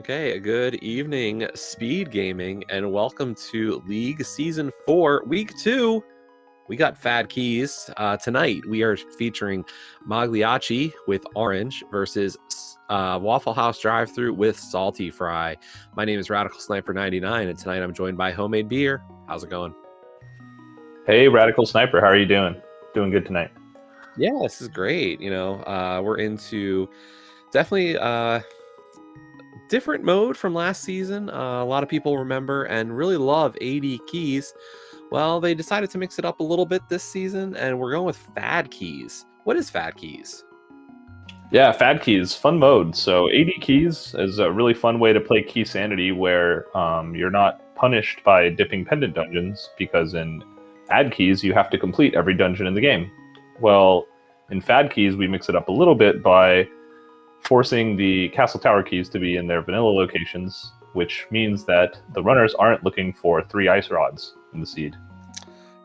Okay, good evening, Speed Gaming, and welcome to League Season 4, Week 2. We got Fad Keys. Tonight, we are featuring Mogliacci with Orange versus Waffle House Drive-Thru with Salty Fry. My name is Radical Sniper 99, and tonight I'm joined by Homemade Beer. How's it going? Hey, Radical Sniper, how are you doing? Doing good tonight. Yeah, this is great. We're into definitely different mode from last season. A lot of people remember and really love 80 keys. Well, they decided to mix it up a little bit this season, and we're going with Fad Keys. What is Fad Keys? Yeah, Fad Keys, fun mode. So 80 keys is a really fun way to play Key Sanity where you're not punished by dipping pendant dungeons, because in Fad Keys, you have to complete every dungeon in the game. Well, in Fad Keys, we mix it up a little bit by forcing the Castle Tower keys to be in their vanilla locations, which means that the runners aren't looking for 3 ice rods in the seed.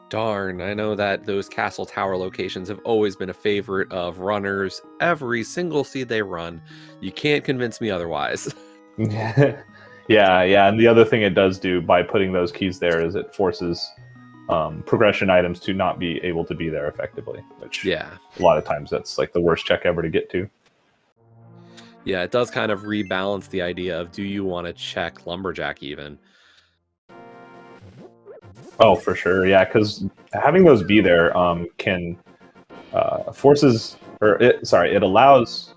Darn, I know that those Castle Tower locations have always been a favorite of runners. Every single seed they run, you can't convince me otherwise. yeah, and the other thing it does do by putting those keys there is it forces progression items to not be able to be there effectively, which a lot of times that's like the worst check ever to get to. Yeah, it does kind of rebalance the idea of, do you want to check Lumberjack even? Oh, for sure, yeah, because having those be there can it allows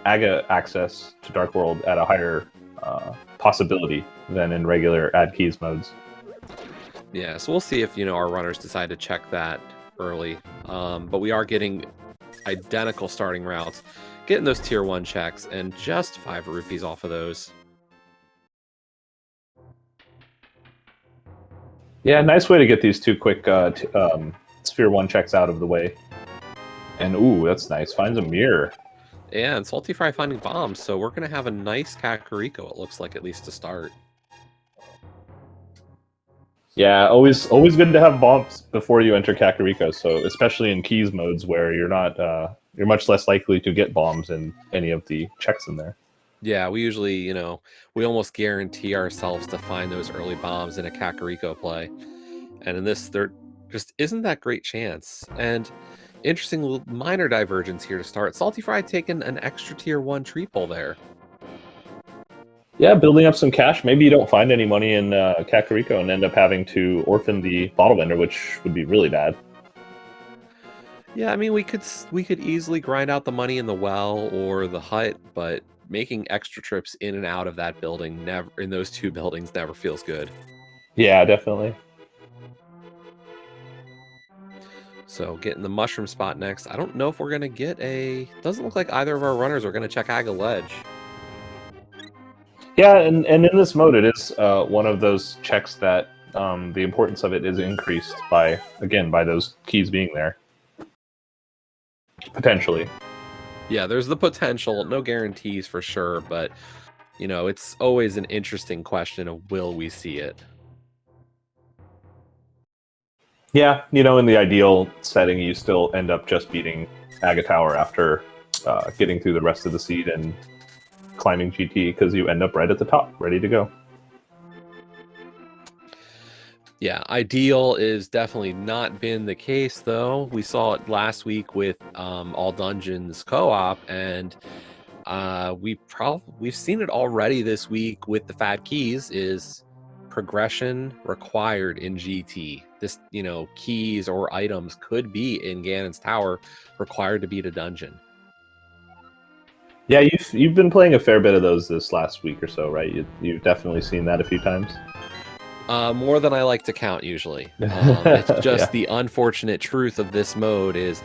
Aga access to Dark World at a higher possibility than in regular add keys modes. Yeah, so we'll see if our runners decide to check that early. But we are getting identical starting routes, getting those tier 1 checks, and just 5 rupees off of those. Yeah, nice way to get these 2 quick Sphere 1 checks out of the way. And ooh, that's nice. Finds a mirror. Yeah, and Salty Fry finding bombs, so we're going to have a nice Kakariko, it looks like, at least to start. Yeah, always good to have bombs before you enter Kakariko, so especially in keys modes where you're not you're much less likely to get bombs in any of the checks in there. Yeah, we usually, we almost guarantee ourselves to find those early bombs in a Kakariko play. And in this, there just isn't that great chance. And interesting little minor divergence here to start. Salty Fry taking an extra tier 1 tree pull there. Yeah, building up some cash. Maybe you don't find any money in Kakariko and end up having to orphan the bottle vendor, which would be really bad. Yeah, I mean, we could easily grind out the money in the well or the hut, but making extra trips in and out of that building, in those 2 buildings, never feels good. Yeah, definitely. So getting the mushroom spot next. I don't know if we're going to get doesn't look like either of our runners are going to check Aga Ledge. Yeah, and in this mode, it is one of those checks that the importance of it is increased by those keys being there. Potentially. Yeah, there's the potential. No guarantees for sure, but, it's always an interesting question of, will we see it? Yeah, in the ideal setting, you still end up just beating Aga Tower after getting through the rest of the seed and climbing GT, because you end up right at the top, ready to go. Yeah, ideal is definitely not been the case, though. We saw it last week with All Dungeons co-op, and we've seen it already this week with the Fat Keys. Is progression required in GT? This, keys or items could be in Ganon's Tower required to beat a dungeon. Yeah, you've been playing a fair bit of those this last week or so, right? You've definitely seen that a few times. More than I like to count, usually. It's just the unfortunate truth of this mode is,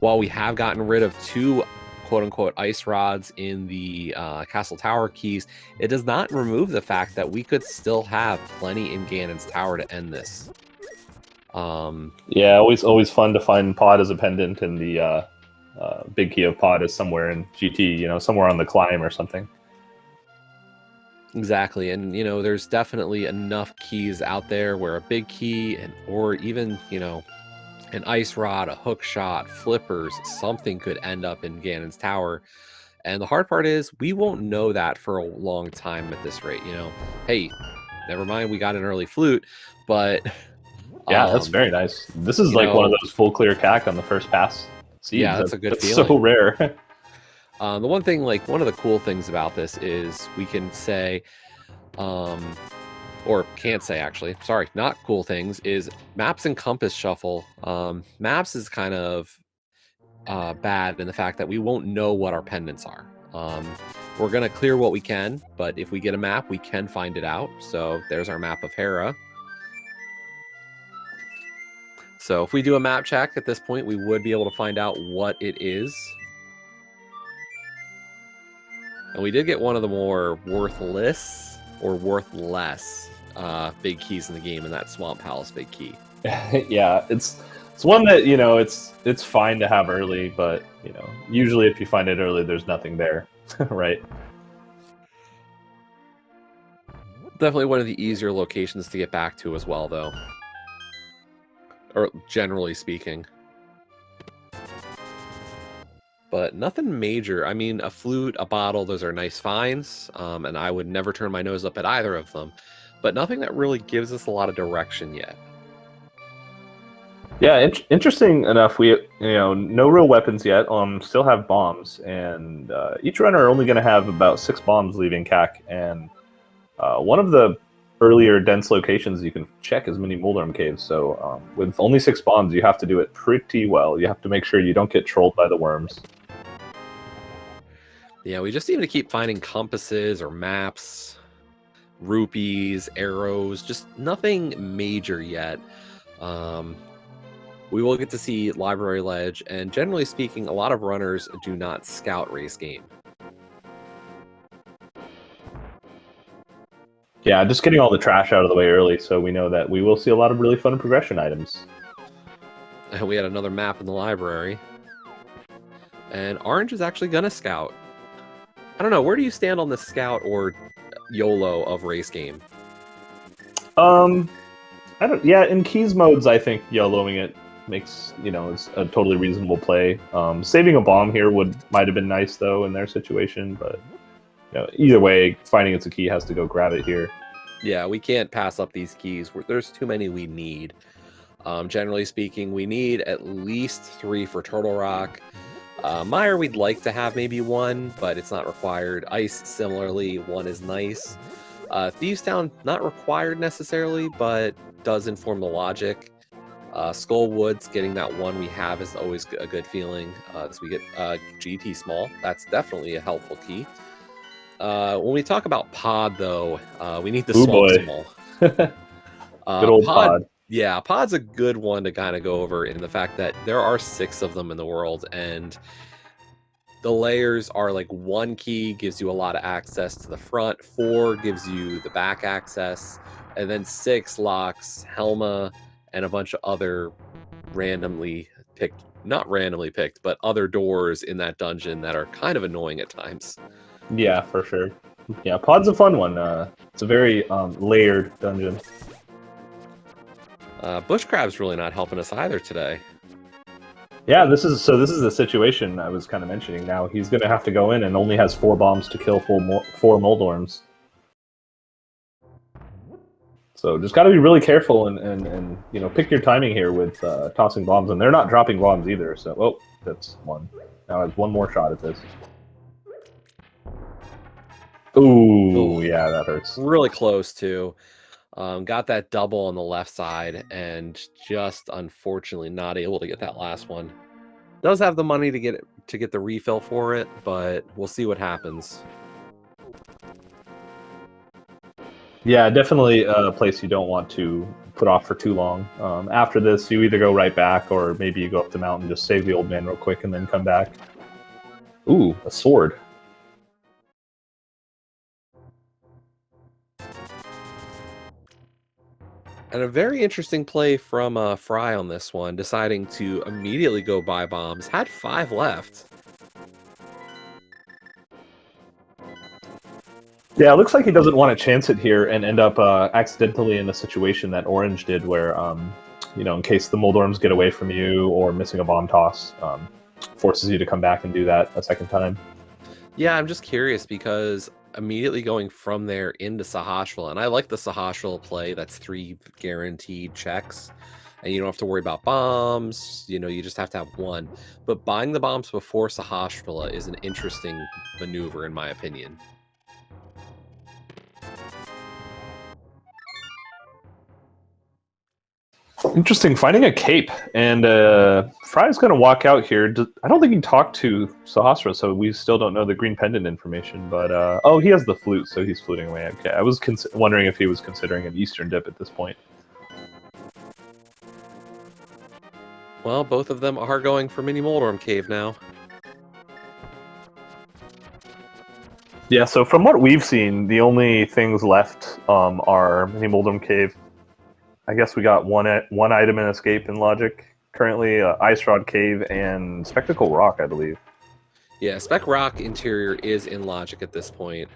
while we have gotten rid of 2 quote-unquote ice rods in the Castle Tower keys, it does not remove the fact that we could still have plenty in Ganon's Tower to end this. Yeah, always fun to find Pod as a pendant, and the big key of Pod is somewhere in GT, somewhere on the climb or something. Exactly, and there's definitely enough keys out there where a big key or even an ice rod, a hook shot, flippers, something could end up in Ganon's Tower. And the hard part is we won't know that for a long time at this rate. Hey, never mind, we got an early flute, but Yeah, that's very nice. This is like one of those full clear CAC on the first pass seeds. Yeah, that's a good that's feeling. So rare. The one thing, one of the cool things about this is we can say, or can't say actually, sorry, not cool things, is maps and compass shuffle. Maps is kind of bad in the fact that we won't know what our pendants are. We're going to clear what we can, but if we get a map, we can find it out. So there's our map of Hera. So if we do a map check at this point, we would be able to find out what it is. And we did get one of the more worthless or worthless big keys in the game, in that Swamp Palace big key. Yeah, it's one that, it's fine to have early, but, usually if you find it early, there's nothing there, right? Definitely one of the easier locations to get back to as well, though. Or generally speaking. But nothing major. I mean, a flute, a bottle, those are nice finds, and I would never turn my nose up at either of them. But nothing that really gives us a lot of direction yet. Yeah, interesting enough, we no real weapons yet. Still have bombs, and each runner are only going to have about 6 bombs leaving CAC. And one of the earlier dense locations you can check is mini Moldorm caves. So with only 6 bombs, you have to do it pretty well. You have to make sure you don't get trolled by the worms. Yeah, we just need to keep finding compasses or maps, rupees, arrows, just nothing major yet. We will get to see Library Ledge, and generally speaking, a lot of runners do not scout race game. Yeah, just getting all the trash out of the way early, so we know that we will see a lot of really fun progression items. And we had another map in the library. And Orange is actually going to scout. I don't know, where do you stand on the scout or YOLO of race game? Yeah, in keys modes, I think YOLOing it makes, it's a totally reasonable play. Saving a bomb here might have been nice, though, in their situation, but either way, finding it's a key has to go grab it here. Yeah, we can't pass up these keys. There's too many we need. Generally speaking, we need at least 3 for Turtle Rock. Mire, we'd like to have maybe 1, but it's not required. Ice, similarly, 1 is nice. Thieves Town, not required necessarily, but does inform the logic. Skull Woods, getting that 1 we have is always a good feeling. As we get GT Small, that's definitely a helpful key. When we talk about Pod, though, we need the Swamp Small. Good old Pod. Yeah, Pod's a good one to kind of go over in the fact that there are 6 of them in the world, and the layers are like 1 key gives you a lot of access to the front, 4 gives you the back access, and then 6 locks Helma and a bunch of other randomly picked, not randomly picked, but other doors in that dungeon that are kind of annoying at times. Yeah, for sure. Yeah, Pod's a fun one. It's a very layered dungeon. Bush Crab's really not helping us either today. Yeah, this is the situation I was kind of mentioning. Now he's going to have to go in and only has 4 bombs to kill 4 Moldorms. So just got to be really careful and pick your timing here with tossing bombs. And they're not dropping bombs either. So that's 1. Now has 1 more shot at this. Ooh, yeah, that hurts. Really close too. Got that double on the left side and just unfortunately not able to get that last one. Does have the money to get the refill for it, but we'll see what happens. Yeah, definitely a place you don't want to put off for too long. After this, you either go right back or maybe you go up the mountain, just save the old man real quick and then come back. Ooh, a sword. And a very interesting play from Fry on this one, deciding to immediately go buy bombs. Had 5 left. Yeah, it looks like he doesn't want to chance it here and end up accidentally in a situation that Orange did where, in case the Moldorms get away from you or missing a bomb toss, forces you to come back and do that a second time. Yeah, I'm just curious because immediately going from there into Sahasrahla, and I like the Sahasrahla play. That's 3 guaranteed checks, and you don't have to worry about bombs. You just have to have one. But buying the bombs before Sahasrahla is an interesting maneuver, in my opinion. Interesting. Finding a cape, and Fry's going to walk out here. I don't think he talked to Sahasra, so we still don't know the green pendant information. But oh, he has the flute, so he's fluting away. Okay, I was wondering if he was considering an Eastern dip at this point. Well, both of them are going for Mini Moldorm Cave now. Yeah, so from what we've seen, the only things left are Mini Moldorm Cave. I guess we got one item in Escape in Logic. Currently, Ice Rod Cave and Spectacle Rock, I believe. Yeah, Spec Rock interior is in Logic at this point.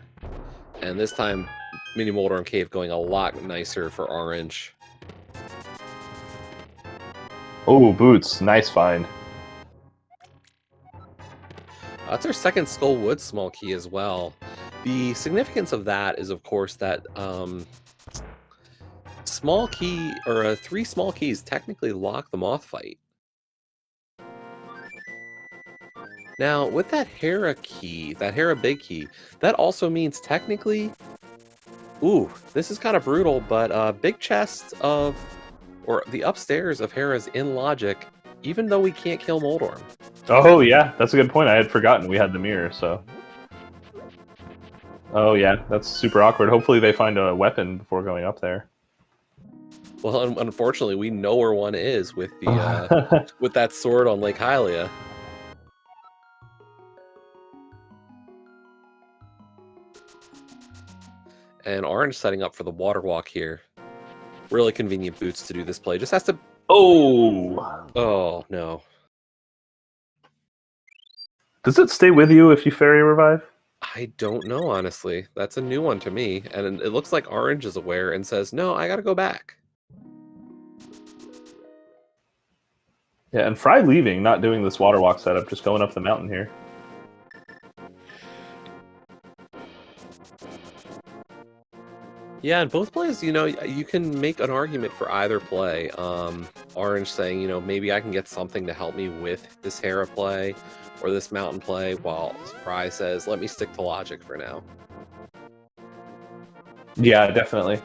And this time, Mini Moldorm Cave going a lot nicer for orange. Oh, boots. Nice find. That's our second Skull Wood small key as well. The significance of that is, of course, that small key, or 3 small keys technically lock the moth fight. Now, with that Hera key, that Hera big key, that also means technically, ooh, this is kind of brutal, but big chest of, or the upstairs of Hera's in Logic, even though we can't kill Moldorm. Oh, yeah, that's a good point. I had forgotten we had the mirror, so... Oh, yeah, that's super awkward. Hopefully they find a weapon before going up there. Well, unfortunately, we know where one is with the with that sword on Lake Hylia. And Orange setting up for the water walk here. Really convenient boots to do this play. Just has to... Oh! Oh, no. Does it stay with you if you Fairy Revive? I don't know, honestly. That's a new one to me. And it looks like Orange is aware and says, no, I gotta go back. Yeah, and Fry leaving, not doing this water walk setup, just going up the mountain here. Yeah, in both plays, you can make an argument for either play. Orange saying, maybe I can get something to help me with this Hera play or this mountain play, while Fry says, let me stick to Logic for now. Yeah, definitely.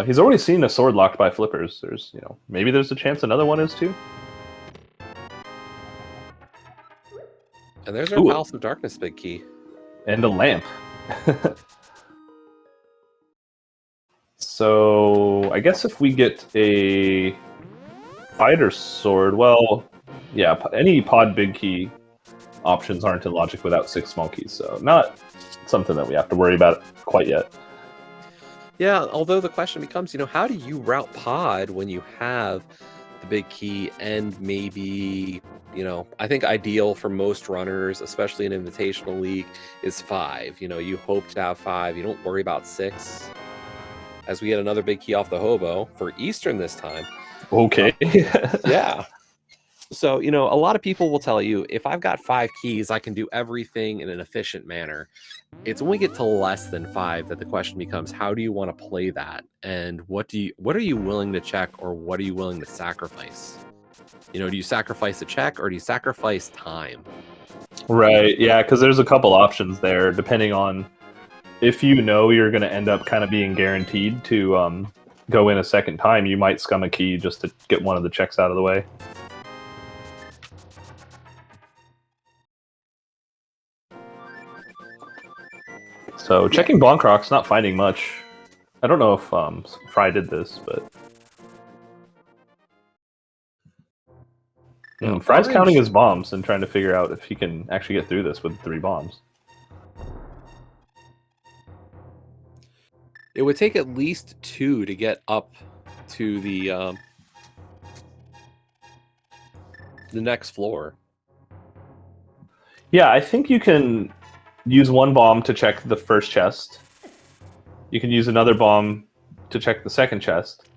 He's already seen a sword locked by flippers. There's, maybe there's a chance another one is too. And there's our Palace of Darkness big key. And a lamp. So, I guess if we get a fighter sword, well, yeah, any pod big key options aren't in Logic without 6 small keys, so not something that we have to worry about quite yet. Yeah, although the question becomes, how do you route pod when you have the big key and maybe, I think ideal for most runners, especially in Invitational League, is 5. You hope to have 5. You don't worry about 6. As we get another big key off the hobo for Eastern this time. Okay. Yeah. So, a lot of people will tell you, if I've got 5 keys, I can do everything in an efficient manner. It's when we get to less than 5 that the question becomes, how do you want to play that? And what are you willing to check, or what are you willing to sacrifice? Do you sacrifice a check, or do you sacrifice time? Right, yeah, because there's a couple options there, depending on if you're going to end up kind of being guaranteed to go in a second time, you might scum a key just to get one of the checks out of the way. So checking Blancrocs, not finding much. I don't know if Fry did this, but Fry's counting his bombs and trying to figure out if he can actually get through this with 3 bombs. It would take at least 2 to get up to the next floor. Yeah, I think you can use 1 bomb to check the first chest. You can use another bomb to check the second chest.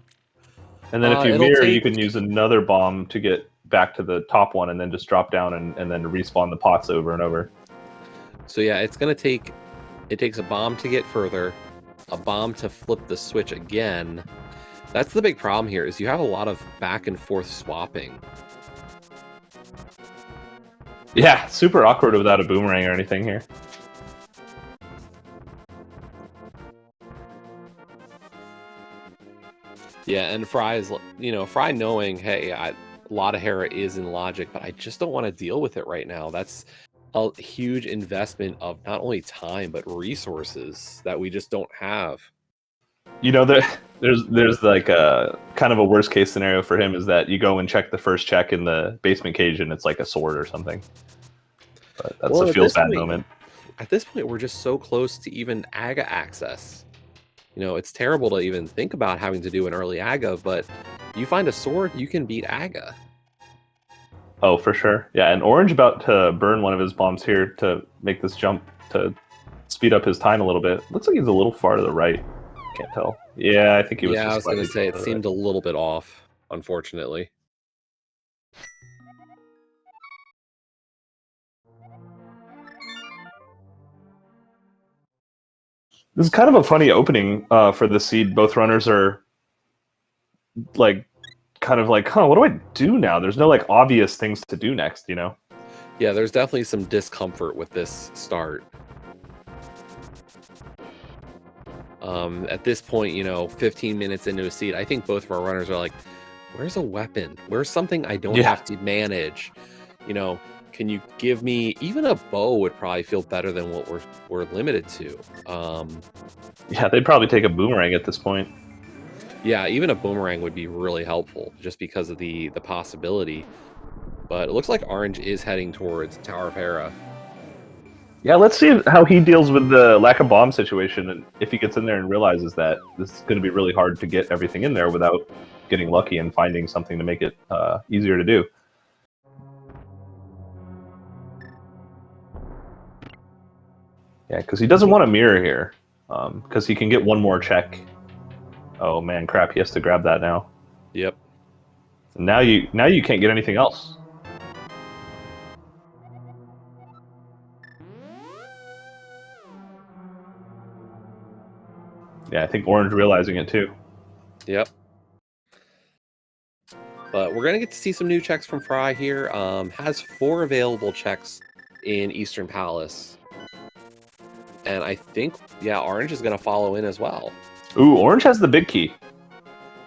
And then if you mirror, you can use another bomb to get back to the top one and then just drop down and then respawn the pots over and over. So yeah, it's gonna take. It takes a bomb to get further, a bomb to flip the switch again. That's the big problem here. Is you have a lot of back and forth swapping. Yeah, super awkward without a boomerang or anything here. Yeah, and Fry's, Fry knowing, hey, a lot of Hera is in logic, but I just don't want to deal with it right now. That's a huge investment of not only time but resources that we just don't have. You know, there's like a kind of a worst case scenario for him is that you go and check the first check in the basement cage and it's like a sword or something. But that's a feel bad moment. At this point, we're just so close to even AGA access. It's terrible to even think about having to do an early AGA, but you find a sword, you can beat AGA. Oh, for sure. Yeah, and Orange about to burn one of his bombs here to make this jump to speed up his time a little bit. Looks like he's a little far to the right. Can't tell. Yeah, I think he was. Yeah, I was going to say it seemed a little bit off, unfortunately. This is kind of a funny opening for the seed. Both runners are like, kind of like, what do I do now? There's no like obvious things to do next, Yeah, there's definitely some discomfort with this start. At this point, 15 minutes into a seed, I think both of our runners are like, where's a weapon? Where's something I don't have to manage? Can you give me even a bow would probably feel better than what we're limited to. Yeah, they'd probably take a boomerang at this point. Yeah, even a boomerang would be really helpful just because of the possibility. But it looks like Orange is heading towards Tower of Hera. Yeah, let's see how he deals with the lack of bomb situation, and if he gets in there and realizes that this is going to be really hard to get everything in there without getting lucky and finding something to make it easier to do. Yeah, because he doesn't want a mirror here, because he can get one more check. Oh man, crap! He has to grab that now. Yep. Now you can't get anything else. Yeah, I think Orange realizing it too. Yep. But we're going to get to see some new checks from Fry here. Has 4 available checks in Eastern Palace. And I think, Orange is going to follow in as well. Ooh, Orange has the big key.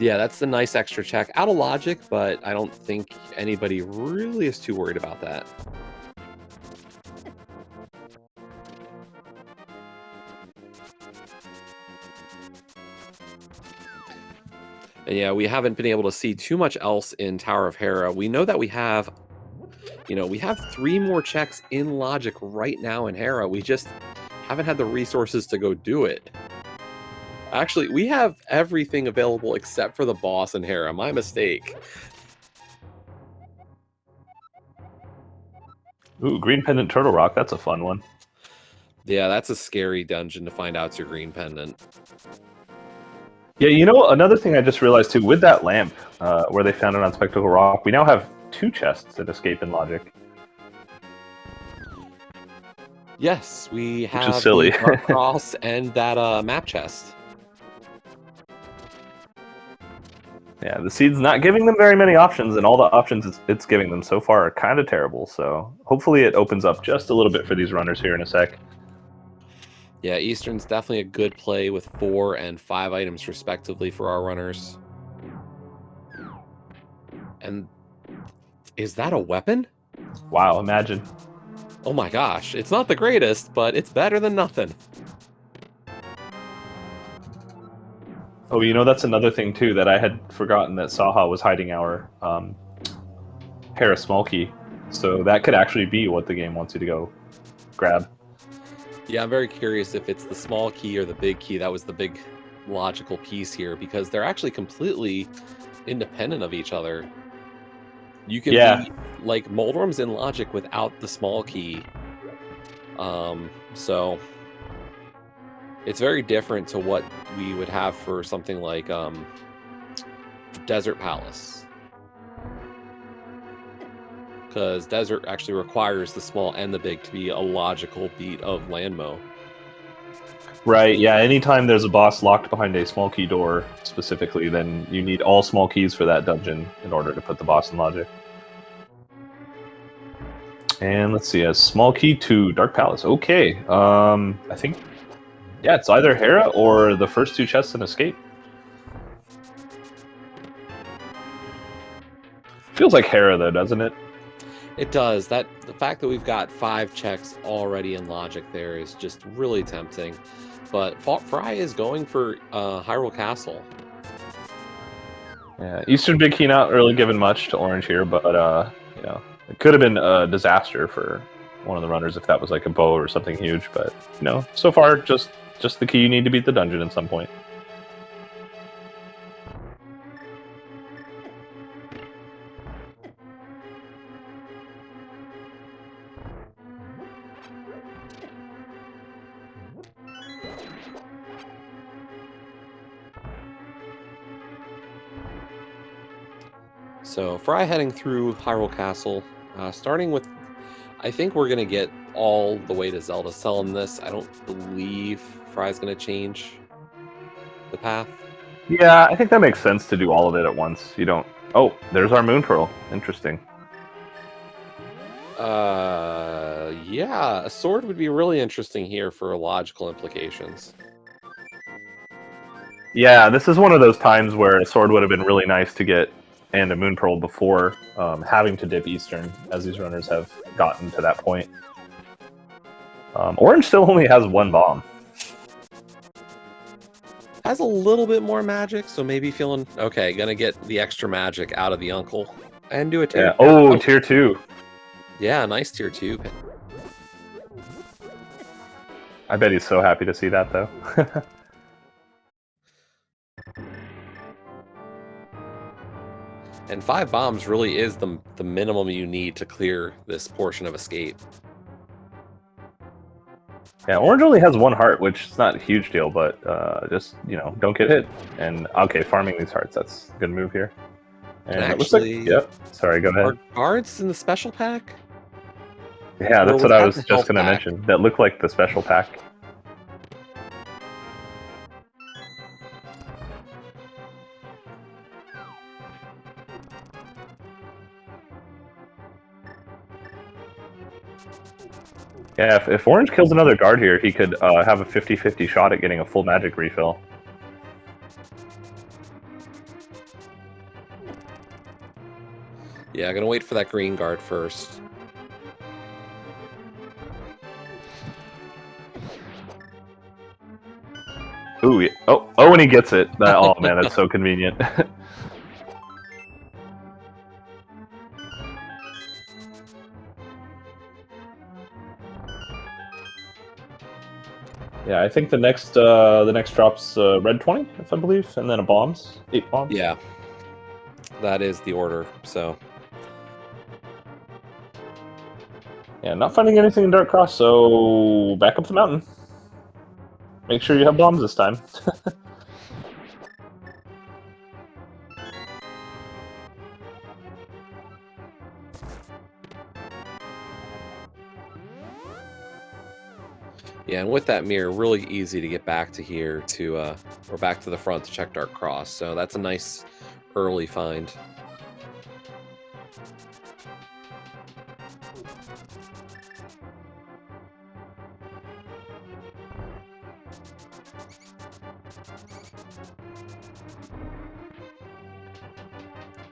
Yeah, that's the nice extra check. Out of logic, but I don't think anybody really is too worried about that. And yeah, we haven't been able to see too much else in Tower of Hera. We know that we have 3 more checks in logic right now in Hera. We just haven't had the resources to go do it. Actually, we have everything available except for the boss in Hera. My mistake. Ooh, Green Pendant Turtle Rock. That's a fun one. Yeah, that's a scary dungeon to find out it's your green pendant. Yeah, another thing I just realized too, with that lamp, where they found it on Spectacle Rock, we now have 2 chests at Escape in Logic. Yes, we have which is silly. the cross and that map chest. Yeah, the seed's not giving them very many options, and all the options it's giving them so far are kind of terrible. So hopefully it opens up just a little bit for these runners here in a sec. Yeah, Eastern's definitely a good play with 4 and 5 items respectively for our runners. And is that a weapon? Wow, imagine. Oh my gosh, it's not the greatest, but it's better than nothing. Oh, that's another thing too that I had forgotten, that Saha was hiding our Hera small key. So that could actually be what the game wants you to go grab. Yeah, I'm very curious if it's the small key or the big key. That was the big logical piece here, because they're actually completely independent of each other. You can be like Moldrum's in logic without the small key. So it's very different to what we would have for something like Desert Palace. because desert actually requires the small and the big to be a logical beat of Landmo. Right, yeah, anytime there's a boss locked behind a small key door, specifically, then you need all small keys for that dungeon in order to put the boss in logic. And let's see, a small key to Dark Palace. Okay, I think, yeah, it's either Hera or the first 2 chests in Escape. Feels like Hera, though, doesn't it? It does. The fact that we've got 5 checks already in logic there is just really tempting. But Fry is going for Hyrule Castle. Yeah, Eastern Big Key not really given much to Orange here, but you know, it could have been a disaster for one of the runners if that was like a bow or something huge. But you know, so far just the key you need to beat the dungeon at some point. So Fry heading through Hyrule Castle, starting with, I think we're going to get all the way to Zelda Cell in this. I don't believe Fry's going to change the path. Yeah, I think that makes sense to do all of it at once. You don't... Oh, there's our Moon Pearl. Interesting. Yeah, a sword would be really interesting here for logical implications. Yeah, this is one of those times where a sword would have been really nice to get, and a Moon Pearl before having to dip Eastern, as these runners have gotten to that point. Orange still only has 1 bomb. Has a little bit more magic, so maybe feeling... Okay, gonna get the extra magic out of the uncle. And do a tier... Yeah. Oh, tier 2. Yeah, nice tier 2. I bet he's so happy to see that, though. And 5 bombs really is the minimum you need to clear this portion of Escape. Yeah, Orange only has 1 heart, which is not a huge deal, but just, you know, don't get hit. And, okay, farming these hearts, that's a good move here. And actually, it looks like... Yep, sorry, go ahead. Are guards in the special pack? Yeah, that's what I was just going to mention. That looked like the special pack. Yeah, if Orange kills another guard here, he could have a 50-50 shot at getting a full magic refill. Yeah, gonna wait for that green guard first. Ooh, yeah. Oh, and he gets it. Oh man, that's so convenient. Yeah, I think the next drop's red 20, if I believe, and then a bombs, 8 bombs. Yeah, that is the order. So yeah, not finding anything in Dark Cross, so back up the mountain. Make sure you have bombs this time. yeah, and with that mirror, really easy to get back to here to or back to the front to check Dark Cross. So that's a nice early find.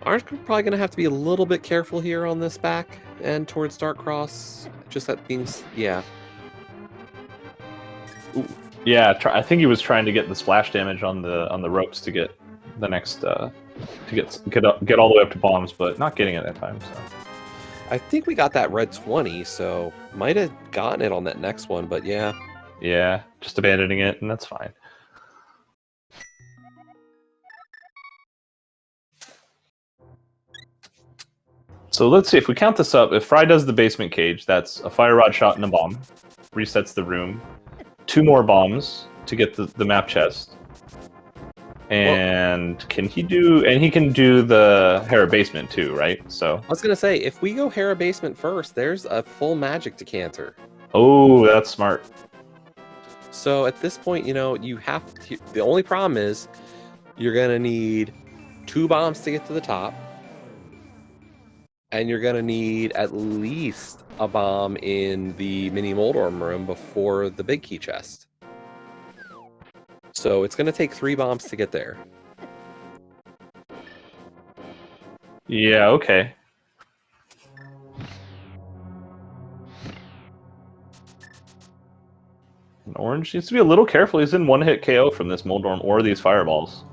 Orange probably going to have to be a little bit careful here on this back and towards Dark Cross. Just that things, yeah. Ooh. Yeah, I think he was trying to get the splash damage on the ropes to get the next to get all the way up to bombs, but not getting it that time. So I think we got that red 20, so might have gotten it on that next one, but yeah. Yeah, just abandoning it, and that's fine. So let's see, if we count this up, if Fry does the basement cage, that's a fire rod shot and a bomb. Resets the room. 2 more bombs to get the map chest. And can he do? And he can do the Hera basement too, right? So I was gonna say, if we go Hera basement first, there's a full magic decanter. oh, that's smart. So at this point, you know, you have to. The only problem is you're gonna need 2 bombs to get to the top, and you're gonna need at least a bomb in the mini Moldorm room before the big key chest. So it's gonna take 3 bombs to get there. Yeah. Okay. And Orange needs to be a little careful. He's in 1-hit KO from this Moldorm or these fireballs.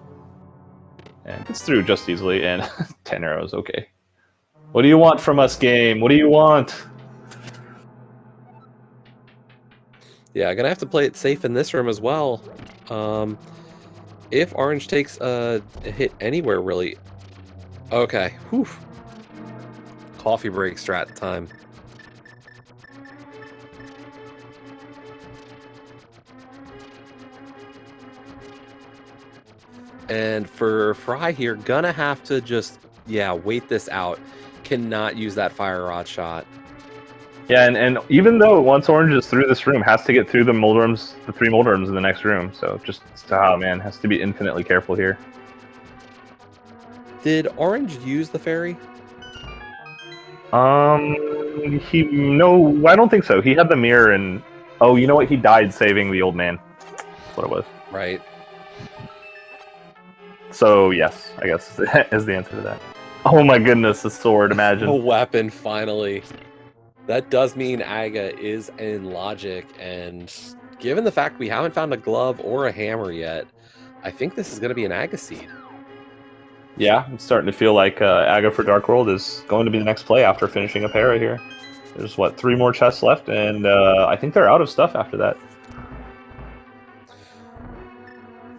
And gets through just easily, and 10 arrows, okay. What do you want from us, game? What do you want? Yeah, gonna have to play it safe in this room as well. If Orange takes a hit anywhere, really... Okay, whew. Coffee break strat time. And for Fry here, gonna have to just, yeah, wait this out. Cannot use that fire rod shot. Yeah, and even though once Orange is through this room, has to get through the 3 Moldorms in the next room. So just, man, has to be infinitely careful here. Did Orange use the fairy? No, I don't think so. He had the mirror and... Oh, you know what? He died saving the old man. That's what it was. Right. So, yes, I guess is the answer to that. Oh my goodness, the sword, imagine. A weapon, finally. That does mean Aga is in logic, and given the fact we haven't found a glove or a hammer yet, I think this is going to be an Aga seed. Yeah, I'm starting to feel like Aga for Dark World is going to be the next play after finishing up Hera here. There's, 3 more chests left, and I think they're out of stuff after that.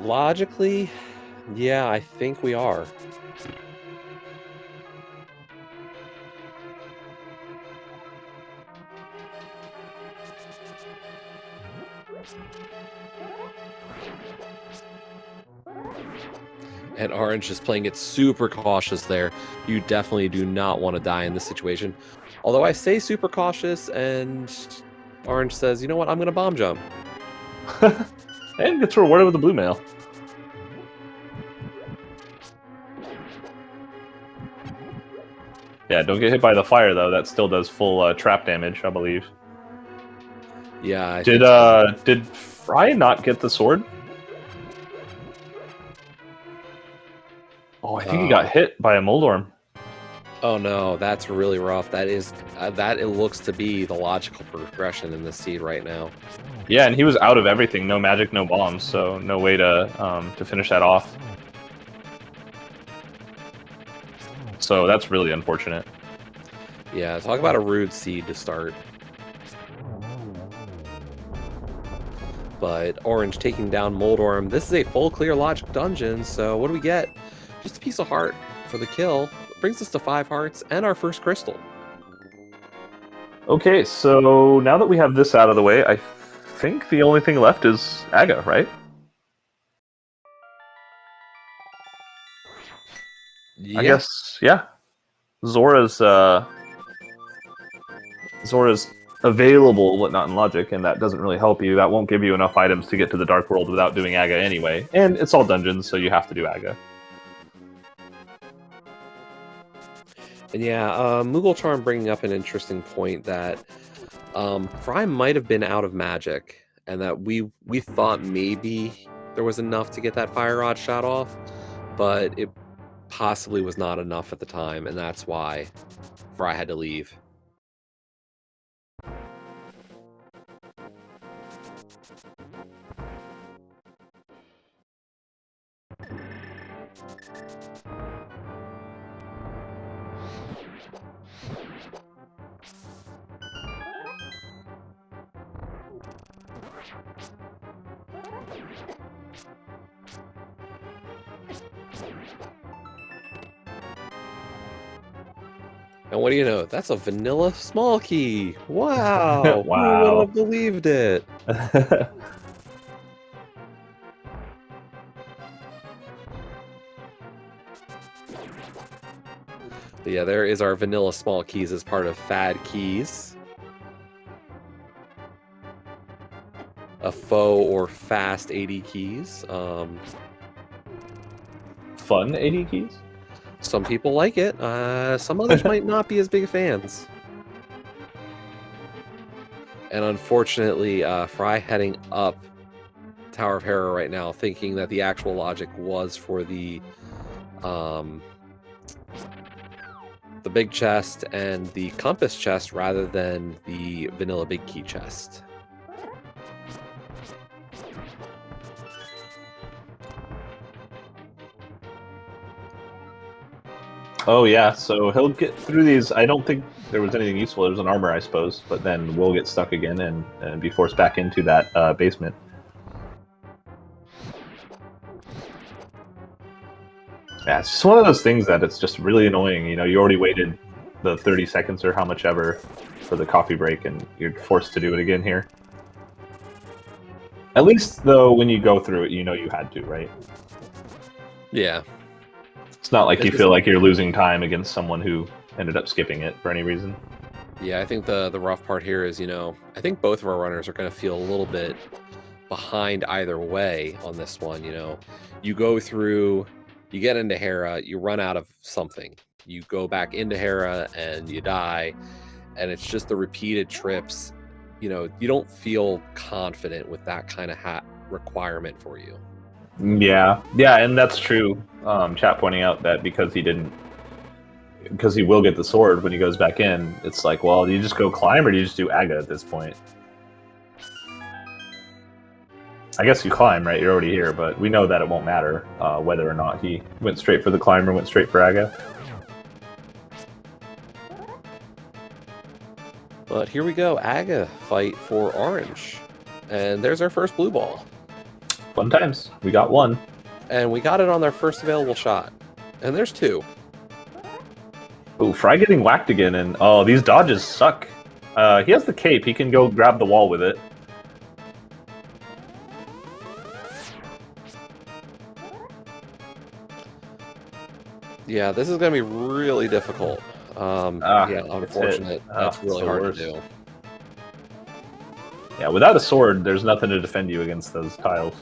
Logically, yeah, I think we are. And Orange is playing it super cautious there. You definitely do not want to die in this situation. Although I say super cautious, and Orange says, you know what, I'm going to bomb jump. And gets rewarded with the blue mail. Yeah, don't get hit by the fire, though. That still does full trap damage, I believe. Yeah. Did Fry not get the sword? Oh, I think he got hit by a Moldorm. Oh no, that's really rough. That is that it looks to be the logical progression in this seed right now. Yeah, and he was out of everything. No magic, no bombs, so no way to finish that off. So that's really unfortunate. Yeah, talk about a rude seed to start. But Orange taking down Moldorm. This is a full clear logic dungeon, so what do we get? Just a piece of heart for the kill. Brings us to 5 hearts and our first crystal. Okay, so now that we have this out of the way, I think the only thing left is Aga, right? Yeah. I guess, yeah. Zora's available, but not in logic, and that doesn't really help you. That won't give you enough items to get to the Dark World without doing Aga anyway. And it's all dungeons, so you have to do Aga. And yeah, Moogle Charm bringing up an interesting point that Fry might have been out of magic, and that we thought maybe there was enough to get that fire rod shot off, but it possibly was not enough at the time, and that's why Fry had to leave. And what do you know? That's a vanilla small key. Wow. Wow. Who would have believed it? But yeah, there is our vanilla small keys as part of Fad Keys. A faux or fast 80 keys. Fun 80 keys? Some people like it. Some others might not be as big fans. And unfortunately, Fry heading up Tower of Hera right now, thinking that the actual logic was for the big chest and the compass chest rather than the vanilla big key chest. Oh yeah, so he'll get through these. I don't think there was anything useful. There was an armor, I suppose, but then we'll get stuck again and be forced back into that basement. Yeah, it's just one of those things that it's just really annoying. You know, you already waited the 30 seconds or how much ever for the coffee break, and you're forced to do it again here. At least, though, when you go through it, you know you had to, right? Yeah. It's not like you feel like you're losing time against someone who ended up skipping it for any reason. Yeah, I think the rough part here is, you know, I think both of our runners are going to feel a little bit behind either way on this one. You know, you go through, you get into Hera, you run out of something. You go back into Hera and you die, and it's just the repeated trips. You know, you don't feel confident with that kind of requirement for you. Yeah, and that's true. Chat pointing out that because he will get the sword when he goes back in, it's like, well, do you just go climb or do you just do Aga at this point? I guess you climb, right? You're already here, but we know that it won't matter whether or not he went straight for the climb or went straight for Aga. But here we go, Aga fight for orange. And there's our first blue ball. Fun times. We got one. And we got it on their first available shot. And there's two. Ooh, Fry getting whacked again, and oh, these dodges suck. He has the cape. He can go grab the wall with it. Yeah, this is going to be really difficult. Yeah, unfortunate. That's really hard to do. Yeah, without a sword, there's nothing to defend you against those tiles.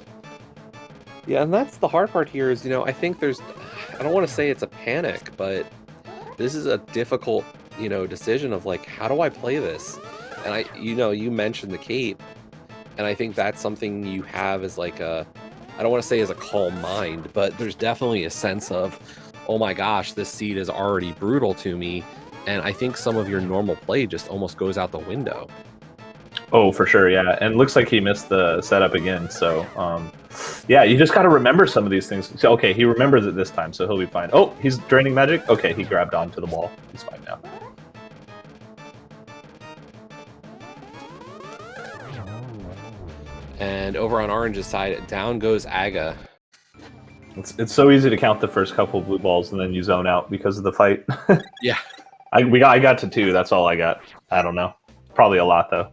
Yeah, and that's the hard part here is, you know, I think there's, I don't want to say it's a panic, but this is a difficult, you know, decision of like, how do I play this? And you mentioned the cape, and I think that's something you have as like I don't want to say as a calm mind, but there's definitely a sense of, oh my gosh, this seed is already brutal to me. And I think some of your normal play just almost goes out the window. Oh, for sure, yeah. And looks like he missed the setup again. So, yeah, you just got to remember some of these things. So, okay, he remembers it this time, so he'll be fine. Oh, he's draining magic? Okay, he grabbed onto the wall. He's fine now. And over on Orange's side, down goes Aga. It's so easy to count the first couple of blue balls and then you zone out because of the fight. Yeah. I got to 2. That's all I got. I don't know. Probably a lot, though.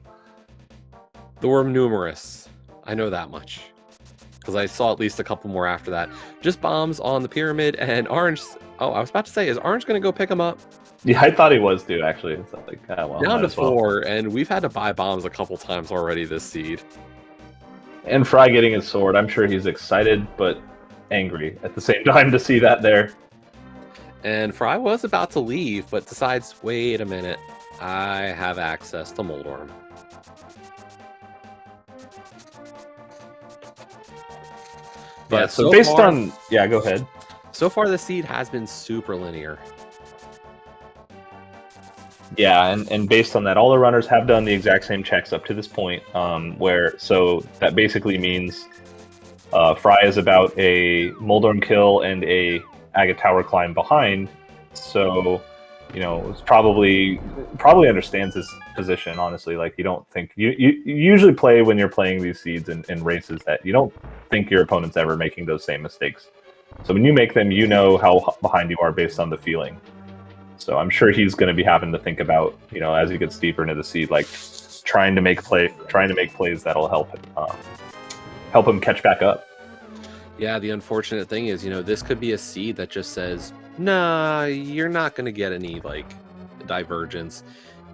There were numerous. I know that much. Because I saw at least a couple more after that. Just bombs on the pyramid, and Orange... Oh, I was about to say, is Orange going to go pick him up? Yeah, I thought he was, too, actually. It's like, well, down to 4, and we've had to buy bombs a couple times already this seed. And Fry getting his sword. I'm sure he's excited, but angry at the same time to see that there. And Fry was about to leave, but decides, wait a minute, I have access to Moldorm. But yeah, so based far, on... Yeah, go ahead. So far, the seed has been super linear. Yeah, and based on that, all the runners have done the exact same checks up to this point, so that basically means Fry is about a Moldorm kill and a Aga Tower climb behind, so, you know, it's probably understands his position, honestly. Like, you don't think... You usually play when you're playing these seeds in races that you don't think your opponent's ever making those same mistakes. So when you make them, you know how behind you are based on the feeling. So I'm sure he's going to be having to think about, you know, as he gets deeper into the seed, like trying to make plays that'll help him catch back up. Yeah, the unfortunate thing is, this could be a seed that just says, nah, you're not going to get any, like, divergence.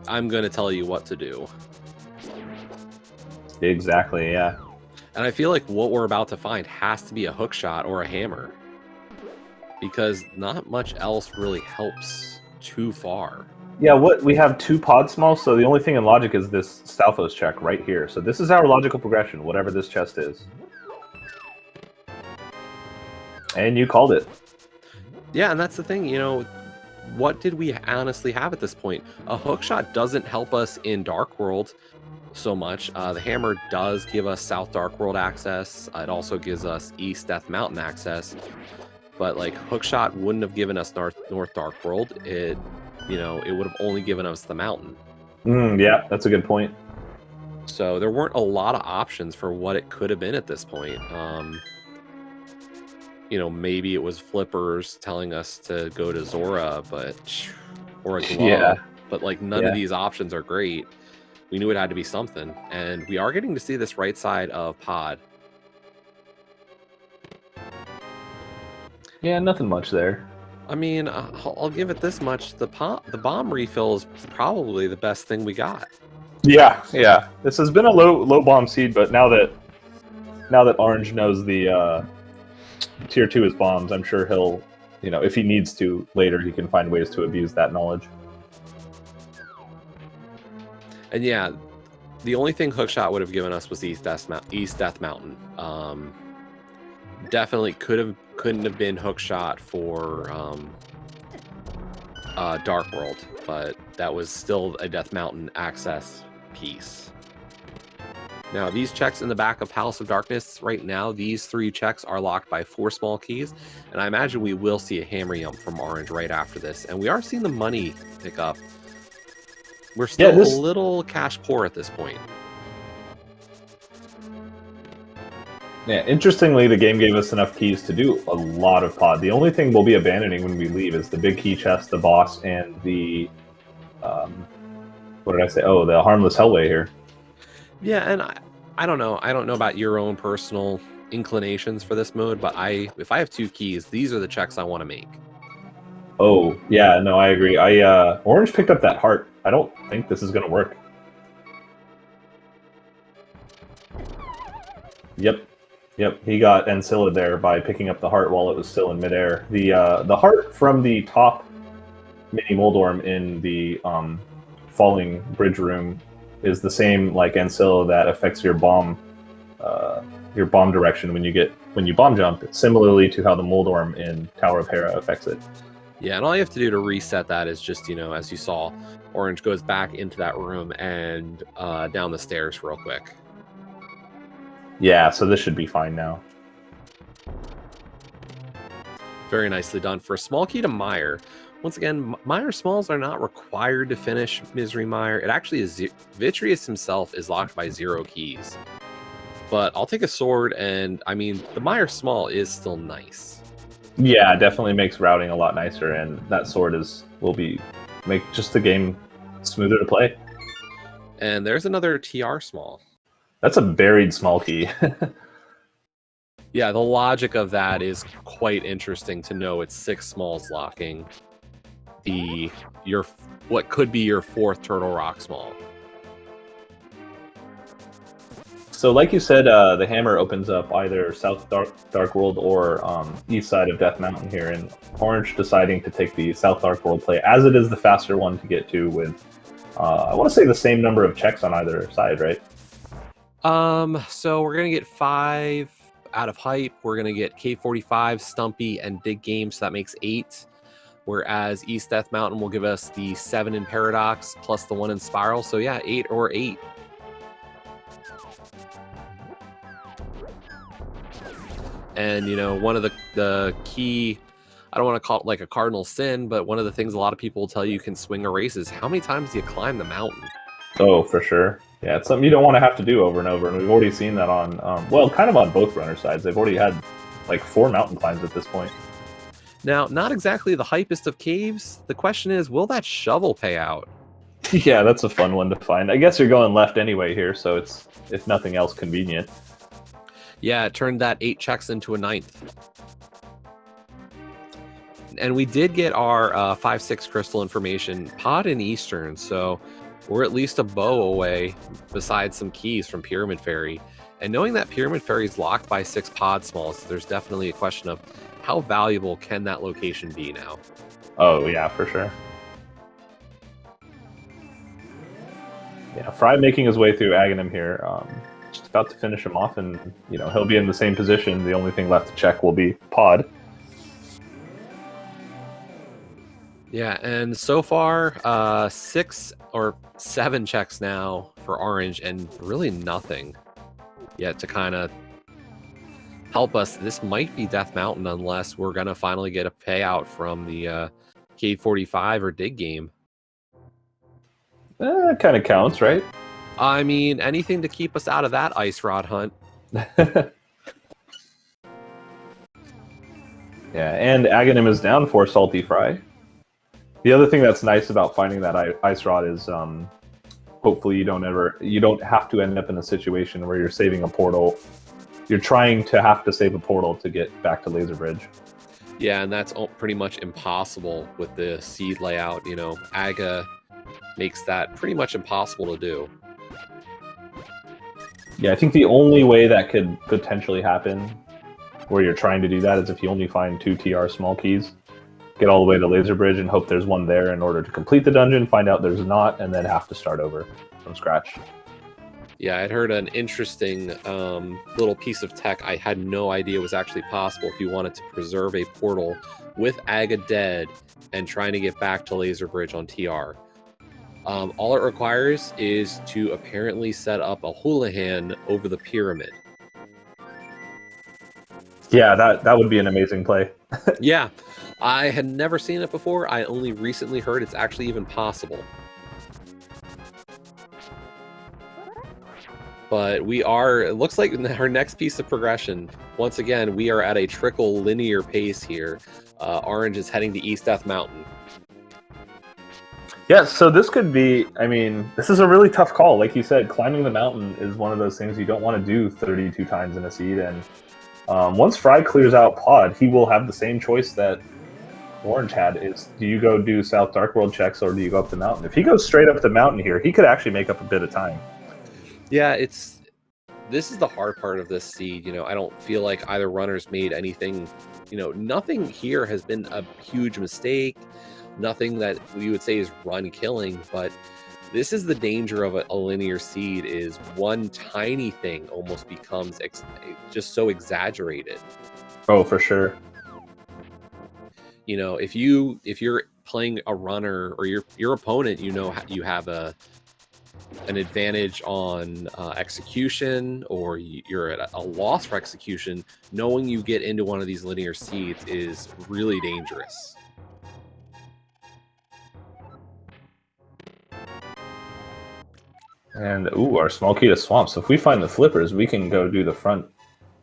I'm going to tell you what to do. Exactly, yeah. And I feel like what we're about to find has to be a hook shot or a hammer. Because not much else really helps too far. Yeah, we have 2 pod smalls, so the only thing in logic is this Stalfos check right here. So this is our logical progression, whatever this chest is. And you called it. Yeah, and that's the thing, what did we honestly have at this point? A hookshot doesn't help us in Dark World so much. The hammer does give us South Dark World access. It also gives us East Death Mountain access. But like hookshot wouldn't have given us North Dark World. It would have only given us the mountain. Yeah, that's a good point. So there weren't a lot of options for what it could have been at this point. Maybe it was flippers telling us to go to Zora, or a glove. Yeah. But like none of these options are great. We knew it had to be something, and we are getting to see this right side of pod. Yeah, nothing much there. I mean, I'll give it this much: the bomb refill is probably the best thing we got. Yeah. This has been a low bomb seed, but now that Orange knows the tier 2 is bombs, I'm sure he'll, if he needs to later, he can find ways to abuse that knowledge. And yeah, the only thing hookshot would have given us was East Death Mountain. Definitely couldn't have been hookshot for Dark World, but that was still a Death Mountain access piece. Now, these checks in the back of Palace of Darkness, right now, these 3 checks are locked by 4 small keys, and I imagine we will see a hammer yump from Orange right after this, and we are seeing the money pick up. We're still a little cash poor at this point. Yeah, interestingly, the game gave us enough keys to do a lot of pod. The only thing we'll be abandoning when we leave is the big key chest, the boss, and the... what did I say? Oh, the Harmless Hellway here. Yeah, and I don't know. I don't know about your own personal inclinations for this mode, but if I have 2 keys, these are the checks I want to make. Oh, yeah, no, I agree. Orange picked up that heart. I don't think this is going to work. Yep, he got Ancilla there by picking up the heart while it was still in midair. The heart from the top mini Moldorm in the falling bridge room is the same like Ancilla that affects your bomb direction when you bomb jump, similarly to how the Moldorm in Tower of Hera affects it. Yeah, and all you have to do to reset that is just, as you saw, Orange goes back into that room and down the stairs real quick. Yeah, so this should be fine now. Very nicely done. For a small key to Mire, once again, Mire Smalls are not required to finish Misery Mire. It actually is... Vitreous himself is locked by 0 keys. But I'll take a sword, and, I mean, the Mire Small is still nice. Yeah, definitely makes routing a lot nicer, and that sword will make just the game smoother to play. And there's another TR Small. That's a buried small key. Yeah, the logic of that is quite interesting to know. It's 6 smalls locking what could be your 4th Turtle Rock Small. So like you said, the hammer opens up either South Dark World or east side of Death Mountain here, and Orange deciding to take the South Dark World play, as it is the faster one to get to with, I want to say the same number of checks on either side, right? So we're going to get 5 out of Hype. We're going to get K45, Stumpy, and Dig Game, so that makes 8. Whereas East Death Mountain will give us the 7 in Paradox plus the 1 in Spiral. So yeah, 8 or 8. And, one of the key, I don't want to call it like a cardinal sin, but one of the things a lot of people will tell you can swing a race is how many times do you climb the mountain? Oh, for sure. Yeah, it's something you don't want to have to do over and over. And we've already seen that on, kind of on both runner sides. They've already had like 4 mountain climbs at this point. Now, not exactly the hypest of caves. The question is, will that shovel pay out? Yeah, that's a fun one to find. I guess you're going left anyway here, so it's, if nothing else, convenient. Yeah, it turned that 8 checks into a 9th. And we did get our 5-6 crystal information pod in Eastern, so we're at least a bow away, besides some keys from Pyramid Fairy. And knowing that Pyramid Fairy is locked by 6 pod smalls, there's definitely a question of how valuable can that location be now? Oh, yeah, for sure. Yeah, Fry making his way through Aghanim here. Just about to finish him off, and he'll be in the same position. The only thing left to check will be pod. Yeah, and so far, 6 or 7 checks now for Orange, and really nothing yet to kind of help us. This might be Death Mountain unless we're going to finally get a payout from the Cave 45 or Dig game. That kind of counts, right? I mean, anything to keep us out of that ice rod hunt. Yeah, and Aghanim is down for Salty Fry. The other thing that's nice about finding that ice rod is hopefully you don't have to end up in a situation where you're saving a portal. You're trying to have to save a portal to get back to Laser Bridge. Yeah, and that's pretty much impossible with the seed layout. Aga makes that pretty much impossible to do. Yeah, I think the only way that could potentially happen where you're trying to do that is if you only find 2 TR small keys, get all the way to Laser Bridge and hope there's one there in order to complete the dungeon, find out there's not, and then have to start over from scratch. Yeah, I'd heard an interesting little piece of tech I had no idea was actually possible if you wanted to preserve a portal with Aga dead and trying to get back to Laser Bridge on TR. All it requires is to apparently set up a houlihan over the pyramid. Yeah, that would be an amazing play. Yeah, I had never seen it before. I only recently heard it's actually even possible. But it looks like our next piece of progression, once again, we are at a trickle linear pace here. Orange is heading to East Death Mountain. Yeah, so this could be, this is a really tough call. Like you said, climbing the mountain is one of those things you don't want to do 32 times in a seed. And once Fry clears out pod, he will have the same choice that Orange had, is do you go do South Dark World checks or do you go up the mountain? If he goes straight up the mountain here, he could actually make up a bit of time. Yeah, this is the hard part of this seed. I don't feel like either runner's made anything, nothing here has been a huge mistake. Nothing that we would say is run killing, but this is the danger of a linear seed, is one tiny thing almost becomes just so exaggerated. Oh, for sure. If you're playing a runner or your opponent, you have an advantage on execution, or you're at a loss for execution, knowing you get into one of these linear seeds is really dangerous. And our small key to swamp. So if we find the flippers, we can go do the front.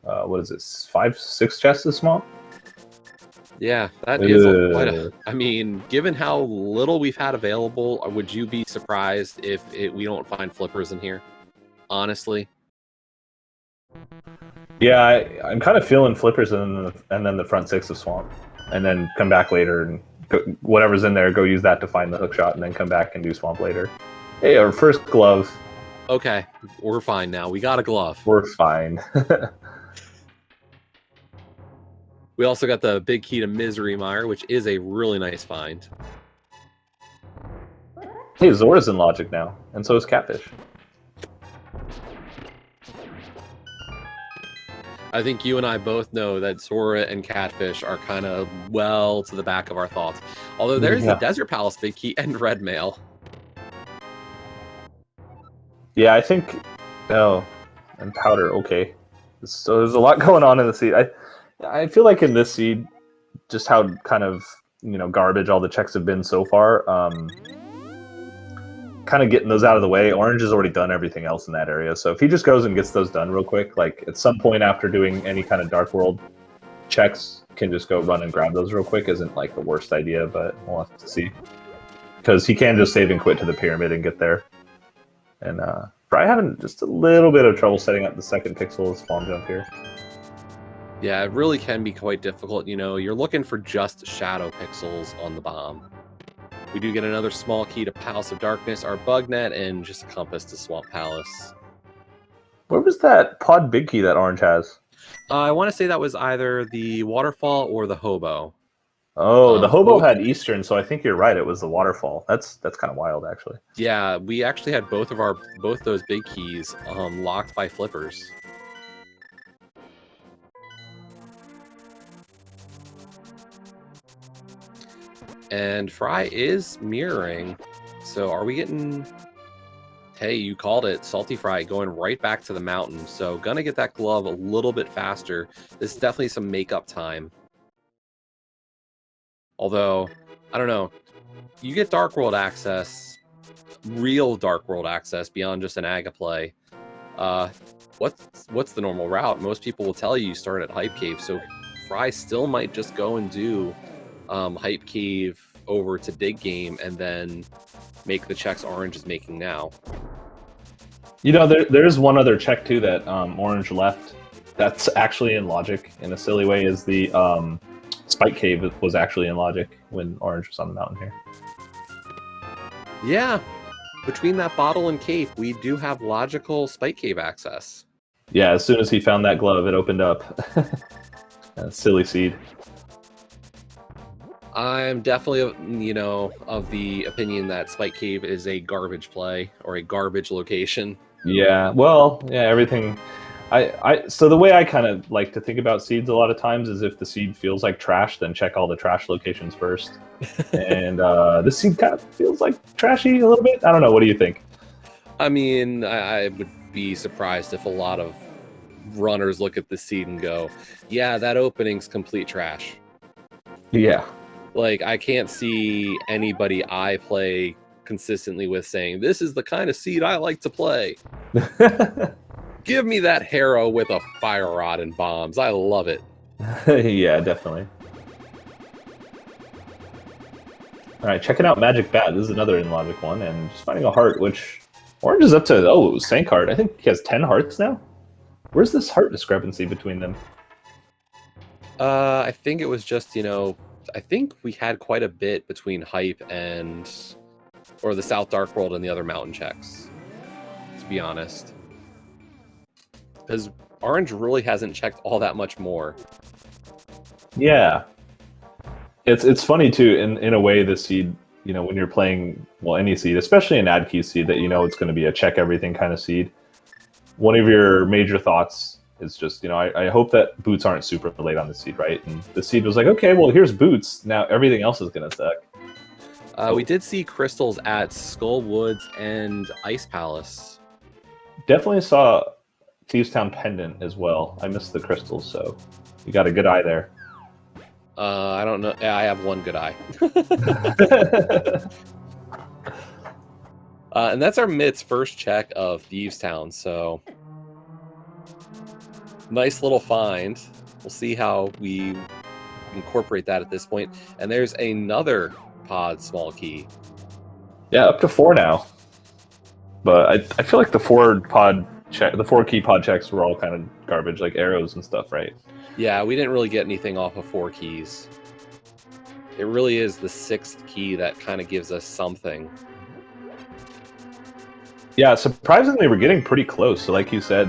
What is this? 5-6 chests of swamp. Yeah, that is quite a. Given how little we've had available, would you be surprised if we don't find flippers in here? Honestly. Yeah, I'm kind of feeling flippers and then the front 6 of swamp, and then come back later and whatever's in there, go use that to find the hook shot, and then come back and do swamp later. Hey, our first glove. Okay, we're fine now. We got a glove. We're fine. We also got the big key to Misery Mire, which is a really nice find. Hey, Zora's in Logic now, and so is Catfish. I think you and I both know that Zora and Catfish are kind of well to the back of our thoughts. Although there's the Desert Palace big key and Red Mail. Yeah, I think... Oh, and Powder, okay. So there's a lot going on in the seed. I feel like in this seed, just how kind of, garbage all the checks have been so far, kind of getting those out of the way. Orange has already done everything else in that area. So if he just goes and gets those done real quick, like at some point after doing any kind of Dark World checks, can just go run and grab those real quick isn't like the worst idea, but we'll have to see. Because he can just save and quit to the pyramid and get there. And Probably having just a little bit of trouble setting up the second pixel spawn jump here. Yeah, it really can be quite difficult. You know, you're looking for just shadow pixels on the bomb. We do get another small key to Palace of Darkness, our bug net, and just a compass to Swamp Palace. Where was that pod big key that orange has? I want to say that was either the waterfall or the hobo. Oh, the hobo had Eastern, so I think you're right. It was the waterfall. That's kind of wild, actually. Yeah, we actually had both those big keys locked by flippers. And Fry is mirroring. So are we getting... Hey, you called it. Salty Fry going right back to the mountain. So gonna get that glove a little bit faster. This is definitely some makeup time. Although, I don't know. You get Dark World access, real Dark World access beyond just an Aga play. What's the normal route? Most people will tell you start at Hype Cave. So Fry still might just go and do Hype Cave over to Dig Game and then make the checks Orange is making now. You know, there's one other check too that Orange left that's actually in logic in a silly way, is the Spike Cave was actually in logic when Orange was on the mountain here. Yeah, between that bottle and cape, we do have logical Spike Cave access. Yeah, as soon as he found that glove, it opened up. Silly seed. I'm definitely, you know, of the opinion that Spike Cave is a garbage play or a garbage location. Yeah, well, yeah, everything. So the way I kind of like to think about seeds a lot of times is if the seed feels like trash, then check all the trash locations first. And this seed kind of feels like trashy a little bit. I don't know. What do you think? I mean, I would be surprised if a lot of runners look at the seed and go, yeah, that opening's complete trash. Yeah. Like, I can't see anybody I play consistently with saying, this is the kind of seed I like to play. Give me that Hera with a fire rod and bombs. I love it. Yeah, definitely. All right, checking out Magic Bat. This is another in logic one, and just finding a heart, which Orange is up to, Sank Heart. I think he has 10 hearts now. Where's this heart discrepancy between them? I think it was just, you know, I think we had quite a bit between Hype and, or the South Dark World and the other mountain checks, to be honest. Because Orange really hasn't checked all that much more. Yeah. It's funny, too, in a way, the seed, you know, when you're playing, well, any seed, especially an ad key seed that you know it's going to be a check everything kind of seed, one of your major thoughts is just, you know, I hope that boots aren't super late on the seed, right? And the seed was like, okay, well, here's boots. Now everything else is going to suck. We did see crystals at Skull Woods and Ice Palace. Definitely saw Thieves Town pendant as well. I missed the crystals, so you got a good eye there. I don't know. I have one good eye. And that's our Mitt's first check of Thieves Town, so nice little find. We'll see how we incorporate that at this point. And there's another pod small key. Yeah, up to 4 now. But I feel like the 4 key pod checks were all kind of garbage, like arrows and stuff, right? Yeah, we didn't really get anything off of 4 keys. It really is the 6th key that kind of gives us something. Yeah, surprisingly, we're getting pretty close. So, like you said,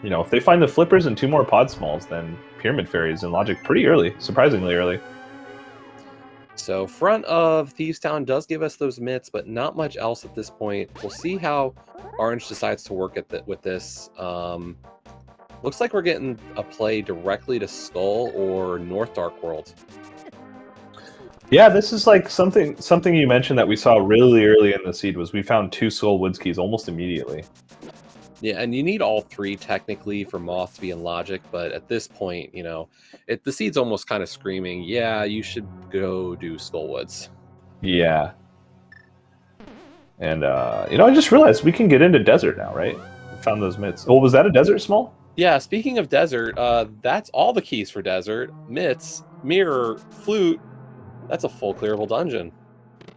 you know, if they find the flippers and 2 more pod smalls, then Pyramid Fairy is in logic pretty early, surprisingly early. So, front of Thieves Town does give us those mitts, but not much else at this point. We'll see how Orange decides to work with this. Looks like we're getting a play directly to Skull or North Dark World. Yeah, this is like something you mentioned that we saw really early in the seed was we found 2 Skull Woods keys almost immediately. Yeah, and you need all 3 technically for Moth to be in logic, but at this point, you know, the seed's almost kind of screaming, yeah, you should go do Skull Woods. Yeah. And, you know, I just realized we can get into Desert now, right? We found those mitts. Oh, was that a Desert small? Yeah, speaking of Desert, that's all the keys for Desert. Mitts, Mirror, Flute. That's a full clearable dungeon.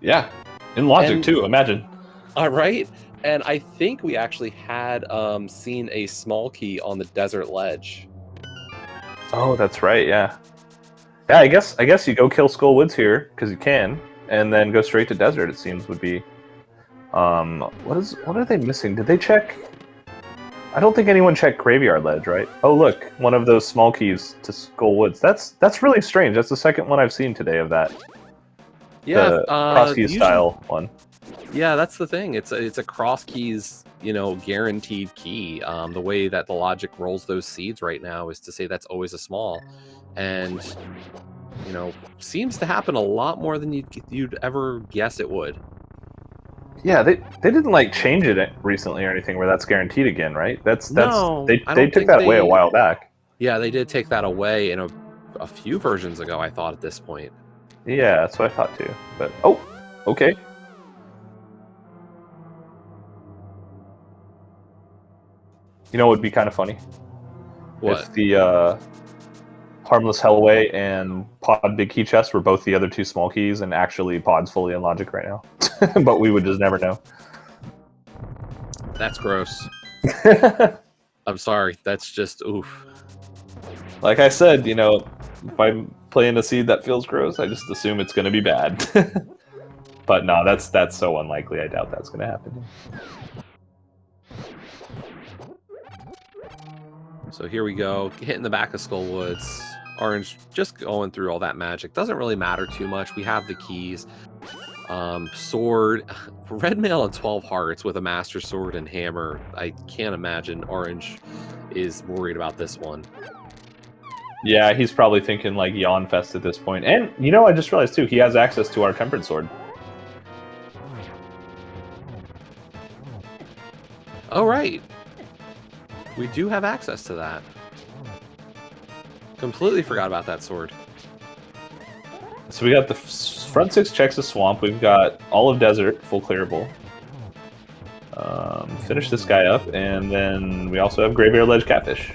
Yeah, in logic too, imagine. All right. And I think we actually had seen a small key on the desert ledge. Oh, that's right. Yeah. Yeah. I guess you go kill Skull Woods here because you can, and then go straight to desert. It seems would be. What are they missing? Did they check? I don't think anyone checked Graveyard Ledge, right? Oh, look, one of those small keys to Skull Woods. That's really strange. That's the second one I've seen today of that. Yeah, The cross key usually, style one. yeah, that's the thing. It's a cross keys, guaranteed key. The way that the logic rolls those seeds right now is to say that's always a small, and seems to happen a lot more than you'd ever guess it would. Yeah, they didn't like change it recently or anything where that's guaranteed again, right? No, they I they don't took think that away a while back. Yeah, they did take that away in a few versions ago, I thought, at this point. Yeah, that's what I thought too. But oh, okay. You know what would be kind of funny? What? If the Harmless Hellway and Pod Big Key Chest were both the other two small keys, and actually Pod's fully in logic right now. But we would just never know. That's gross. I'm sorry. That's just oof. Like I said, if I'm playing a seed that feels gross, I just assume it's going to be bad. But no, that's so unlikely. I doubt that's going to happen. So here we go, hitting the back of Skull Woods. Orange just going through all that magic. Doesn't really matter too much. We have the keys. Sword. Red mail and 12 hearts with a Master Sword and Hammer. I can't imagine Orange is worried about this one. Yeah, he's probably thinking like Yawn Fest at this point. And, I just realized too, he has access to our Tempered Sword. Oh, right. We do have access to that. Completely forgot about that sword. So we got the front 6 checks of Swamp. We've got all of Desert, full clearable. Finish this guy up, and then we also have Graveyard Ledge Catfish.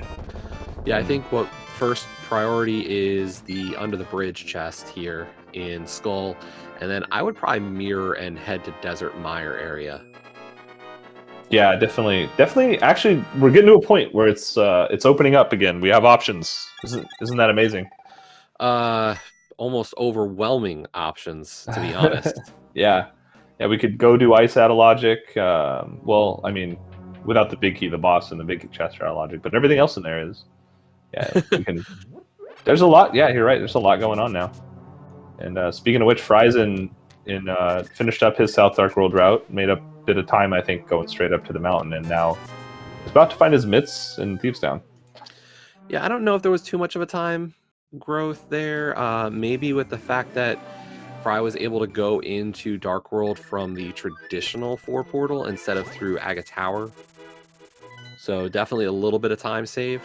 Yeah, I think what first priority is the Under the Bridge chest here in Skull, and then I would probably mirror and head to Desert Mire area. Yeah, definitely. Actually, we're getting to a point where it's opening up again. We have options. Isn't that amazing? Almost overwhelming options, to be honest. Yeah, we could go do Ice out of logic. Well, I mean, without the big key, the boss and the big key chest are out of logic, but everything else in there is. Yeah, we can. There's a lot. Yeah, you're right. There's a lot going on now. And speaking of which, Friesen finished up his South Dark World route, made a bit of time, I think, going straight up to the mountain, and now is about to find his mitts in Thieves Town. Yeah, I don't know if there was too much of a time growth there. Maybe with the fact that Fry was able to go into Dark World from the traditional 4 portal instead of through Aga Tower. So definitely a little bit of time save,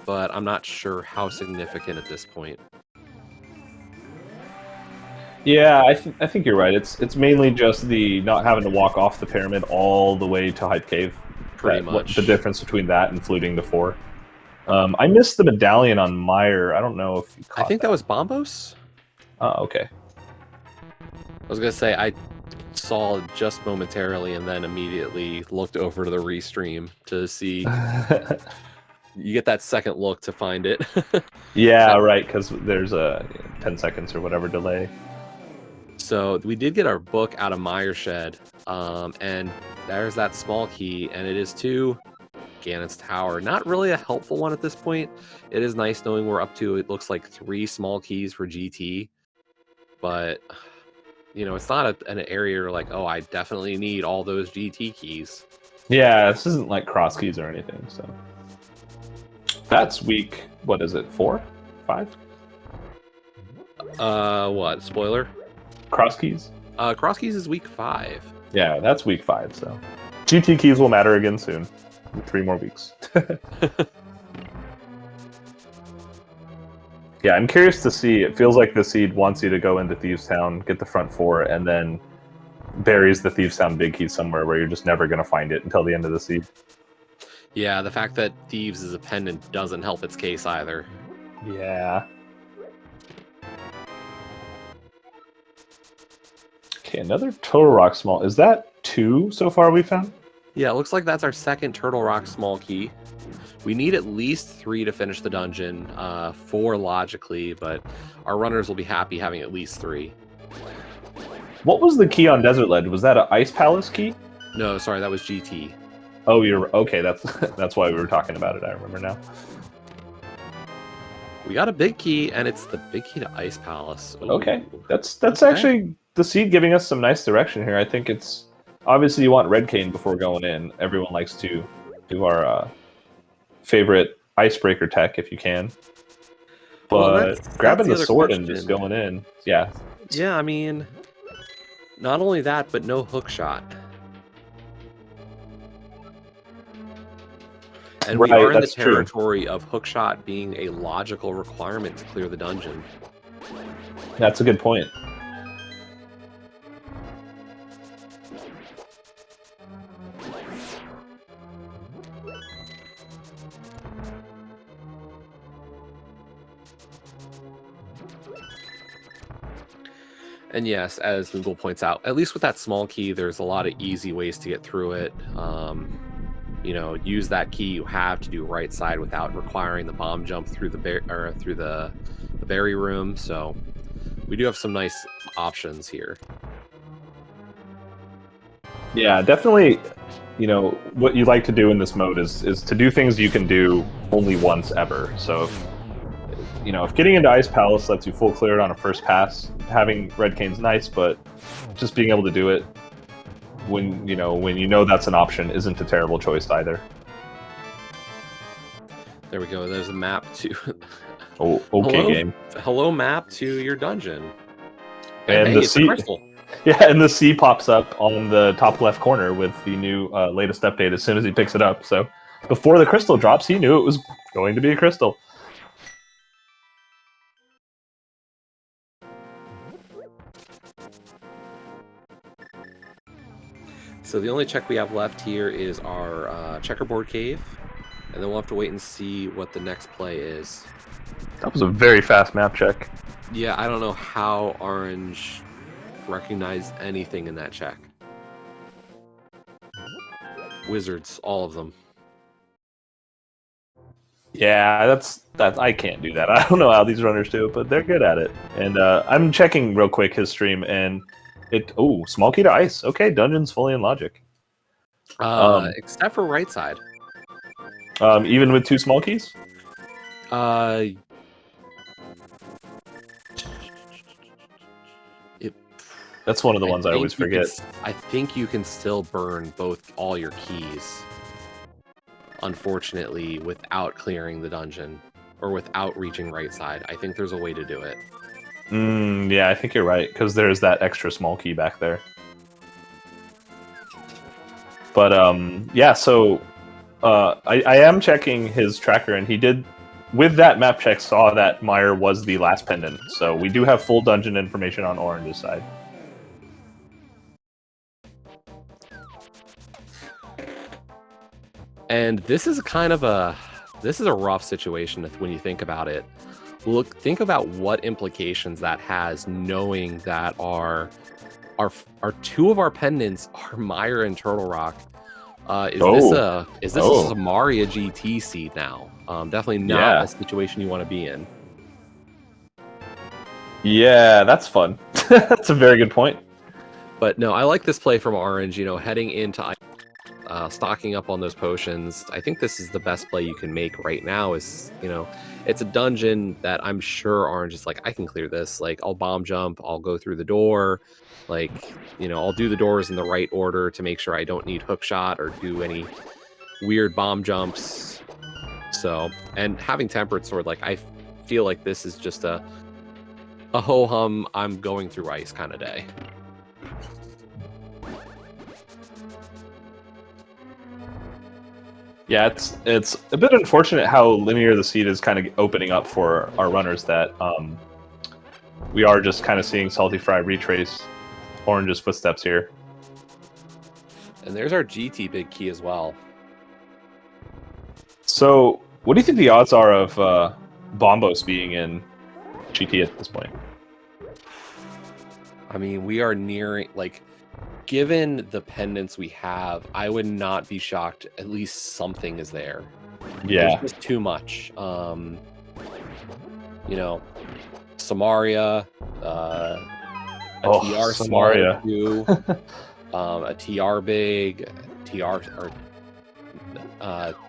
but I'm not sure how significant at this point. Yeah, I think you're right. It's mainly just the not having to walk off the pyramid all the way to Hype Cave. Pretty much. The difference between that and fluting to 4. I missed the medallion on Meyer. I don't know if you caught I think that was Bombos. Oh, okay. I was going to say, I saw it just momentarily and then immediately looked over to the restream to see. You get that second look to find it. Yeah, right, because there's a 10 seconds or whatever delay. So we did get our book out of Meyer Shed, and there's that small key, and it is to Ganon's Tower. Not really a helpful one at this point. It is nice knowing we're up to, it looks like 3 small keys for GT, but it's not an area where like, oh, I definitely need all those GT keys. Yeah, this isn't like cross keys or anything, so. That's week, what is it, 4? 5? What? Spoiler? Cross keys? Cross keys is week 5. Yeah, that's week 5, so. GT keys will matter again soon. In 3 more weeks. Yeah, I'm curious to see. It feels like the seed wants you to go into Thieves Town, get the front 4, and then buries the Thieves Town big key somewhere where you're just never going to find it until the end of the seed. Yeah, the fact that Thieves is a pendant doesn't help its case either. Yeah. Okay, another Total Rock Small. Is that 2 so far we found? Yeah, it looks like that's our second Turtle Rock small key. We need at least 3 to finish the dungeon, 4 logically, but our runners will be happy having at least 3. What was the key on Desert Ledge? Was that an Ice Palace key? No, sorry, that was GT. Oh, you're okay. That's why we were talking about it. I remember now. We got a big key, and it's the big key to Ice Palace. Ooh. Okay, that's actually the seed giving us some nice direction here. I think it's obviously you want Red Cane before going in. Everyone likes to do our favorite icebreaker tech if you can. But grabbing the sword and just going in, yeah. Yeah, I mean, not only that, but no hook shot. And we are in the territory of hookshot being a logical requirement to clear the dungeon. That's a good point. And yes, as Google points out, at least with that small key, there's a lot of easy ways to get through it. You know, use that key you have to do right side without requiring the bomb jump through the berry room. So we do have some nice options here. Yeah, definitely. You know, what you like to do in this mode is to do things you can do only once ever. So if getting into Ice Palace lets you full clear it on a first pass, having Red Cane's nice, but just being able to do it when you know that's an option isn't a terrible choice either. There we go. There's a map to. Oh, okay, game. Hello, map to your dungeon. And hey, the sea. Yeah, and the sea pops up on the top left corner with the new latest update as soon as he picks it up. So before the crystal drops, he knew it was going to be a crystal. So the only check we have left here is our checkerboard cave, and then we'll have to wait and see what the next play is. That was a very fast map check. Yeah, I don't know how Orange recognized anything in that check. Wizards, all of them. Yeah, that's I can't do that. I don't know how these runners do it, but they're good at it. And I'm checking real quick his stream, and small key to ice. Okay, dungeon's fully in logic. Except for right side. Even with 2 small keys? That's one of the ones I always forget. I think you can still burn all your keys. Unfortunately, without clearing the dungeon or without reaching right side. I think there's a way to do it. Yeah, I think you're right, because there's that extra small key back there. But yeah, so I am checking his tracker, and he did, with that map check, saw that Meyer was the last pendant. So we do have full dungeon information on Orange's side. And this is a rough situation when you think about it. Think about what implications that has, knowing that our 2 of our pendants are Meyer and Turtle Rock. Is this a Maria GT seed now? Definitely not a situation you want to be in. Yeah, that's fun. That's a very good point. But no, I like this play from Orange. Heading into stocking up on those potions. I think this is the best play you can make right now. It's a dungeon that I'm sure Orange is like, I can clear this. Like, I'll bomb jump, I'll go through the door. Like, I'll do the doors in the right order to make sure I don't need hookshot or do any weird bomb jumps. So, and having Tempered Sword, like, I feel like this is just a ho-hum, I'm going through ice kind of day. Yeah, it's a bit unfortunate how linear the seed is kind of opening up for our runners, that we are just kind of seeing Salty Fry retrace Orange's footsteps here. And there's our GT big key as well. So, what do you think the odds are of Bombos being in GT at this point? I mean, we are nearing, like, given the pendants we have, I would not be shocked. At least something is there. Yeah. There's just too much. You know, Samaria, a TR Samaria. small 2, a TR big, TR or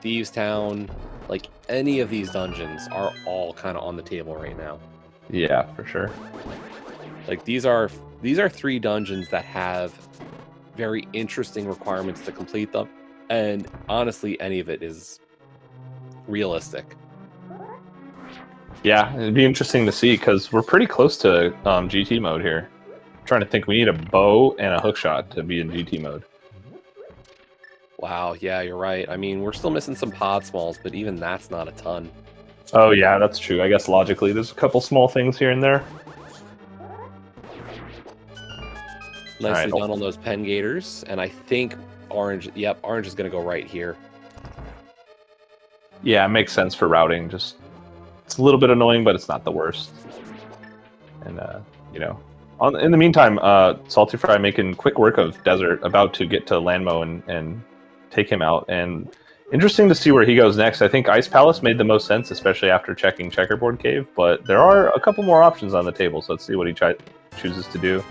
Thieves Town. Like any of these dungeons are all kind of on the table right now. Yeah, for sure. Like these are 3 dungeons that have very interesting requirements to complete them, and honestly, any of it is realistic. Yeah, it'd be interesting to see because we're pretty close to GT mode here. I'm trying to think, we need a bow and a hookshot to be in GT mode. Wow, yeah, you're right. I mean, we're still missing some pod smalls, but even that's not a ton. Oh yeah, that's true. I guess logically, there's a couple small things here and there. Nicely done on those pen gators, and I think orange. Yep, orange is going to go right here. Yeah, it makes sense for routing. Just it's a little bit annoying, but it's not the worst. And you know, in the meantime, Salty Fry making quick work of Desert, about to get to Landmo and take him out. And interesting to see where he goes next. I think Ice Palace made the most sense, especially after checking Checkerboard Cave. But there are a couple more options on the table, so let's see what he chooses to do.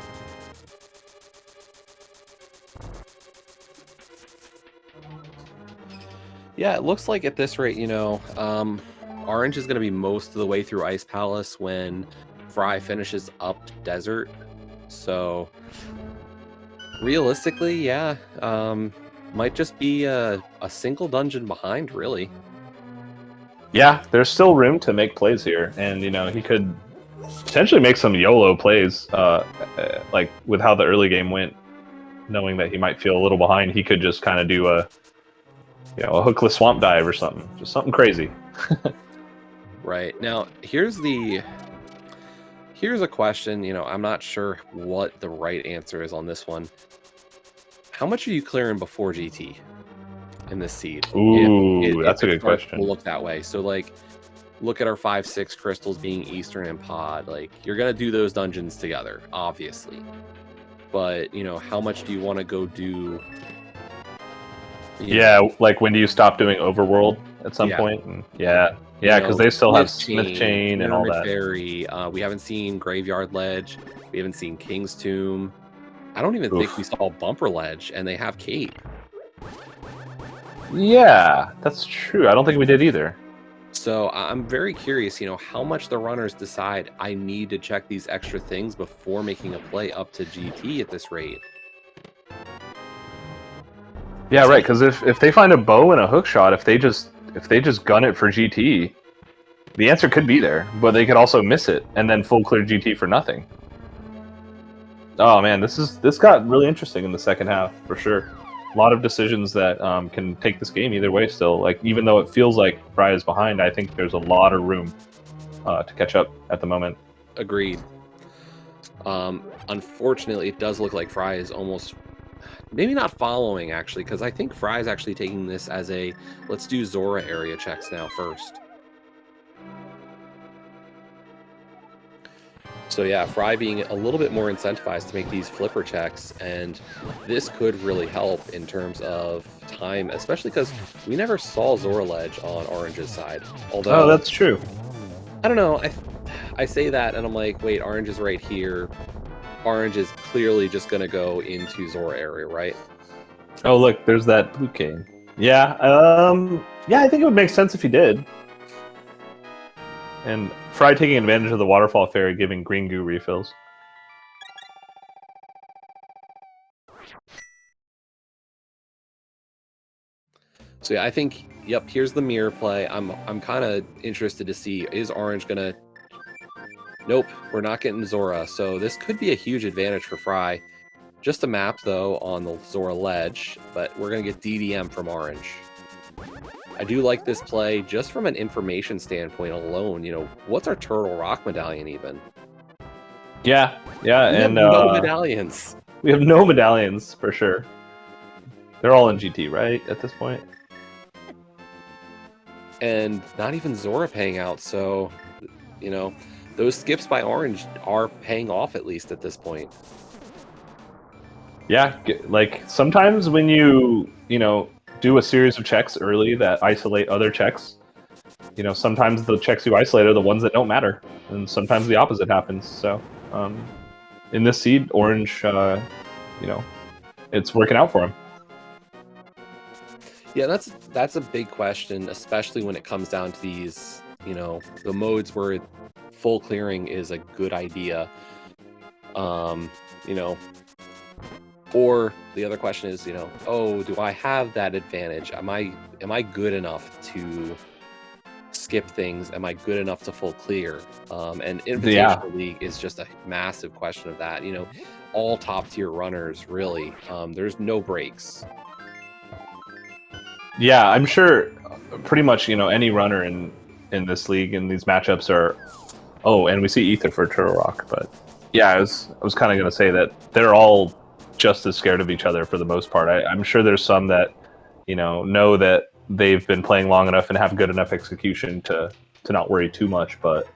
Yeah, it looks like at this rate, you know, orange is going to be most of the way through Ice Palace when Fry finishes up Desert. So realistically, yeah, might just be a single dungeon behind, really. Yeah, there's still room to make plays here, and you know he could potentially make some YOLO plays, like with how the early game went. Knowing that he might feel a little behind, he could just kind of do a hookless swamp dive or something, just something crazy. Right now, here's a question. You know, I'm not sure what the right answer is on this one. How much are you clearing before GT in this seed? Ooh, that's a good question. We'll look that way. So, like, look at our 5-6 crystals being Eastern and Pod. Like, you're gonna do those dungeons together, obviously. But you know, how much do you want to go do? Yeah, like when do you stop doing Overworld at some point? And yeah, because they still have Smith Chain and all that. Fairy. We haven't seen Graveyard Ledge. We haven't seen King's Tomb. I don't even think we saw Bumper Ledge, and they have Cape. Yeah, that's true. I don't think we did either. So I'm very curious, you know, how much the runners decide I need to check these extra things before making a play up to GT at this rate. Yeah, right. Because if they find a bow and a hook shot, if they just gun it for GT, the answer could be there. But they could also miss it and then full clear GT for nothing. Oh man, this got really interesting in the second half for sure. A lot of decisions that can take this game either way. Still, like even though it feels like Fry is behind, I think there's a lot of room to catch up at the moment. Agreed. Unfortunately, it does look like Fry is almost. Maybe not following, actually, because I think Fry's actually taking this as a let's do Zora area checks now first. So yeah, Fry being a little bit more incentivized to make these flipper checks, and this could really help in terms of time, especially because we never saw Zora Ledge on Orange's side. Although, that's true. I don't know, I say that and I'm like, wait, Orange is right here. Orange is clearly just going to go into Zora area, right? Oh, look, there's that blue cane. Yeah, yeah, I think it would make sense if he did. And Fry taking advantage of the Waterfall Fairy giving green goo refills. So yeah, I think, yep, here's the mirror play. I'm kind of interested to see, is Orange going to... Nope, we're not getting Zora, so this could be a huge advantage for Fry. Just a map, though, on the Zora Ledge, but we're going to get DDM from Orange. I do like this play just from an information standpoint alone. You know, what's our Turtle Rock medallion even? Yeah, we have no medallions. We have no medallions, for sure. They're all in GT, right, at this point? And not even Zora paying out, so, you know... Those skips by Orange are paying off, at least at this point. Yeah, like sometimes when you do a series of checks early that isolate other checks, sometimes the checks you isolate are the ones that don't matter, and sometimes the opposite happens. So in this seed, orange, it's working out for him. Yeah, that's a big question, especially when it comes down to these, the modes where full clearing is a good idea. Or the other question is, oh, do I have that advantage? Am I good enough to skip things? Am I good enough to full clear? And Invitational League is just a massive question of that. All top tier runners, really. There's no breaks. Yeah, I'm sure pretty much, any runner in this league in these matchups are. Oh, and we see Ether for Turtle Rock, but yeah, I was kind of going to say that they're all just as scared of each other for the most part. I'm sure there's some that, know that they've been playing long enough and have good enough execution to not worry too much, but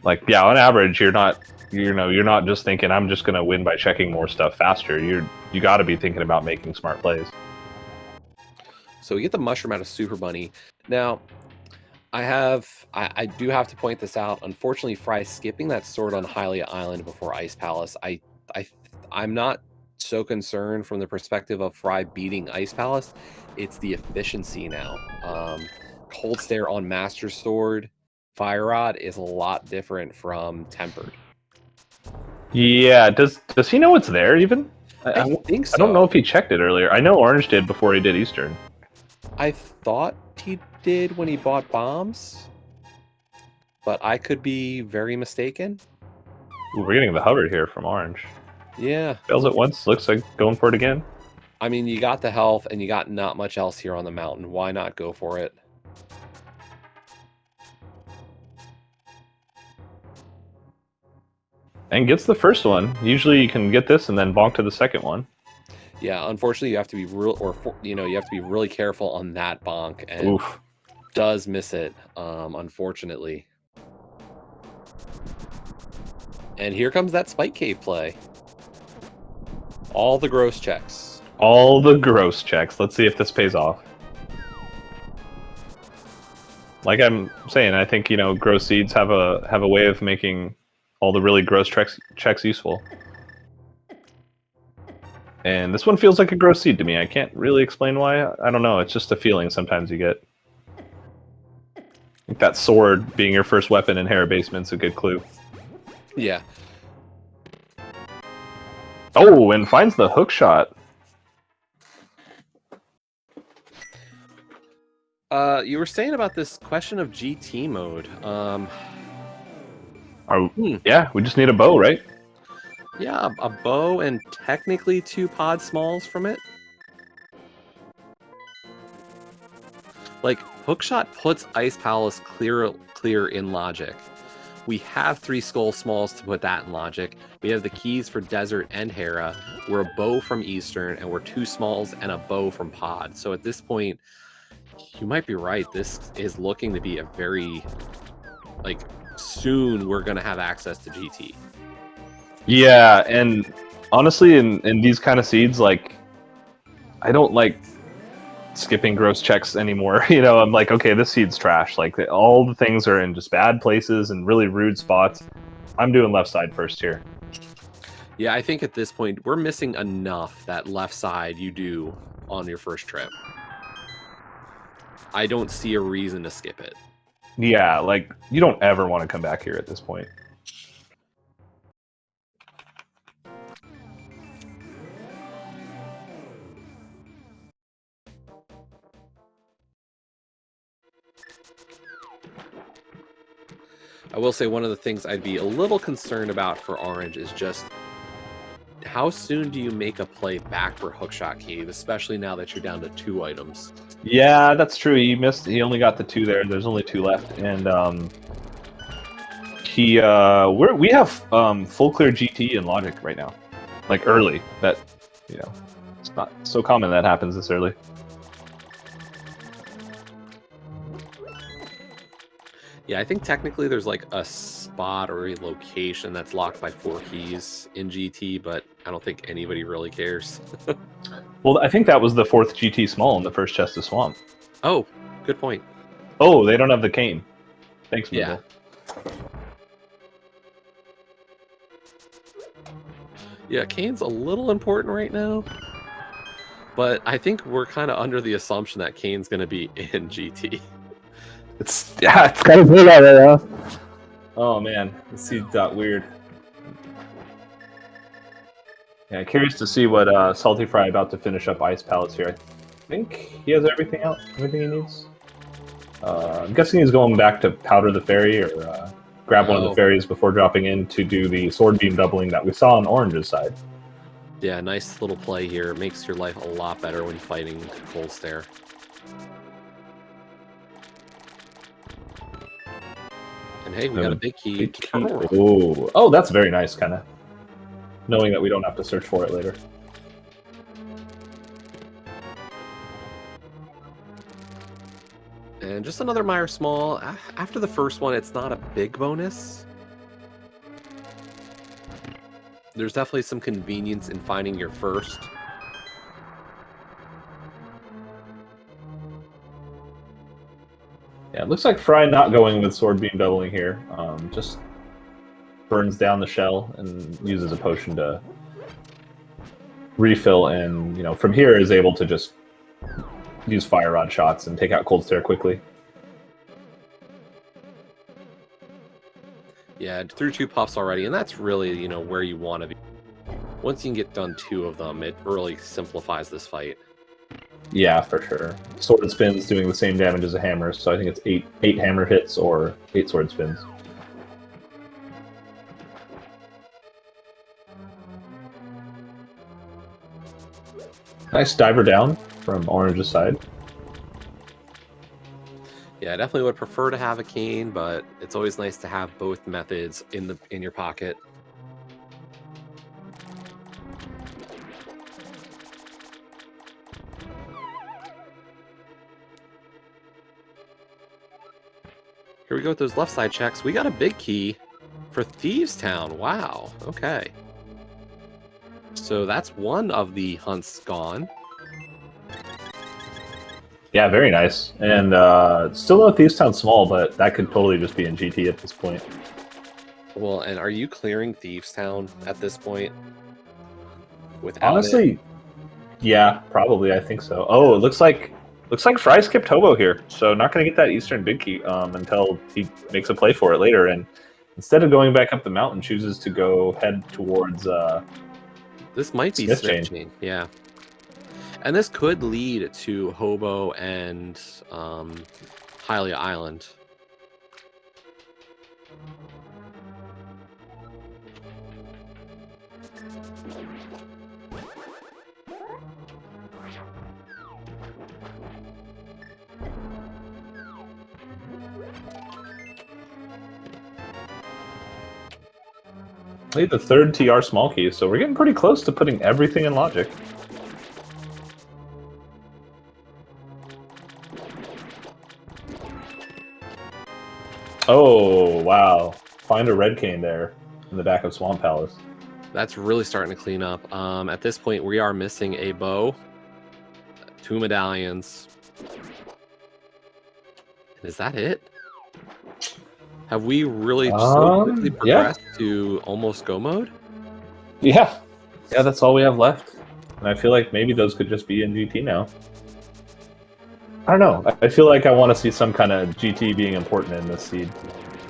like, yeah, on average, you're not just thinking I'm just going to win by checking more stuff faster. You got to be thinking about making smart plays. So we get the mushroom out of Super Bunny. Now, I do have to point this out. Unfortunately, Fry skipping that sword on Hylia Island before Ice Palace. I'm not so concerned from the perspective of Fry beating Ice Palace. It's the efficiency now. Cold Stare on Master Sword, Fire Rod is a lot different from Tempered. Yeah, does he know it's there even? I think so. I don't know if he checked it earlier. I know Orange did before he did Eastern. I thought he did when he bought bombs, but I could be very mistaken. Ooh, we're getting the hover here from Orange. Yeah. Fails it once, looks like going for it again. I mean, you got the health and you got not much else here on the mountain. Why not go for it? And gets the first one. Usually you can get this and then bonk to the second one. Yeah, unfortunately, you have to be you have to be really careful on that bonk, and Oof. does miss it, unfortunately. And here comes that Spike Cave play. All the gross checks. All the gross checks. Let's see if this pays off. Like I'm saying, I think gross seeds have a way of making all the really gross checks useful. And this one feels like a gross seed to me. I can't really explain why. I don't know. It's just a feeling sometimes you get. I think that sword being your first weapon in Hera Basement's a good clue. Yeah. Oh, and finds the hook shot. You were saying about this question of GT mode. Yeah, we just need a bow, right? Yeah, a bow and technically 2 pod smalls from it. Like, Hookshot puts Ice Palace clear in logic. We have 3 skull smalls to put that in logic. We have the keys for Desert and Hera. We're a bow from Eastern, and we're 2 smalls and a bow from Pod. So at this point, you might be right. This is looking to be a very, soon we're going to have access to GT. Yeah, and honestly, in these kind of seeds, like, I don't like skipping gross checks anymore. I'm like, okay, this seed's trash. Like, all the things are in just bad places and really rude spots. I'm doing left side first here. Yeah, I think at this point, we're missing enough that left side you do on your first trip. I don't see a reason to skip it. Yeah, like, you don't ever want to come back here at this point. I will say one of the things I'd be a little concerned about for Orange is just how soon do you make a play back for Hookshot Cave, especially now that you're down to 2 items? Yeah, that's true. He only got the 2 there. There's only 2 left, and we have full clear GT and logic right now, like early. That it's not so common that happens this early. Yeah, I think technically there's like a spot or a location that's locked by 4 keys in GT, but I don't think anybody really cares. Well, I think that was the 4th GT small in the first chest of Swamp. Oh, good point. Oh, they don't have the cane. Thanks, Yeah. Moogle. Yeah, Kane's a little important right now. But I think we're kind of under the assumption that Kane's going to be in GT. It's kind of weird out there, huh? Oh man, this seed got weird. Yeah, curious to see what Salty Fry about to finish up Ice Palace here. I think he has everything he needs. I'm guessing he's going back to powder the fairy or grab one of the fairies before dropping in to do the sword beam doubling that we saw on Orange's side. Yeah, nice little play here. It makes your life a lot better when fighting Cold Stare. And hey, we got a big key. Oh, that's very nice, kind of. Knowing that we don't have to search for it later. And just another Meyer Small. After the first one, it's not a big bonus. There's definitely some convenience in finding your first. Yeah, it looks like Fry not going with sword beam doubling here. Just burns down the shell and uses a potion to refill, and from here is able to just use fire rod shots and take out Cold Stare quickly. Yeah, through 2 puffs already, and that's really, where you want to be. Once you can get done 2 of them, it really simplifies this fight. Yeah, for sure. Sword spins doing the same damage as a hammer, so I think it's 8 hammer hits or 8 sword spins. Nice diver down from Orange's side. Yeah, I definitely would prefer to have a cane, but it's always nice to have both methods in your pocket. Here we go with those left side checks. We got a big key for Thieves Town. Wow. Okay. So that's one of the hunts gone. Yeah, very nice. And still no Thieves Town small, but that could totally just be in GT at this point. Well, and are you clearing Thieves Town at this point? Honestly, yeah, probably. I think so. Oh, it looks like Fry skipped Hobo here, so not going to get that Eastern big key until he makes a play for it later. And instead of going back up the mountain, chooses to head towards. This might be Smith Chain. Yeah. And this could lead to Hobo and Hylia Island. The 3rd TR small key, so we're getting pretty close to putting everything in logic. Oh, wow. Find a red cane there in the back of Swamp Palace. That's really starting to clean up. At this point, we are missing a bow, 2 medallions. Is that it? Have we really so quickly progressed to almost go mode? Yeah. Yeah, that's all we have left. And I feel like maybe those could just be in GT now. I don't know. I feel like I want to see some kind of GT being important in this seed.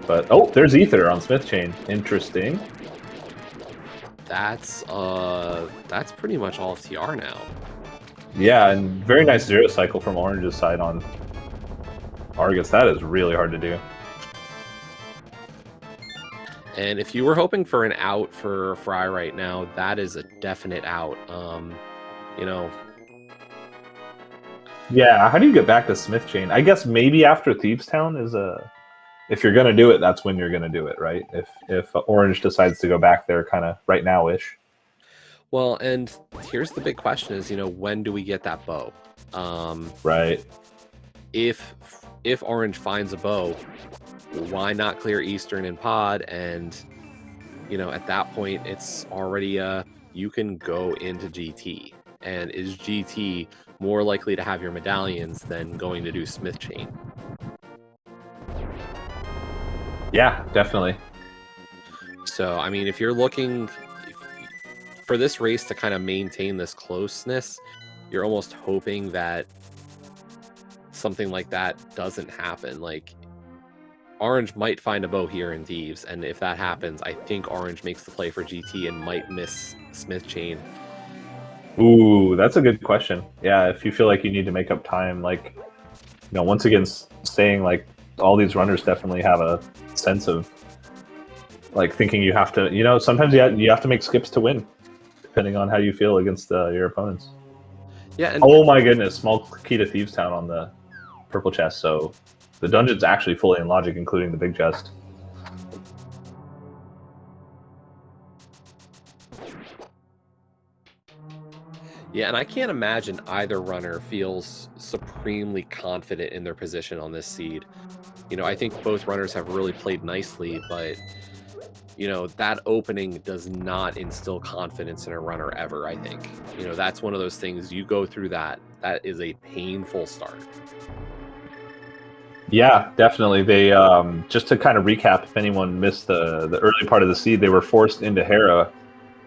But, oh, there's Ether on Smith Chain. Interesting. That's pretty much all of TR now. Yeah, and very nice zero cycle from Orange's side on Argus. That is really hard to do. And if you were hoping for an out for Fry right now, that is a definite out. Yeah, how do you get back to Smith Chain? I guess maybe after Thieves Town is a... If you're going to do it, that's when you're going to do it, right? If Orange decides to go back there kind of right now-ish. Well, and here's the big question is, when do we get that bow? Right. If Orange finds a bow, why not clear Eastern and Pod? And, at that point, it's already a you can go into GT. And is GT more likely to have your medallions than going to do Smith Chain? Yeah, definitely. So, I mean, if you're looking for this race to kind of maintain this closeness, you're almost hoping that something like that doesn't happen. Like, Orange might find a bow here in Thieves, and if that happens, I think Orange makes the play for GT and might miss Smith Chain. Ooh, that's a good question. Yeah, if you feel like you need to make up time, like, once again, saying like all these runners definitely have a sense of like thinking you have to, sometimes you have to make skips to win, depending on how you feel against your opponents. Yeah. And oh my goodness, small key to Thieves Town on the purple chest. So the dungeon's actually fully in logic, including the big chest. Yeah, and I can't imagine either runner feels supremely confident in their position on this seed. I think both runners have really played nicely, but that opening does not instill confidence in a runner ever, I think. That's one of those things, you go through that is a painful start. Yeah, definitely. They just to kind of recap, if anyone missed the early part of the seed, they were forced into Hera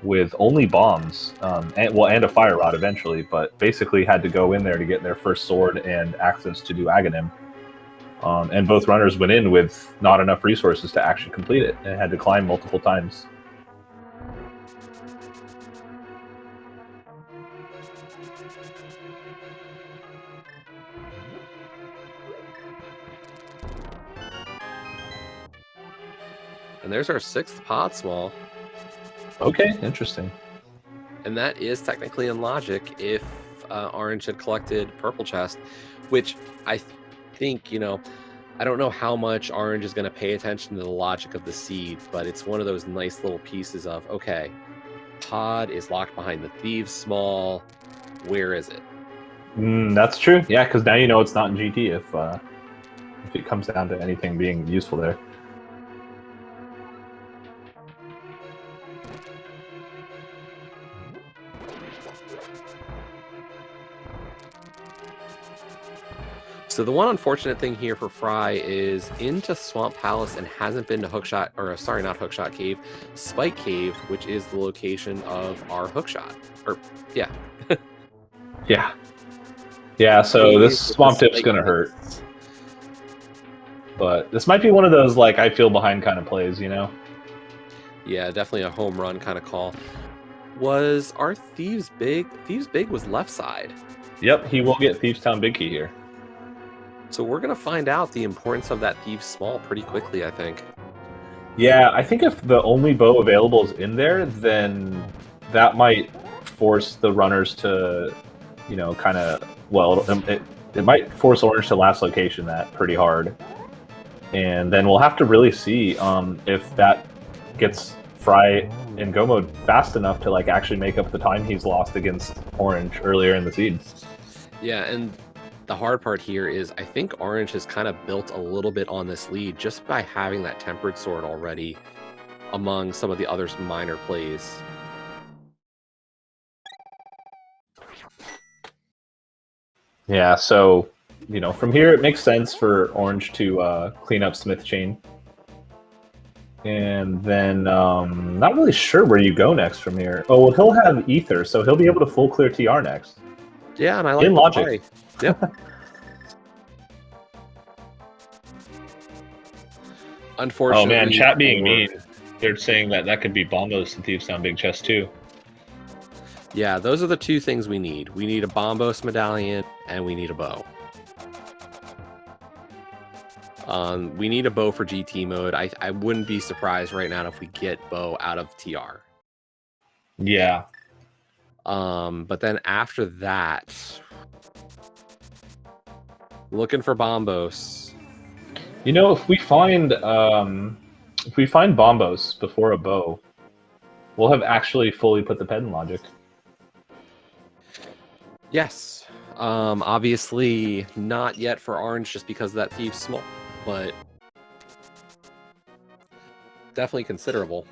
with only bombs, and a fire rod eventually, but basically had to go in there to get their first sword and access to do Aghanim. And both runners went in with not enough resources to actually complete it, and had to climb multiple times. And there's our 6th pod small. Okay, interesting. And that is technically in logic if Orange had collected purple chest, which I think, I don't know how much Orange is going to pay attention to the logic of the seed, but it's one of those nice little pieces of, okay, pod is locked behind the Thieves small. Where is it? That's true. Yeah, because now you know it's not in GT if it comes down to anything being useful there. So the one unfortunate thing here for Fry is into Swamp Palace and hasn't been to Hookshot, or sorry, not Hookshot Cave, Spike Cave, which is the location of our Hookshot. Or, yeah. Yeah. Yeah, so this Swamp Dip's going to hurt. But this might be one of those, like, I feel behind kind of plays, Yeah, definitely a home run kind of call. Was our Thieves big? Thieves big was left side. Yep, he will get Thieves Town big key here. So we're going to find out the importance of that Thieves small pretty quickly, I think. Yeah, I think if the only bow available is in there, then that might force the runners to, kind of, well, it might force Orange to last location that pretty hard. And then we'll have to really see if that gets Fry in go mode fast enough to like actually make up the time he's lost against Orange earlier in the seed. Yeah, and the hard part here is I think Orange has kind of built a little bit on this lead just by having that Tempered Sword already among some of the other minor plays. Yeah, so, from here it makes sense for Orange to clean up Smith Chain. And then, not really sure where you go next from here. Oh, well, he'll have Ether, so he'll be able to full clear TR next. Yeah, and I like in logic. Yep. Unfortunately. Oh man, chat being mean. They're saying that could be Bombos and Thieves Town big chest too. Yeah, those are the two things we need. We need a Bombos medallion, and we need a bow. We need a bow for GT mode. I wouldn't be surprised right now if we get bow out of TR. Yeah. But then after that, looking for Bombos. If we find Bombos before a bow, we'll have actually fully put the ped in logic. Yes. Obviously not yet for Orange just because of that Thieves small, but definitely considerable.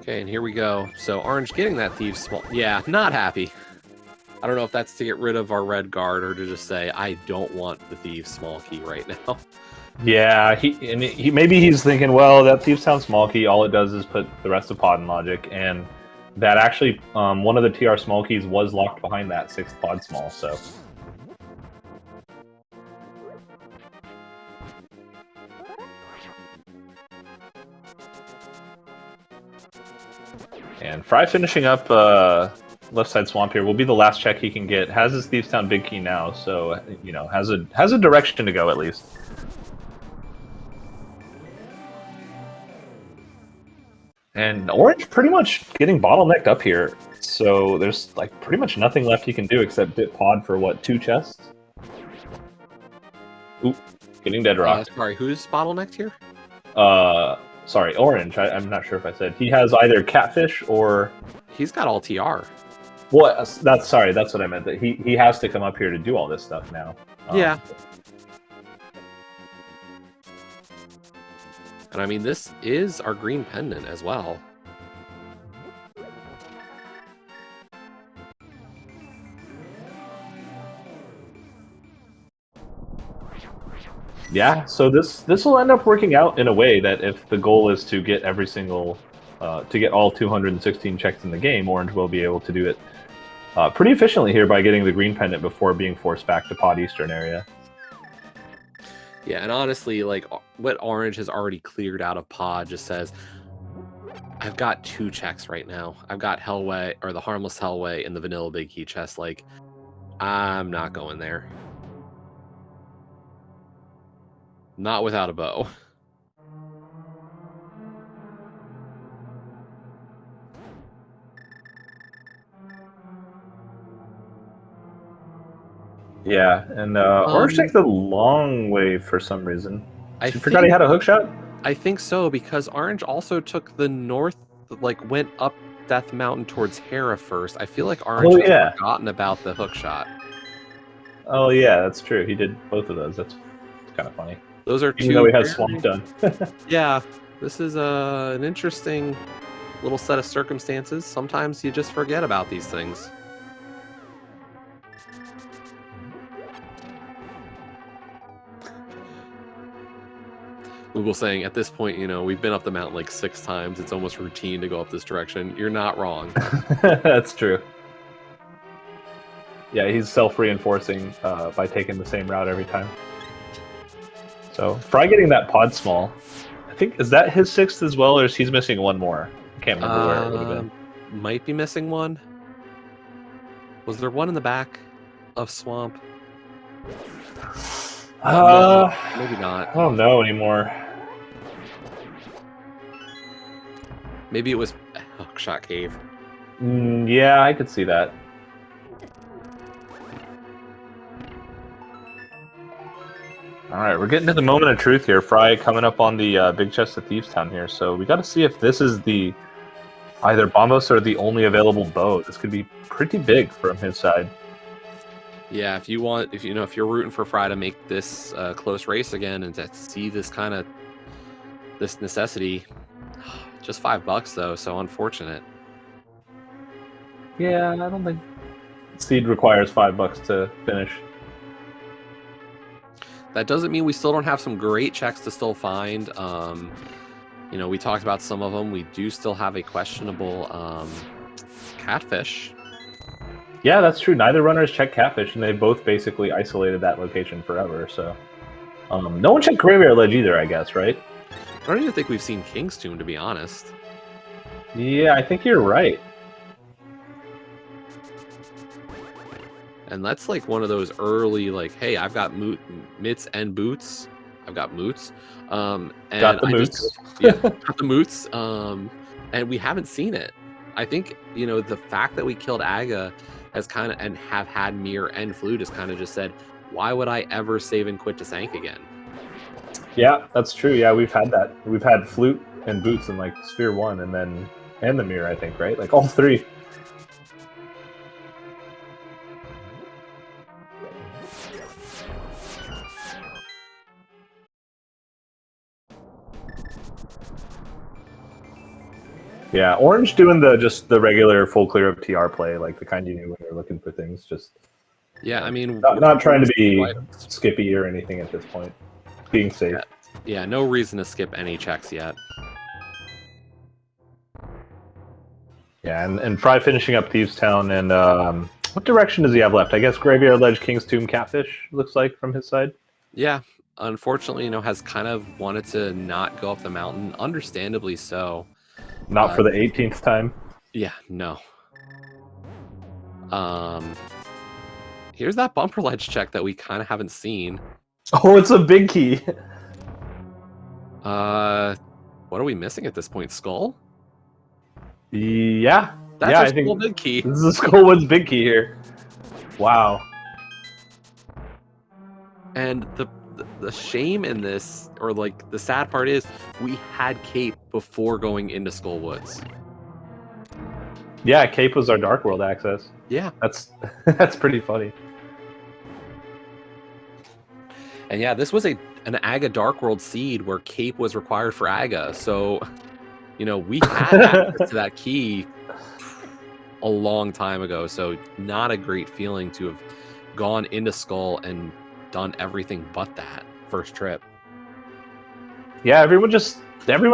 Okay, and here we go. So Orange getting that Thieves small. Yeah, not happy. I don't know if that's to get rid of our red guard or to just say, I don't want the Thieves small key right now. Yeah, maybe he's thinking, well, that Thieves Town small key, all it does is put the rest of pod in logic, and that actually, one of the TR small keys was locked behind that 6th pod small, so... And Fry finishing up left side swamp here will be the last check he can get. Has his Thieves Town big key now, so you know has a direction to go at least. And Orange pretty much getting bottlenecked up here, so there's like pretty much nothing left he can do except dip pod for what, 2 chests? Oop, getting dead rock. Sorry, who's bottlenecked here? Sorry, Orange. I'm not sure if I said. He has either Catfish or... He's got all TR. Well, that's what I meant. That he has to come up here to do all this stuff now. Yeah. And I mean, this is our green pendant as well. Yeah, so this will end up working out in a way that if the goal is to get every single, to get all 216 checks in the game, Orange will be able to do it pretty efficiently here by getting the green pendant before being forced back to pod eastern area. Yeah, and honestly, like what Orange has already cleared out of pod just says, I've got 2 checks right now. I've got Hellway, or the Harmless Hellway, and the Vanilla Big Key chest. Like, I'm not going there. Not without a bow. Yeah, and Orange takes the long way for some reason. I forgot he had a hook shot? I think so, because Orange also took the north, like went up Death Mountain towards Hera first. I feel like Orange has forgotten about the hook shot. Oh yeah, that's true. He did both of those. That's kind of funny. Those are Even though he has Swamp done. Yeah, this is an interesting little set of circumstances. Sometimes you just forget about these things. Google saying, at this point, you know, we've been up the mountain like 6 times. It's almost routine to go up this direction. You're not wrong. That's true. Yeah, he's self-reinforcing by taking the same route every time. So, Fry getting that pod small. I think, is that his 6th as well, or is he's missing one more? I can't remember where it would have been. Might be missing one. Was there one in the back of Swamp? No, maybe not. I don't know anymore. Maybe it was Hookshot Cave. Yeah, I could see that. Alright, we're getting to the moment of truth here. Fry coming up on the big chest of Thieves Town here, so we gotta see if this is the either Bombos or the only available bow. This could be pretty big from his side. Yeah, if you're rooting for Fry to make this close race again and to see this kind of this necessity, just $5 though, so unfortunate. Yeah, I don't think Seed requires $5 to finish. That doesn't mean we still don't have some great checks to still find. You know, we talked about some of them. We do still have a questionable Catfish. Yeah, that's true. Neither runners checked Catfish, and they both basically isolated that location forever. So, no one checked Graveyard Ledge either, I guess, right? I don't even think we've seen King's Tomb, to be honest. Yeah, I think you're right. And that's like one of those early, like, hey, I've got mitts and boots. I've got moots. And got the moots. Got the moots. And we haven't seen it. I think, you know, the fact that we killed Aga has kind of, and have had Mirror and Flute has kind of just said, why would I ever save and quit to Sank again? Yeah, that's true. Yeah, we've had that. We've had Flute and Boots in like Sphere 1 and the Mirror, I think, right? Like all 3. Yeah, Orange doing just the regular full clear of TR play, like the kind you knew when you were looking for things. Just Yeah, I mean, not trying to be items. skippy or anything at this point. Being safe. Yeah, no reason to skip any checks yet. Yeah, and Fry finishing up Thieves Town, and what direction does he have left? I guess Graveyard Ledge, King's Tomb, Catfish looks like from his side. Yeah, unfortunately, has kind of wanted to not go up the mountain, understandably so. Not for the 18th time. Yeah, no. Here's that bumper ledge check that we kind of haven't seen. Oh, it's a big key. What are we missing at this point? Skull? Yeah. That's yeah, our I think Skull big key. This is a Skullwood's big key here. Wow. And the shame in this, or like the sad part is, we had Cape before going into Skullwoods. Yeah, Cape was our Dark World access. Yeah. That's pretty funny. And yeah, this was an Aga Dark World seed where Cape was required for Aga. So, we had access to that key a long time ago. So not a great feeling to have gone into Skull and done everything but that first trip. Yeah, everyone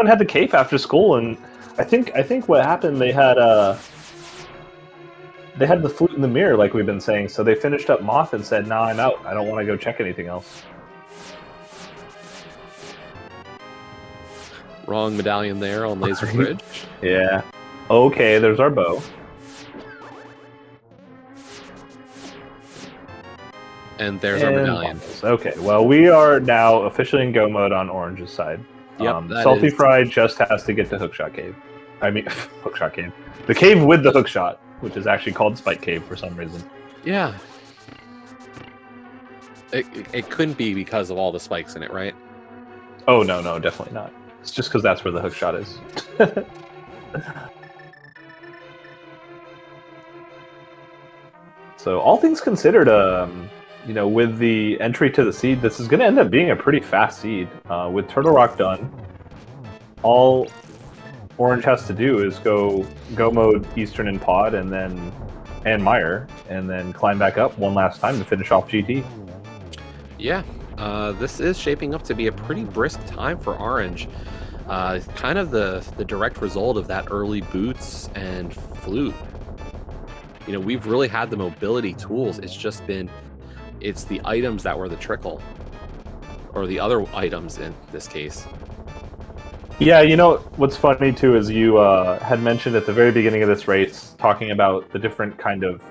had the Cape after school, and I think what happened, they had the flute in the mirror, like we've been saying, so they finished up Moth and said, "Nah, I'm out. I don't want to go check anything else." Wrong medallion there on Laser Bridge. Yeah. Okay, there's our bow. And there's our medallion. Okay, well, we are now officially in go mode on Orange's side. Yep, Salty Fry just has to get to Hookshot Cave. I mean, Hookshot Cave. The cave with the hookshot, which is actually called Spike Cave for some reason. Yeah. It couldn't be because of all the spikes in it, right? Oh, no, definitely not. It's just because that's where the hookshot is. So, all things considered, with the entry to the seed, this is going to end up being a pretty fast seed. With Turtle Rock done, all Orange has to do is go mode Eastern and Pod, and Meyer, and then climb back up one last time to finish off GT. Yeah, this is shaping up to be a pretty brisk time for Orange. Kind of the direct result of that early boots and flute. We've really had the mobility tools. It's the items that were the trickle, or the other items in this case. Yeah, what's funny too is you had mentioned at the very beginning of this race, talking about the different kind of,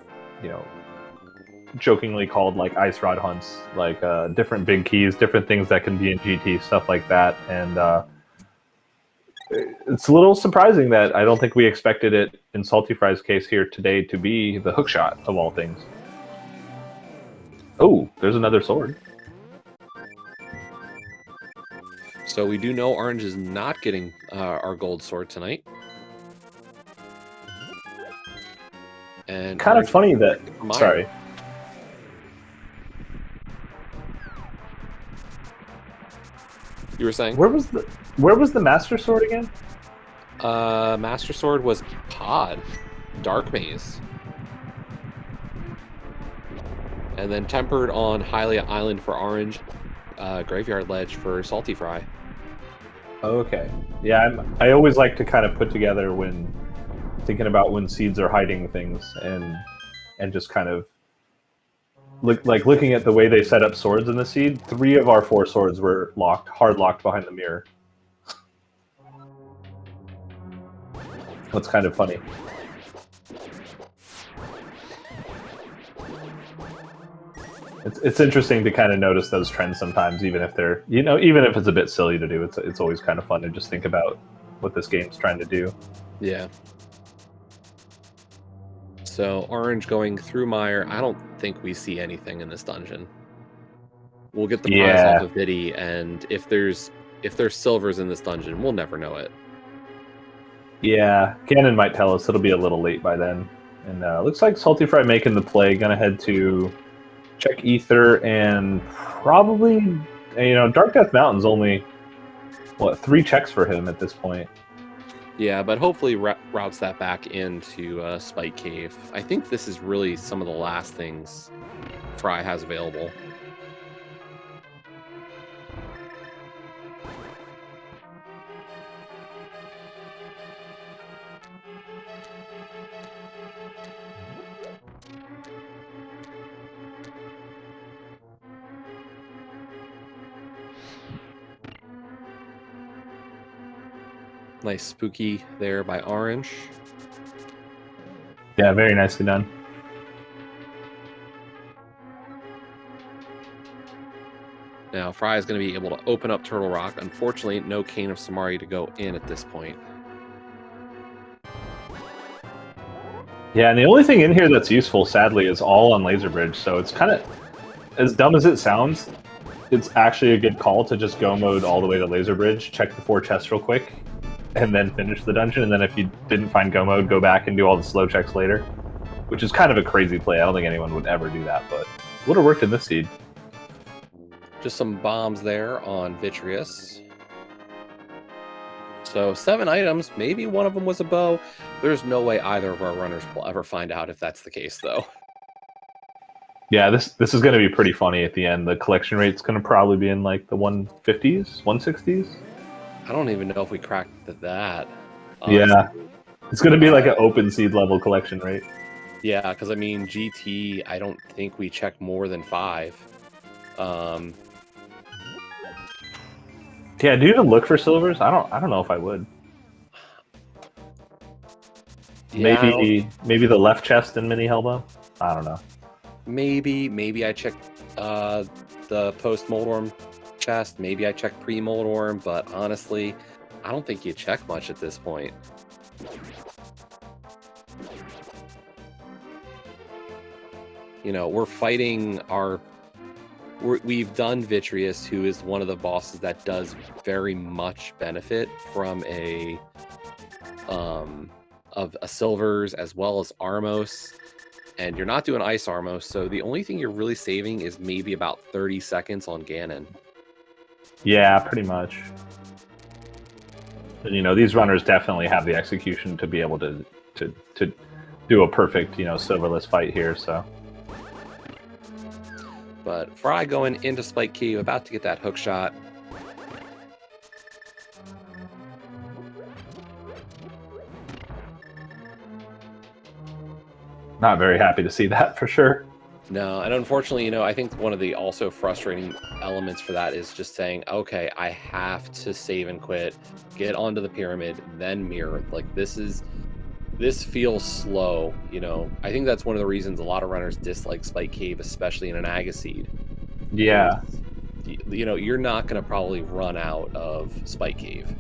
jokingly called like ice rod hunts, like different big keys, different things that can be in GT, stuff like that. And it's a little surprising that I don't think we expected it in Salty Fry's case here today to be the hookshot of all things. Oh, there's another sword. So we do know Orange is not getting our gold sword tonight. And kind of funny that... Sorry. You were saying? Where was the Master Sword again? Master Sword was Pod, Dark Maze. And then tempered on Hylia Island for Orange, Graveyard Ledge for Salty Fry. Okay. Yeah, I always like to kind of put together when thinking about when seeds are hiding things, and just kind of looking at the way they set up swords in the seed. 3 of our 4 swords were hard locked behind the mirror. That's kind of funny. It's interesting to kind of notice those trends sometimes, even if they're, even if it's a bit silly to do. It's always kind of fun to just think about what this game's trying to do. Yeah. So Orange going through Meyer. I don't think we see anything in this dungeon. We'll get the prize off of Biddy, and if there's silvers in this dungeon, we'll never know it. Yeah, Ganon might tell us. It'll be a little late by then. And looks like Salty Fry making the play. Gonna head to check Ether, and probably, Dark Death Mountain's only, 3 checks for him at this point. Yeah, but hopefully routes that back into Spike Cave. I think this is really some of the last things Fry has available. Nice spooky there by Orange. Yeah, very nicely done. Now, Fry is going to be able to open up Turtle Rock. Unfortunately, no Cane of Samari to go in at this point. Yeah, and the only thing in here that's useful, sadly, is all on Laser Bridge, so it's kind of, as dumb as it sounds, it's actually a good call to just go mode all the way to Laser Bridge, check the 4 chests real quick, and then finish the dungeon, and then if you didn't find go mode, go back and do all the slow checks later, which is kind of a crazy play. I don't think anyone would ever do that, but would have worked in this seed. Just some bombs there on Vitreous. So 7 items, maybe one of them was a bow. There's no way either of our runners will ever find out if that's the case, though. Yeah, this is going to be pretty funny at the end. The collection rate's going to probably be in like the 150s, 160s. I don't even know if we cracked that. Honestly. Yeah, it's going to be like an open seed level collection rate. Yeah, because I mean GT, I don't think we check more than 5. Yeah, do you even look for silvers? I don't know if I would. Yeah, maybe the left chest in mini Hellbow. I don't know. Maybe I check the post Moldorm chest. Maybe I check pre Moldorm, but honestly, I don't think you check much at this point. You know, we're fighting we've done Vitreous, who is one of the bosses that does very much benefit from a silvers as well as Armos, and you're not doing Ice Armos, so the only thing you're really saving is maybe about 30 seconds on Ganon. Yeah, pretty much. And, you know, these runners definitely have the execution to be able to do a perfect, you know, silverless fight here, so. But Fry going into Spike Cave, about to get that hook shot. Not very happy to see that, for sure. No, and unfortunately, you know, I think one of the also frustrating elements for that is just saying, okay, I have to save and quit, get onto the pyramid, then mirror. Like, this feels slow, you know. I think that's one of the reasons a lot of runners dislike Spike Cave, especially in an Agaseed. Yeah. You know, you're not going to probably run out of Spike Cave.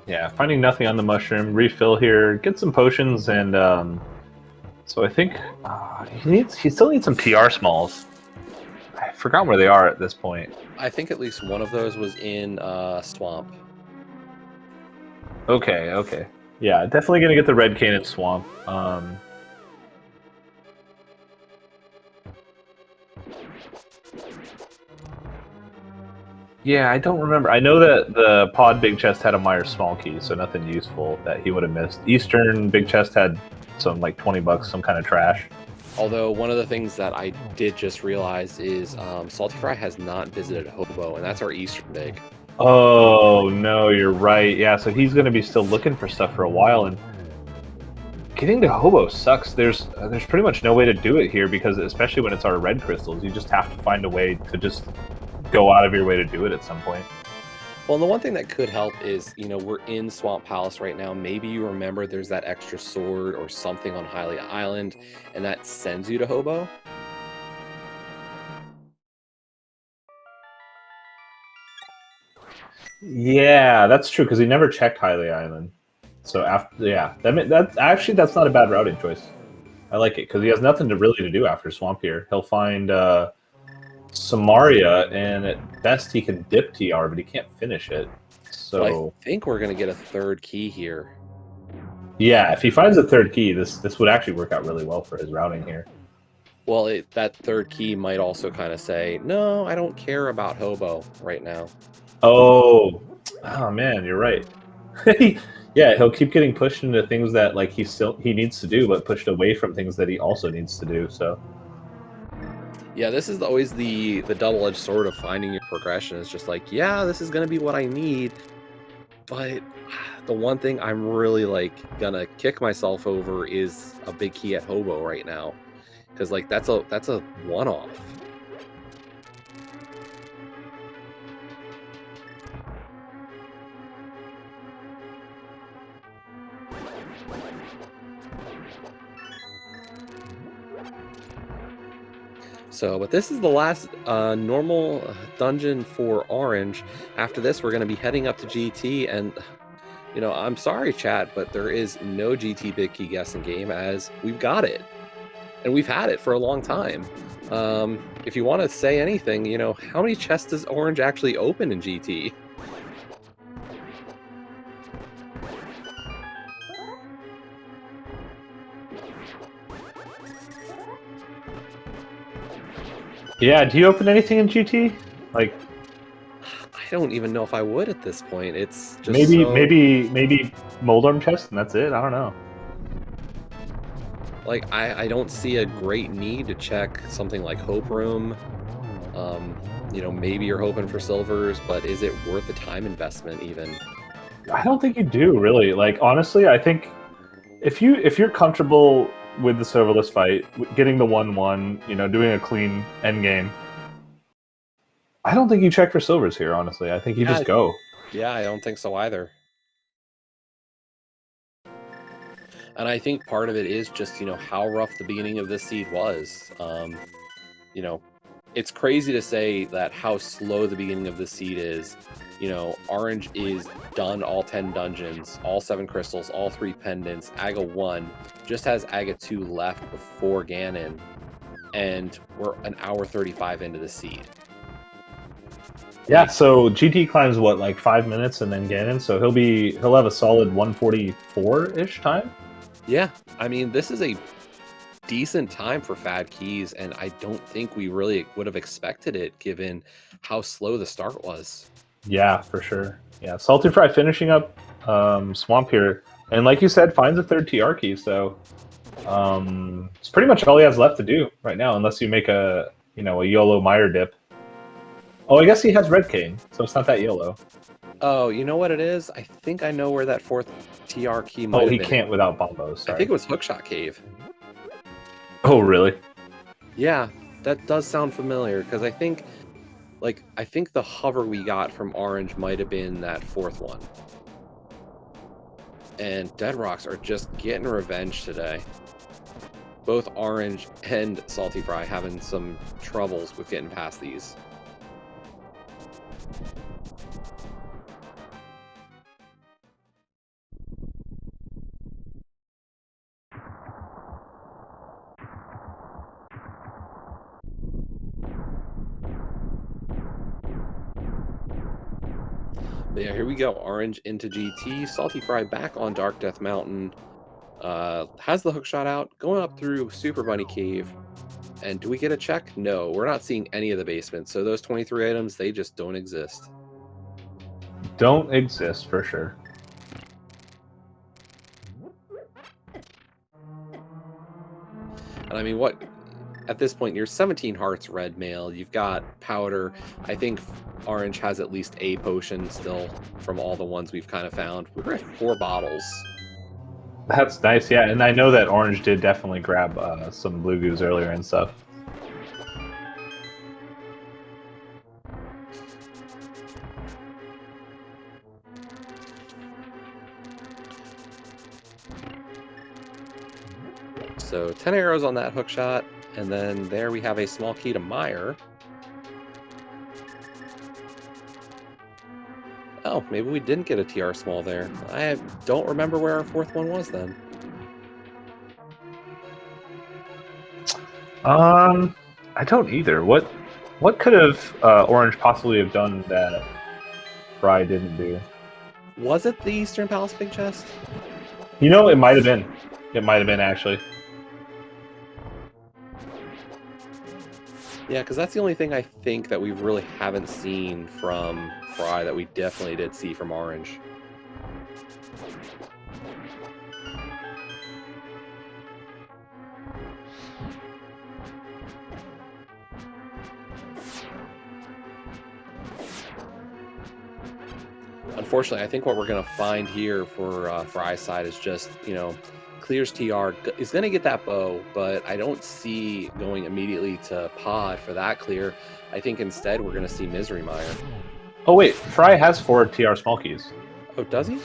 Yeah, finding nothing on the mushroom, refill here, get some potions, and so I think he still needs some PR smalls. I forgot where they are at this point. I think at least one of those was in Swamp. Okay. Yeah, definitely gonna get the red cane in Swamp. Yeah, I don't remember. I know that the Pod Big Chest had a Myers Small Key, so nothing useful that he would have missed. Eastern Big Chest had some like $20, some kind of trash. Although one of the things that I did just realize is Salty Fry has not visited Hobo, and that's our Eastern Big. Oh no, you're right. Yeah, so he's gonna be still looking for stuff for a while, and getting to Hobo sucks. There's pretty much no way to do it here because especially when it's our red crystals, you just have to find a way to just go out of your way to do it at some point. Well, and the one thing that could help is, you know, we're in Swamp Palace right now. Maybe you remember there's that extra sword or something on Hylia Island, and that sends you to Hobo. Yeah, that's true because he never checked Hylia Island. So after, yeah, that's not a bad routing choice. I like it because he has nothing to do after Swamp here. He'll find Samaria, and at best he can dip TR, but he can't finish it. So I think we're gonna get a third key here. yeah, if he finds a third key, this would actually work out really well for his routing here. Well, that third key might also kind of say, no, I don't care about Hobo right now. Oh man, you're right. Yeah, he'll keep getting pushed into things that like he needs to do, but pushed away from things that he also needs to do. So yeah, this is always the double-edged sword of finding your progression. It's just like, yeah, this is gonna be what I need, but the one thing I'm really like gonna kick myself over is a big key at Hobo right now, because like that's a one-off. So, but this is the last normal dungeon for Orange. After this, we're going to be heading up to GT, and you know, I'm sorry, chat, but there is no GT Big Key guessing game, as we've got it, and we've had it for a long time. If you want to say anything, you know, how many chests does Orange actually open in GT? yeah, do you open anything in GT? Like I don't even know if I would at this point. It's just maybe Moldorm chest, and that's it. I don't know. like I don't see a great need to check something like Hope Room. You know, maybe you're hoping for silvers, but is it worth the time investment even? I don't think you do really. Like honestly, I think if you're comfortable with the serverless fight, getting the 1-1, you know, doing a clean end game, I don't think you check for silvers here. Honestly, I think you just go. Yeah, I don't think so either. And I think part of it is just, you know, how rough the beginning of this seed was. You know, it's crazy to say that how slow the beginning of the seed is. You know, Orange is done all 10 dungeons, all 7 crystals, all 3 pendants. Aga 1 just has Aga 2 left before Ganon, and we're an hour 35 into the seed. Yeah, so GT climbs what, like 5 minutes, and then Ganon, so he'll have a solid 144-ish time. Yeah, I mean, this is a decent time for Fad Keys, and I don't think we really would have expected it given how slow the start was. Yeah, for sure. Yeah, Salty Fry finishing up Swamp here, and like you said, finds a third TR key, so it's pretty much all he has left to do right now, unless you make a YOLO Meyer dip. Oh, I guess he has Red Cane, so it's not that YOLO. Oh, you know what it is? I think I know where that 4th TR key might have been. Oh, he can't without Bombos, sorry. I think it was Hookshot Cave. Oh, really? Yeah, that does sound familiar, because I think the hover we got from Orange might have been that 4th one. And Dead Rocks are just getting revenge today. Both Orange and Salty Fry having some troubles with getting past these. But yeah, here we go. Orange into GT. Salty Fry back on Dark Death Mountain. Has the hookshot out. Going up through Super Bunny Cave. And do we get a check? No, we're not seeing any of the basements. So those 23 items, they just don't exist. Don't exist, for sure. And I mean, what... At this point, you're 17 hearts red mail. You've got powder. I think Orange has at least a potion still from all the ones we've kind of found. We're at 4 bottles. That's nice, yeah. And I know that Orange did definitely grab some blue goos earlier and stuff. So 10 arrows on that hook shot. And then there we have a small key to Meyer. Oh, maybe we didn't get a TR small there. I don't remember where our 4th one was then. I don't either. What could have Orange possibly have done that Fry didn't do? Was it the Eastern Palace big chest? You know, it might have been. It might have been, actually. Yeah, because that's the only thing I think that we really haven't seen from Fry that we definitely did see from Orange. Unfortunately, I think what we're going to find here for Fry's side is just, you know, clears TR, is going to get that bow, but I don't see going immediately to Pod for that clear. I think instead we're going to see Misery Mire. Oh, wait. Fry has 4 TR small keys. Oh, does he?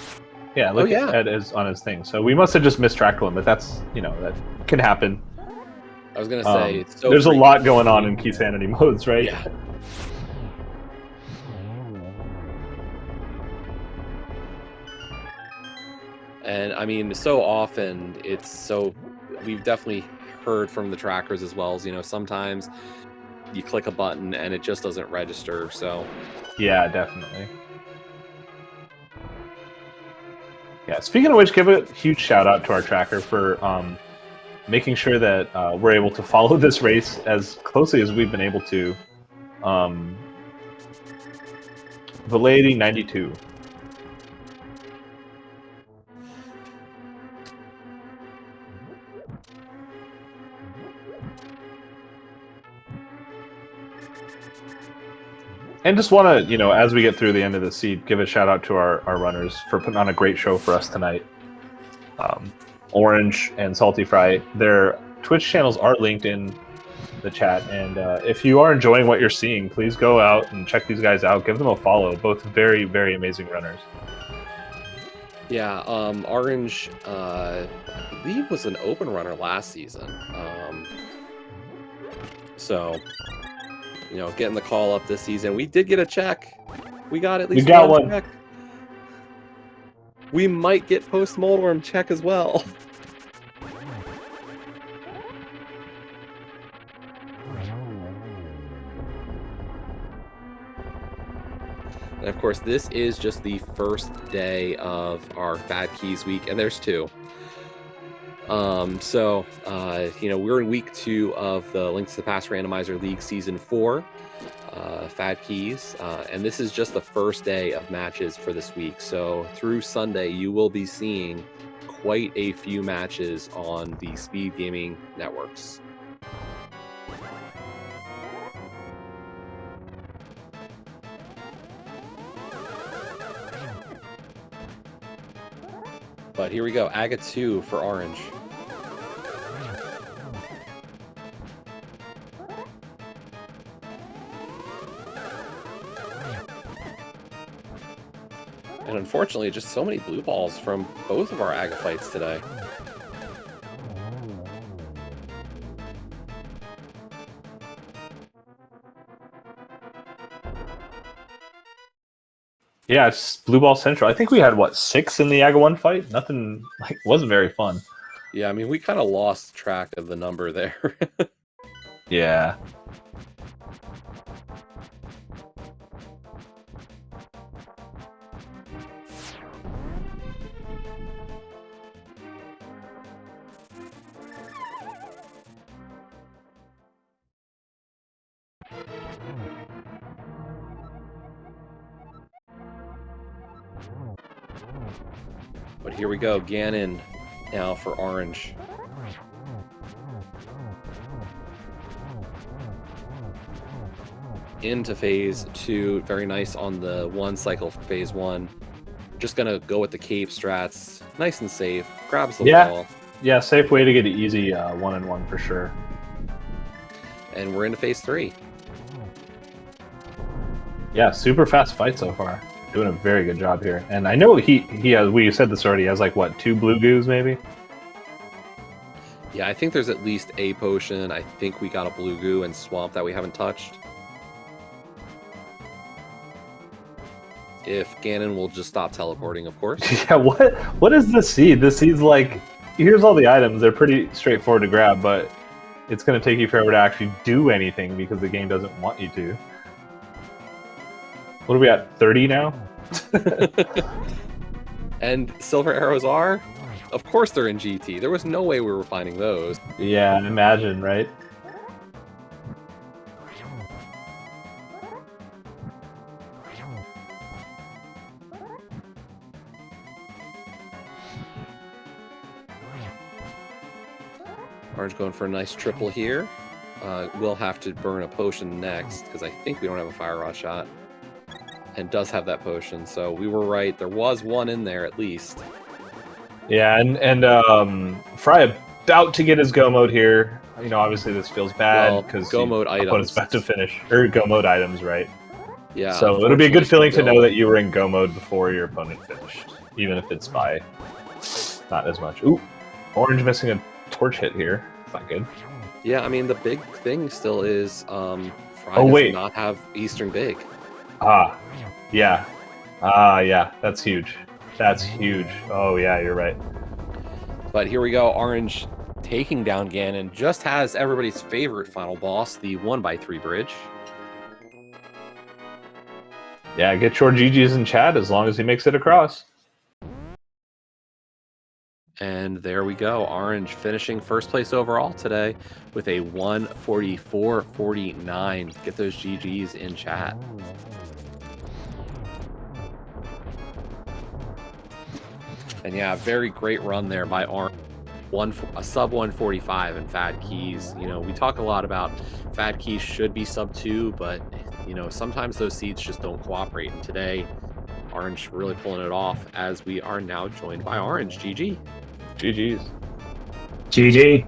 Yeah, look at his, on his thing. So we must have just mistracked one, but that's, you know, that can happen. I was going to say, it's so there's a lot going on in Key Sanity modes, right? Yeah. And I mean, so often we've definitely heard from the trackers as well as, you know, sometimes you click a button and it just doesn't register. So yeah, definitely. Yeah, speaking of which, give a huge shout out to our tracker for making sure that we're able to follow this race as closely as we've been able to. Validity 92. And just want to, you know, as we get through the end of the seed, give a shout out to our runners for putting on a great show for us tonight. Orange and Salty Fry, their Twitch channels are linked in the chat. And if you are enjoying what you're seeing, please go out and check these guys out. Give them a follow. Both very, very amazing runners. Yeah, Orange, I believe, was an open runner last season. So, you know, getting the call up this season. We did get a check. We got at least one check. We might get post-Moldworm check as well. And of course, this is just the first day of our Fad Keys week, and there's 2. You know, we're in week 2 of the Links to the Past Randomizer League Season 4, Fad Keys, and this is just the first day of matches for this week. So through Sunday, you will be seeing quite a few matches on the SpeedGaming networks. But here we go, Aga 2 for Orange. And unfortunately, just so many blue balls from both of our Aga fights today. Yeah, it's Blue Ball Central. I think we had, what, 6 in the Aga 1 fight? Nothing, like, wasn't very fun. Yeah, I mean, we kind of lost track of the number there. Yeah. But here we go, Ganon now for Orange. Into phase 2, very nice on the 1 cycle for phase 1. Just gonna go with the cape strats, nice and safe, grabs the wall. Yeah, safe way to get an easy 1-on-1 for sure. And we're into phase 3. Yeah, super fast fight so far. Doing a very good job here. And I know he has, we said this already, he has like, what, 2 blue goos maybe? Yeah, I think there's at least a potion. I think we got a blue goo and swamp that we haven't touched. If Ganon will just stop teleporting, of course. Yeah, what is this seed? This seed's like, here's all the items. They're pretty straightforward to grab, but it's going to take you forever to actually do anything because the game doesn't want you to. What are we at, 30 now? And silver arrows are? Of course they're in GT. There was no way we were finding those. Yeah, imagine, right? Orange going for a nice triple here. We'll have to burn a potion next, because I think we don't have a fire rod shot. And does have that potion, so we were right. There was one in there at least. Yeah, and Fry about to get his go mode here. You know, obviously this feels bad because go mode items. About to finish or go mode items, right? Yeah. So it'll be a good feeling to know that you were in go mode before your opponent finished, even if it's by not as much. Ooh, Orange missing a torch hit here. Not good. Yeah, I mean the big thing still is Fry does not have Eastern Big. Yeah. Yeah. That's huge. That's huge. Oh yeah, you're right. But here we go. Orange taking down Ganon. Just has everybody's favorite final boss, the 1x3 bridge. Yeah, get your GGs in chat as long as he makes it across. And there we go. Orange finishing first place overall today with a 144.49. Get those GGs in chat. And yeah, very great run there by Orange. A sub 145 in Fad Keys. You know, we talk a lot about Fad Keys should be sub 2, but you know, sometimes those seeds just don't cooperate. And today, Orange really pulling it off as we are now joined by Orange. GG. GG's. GG.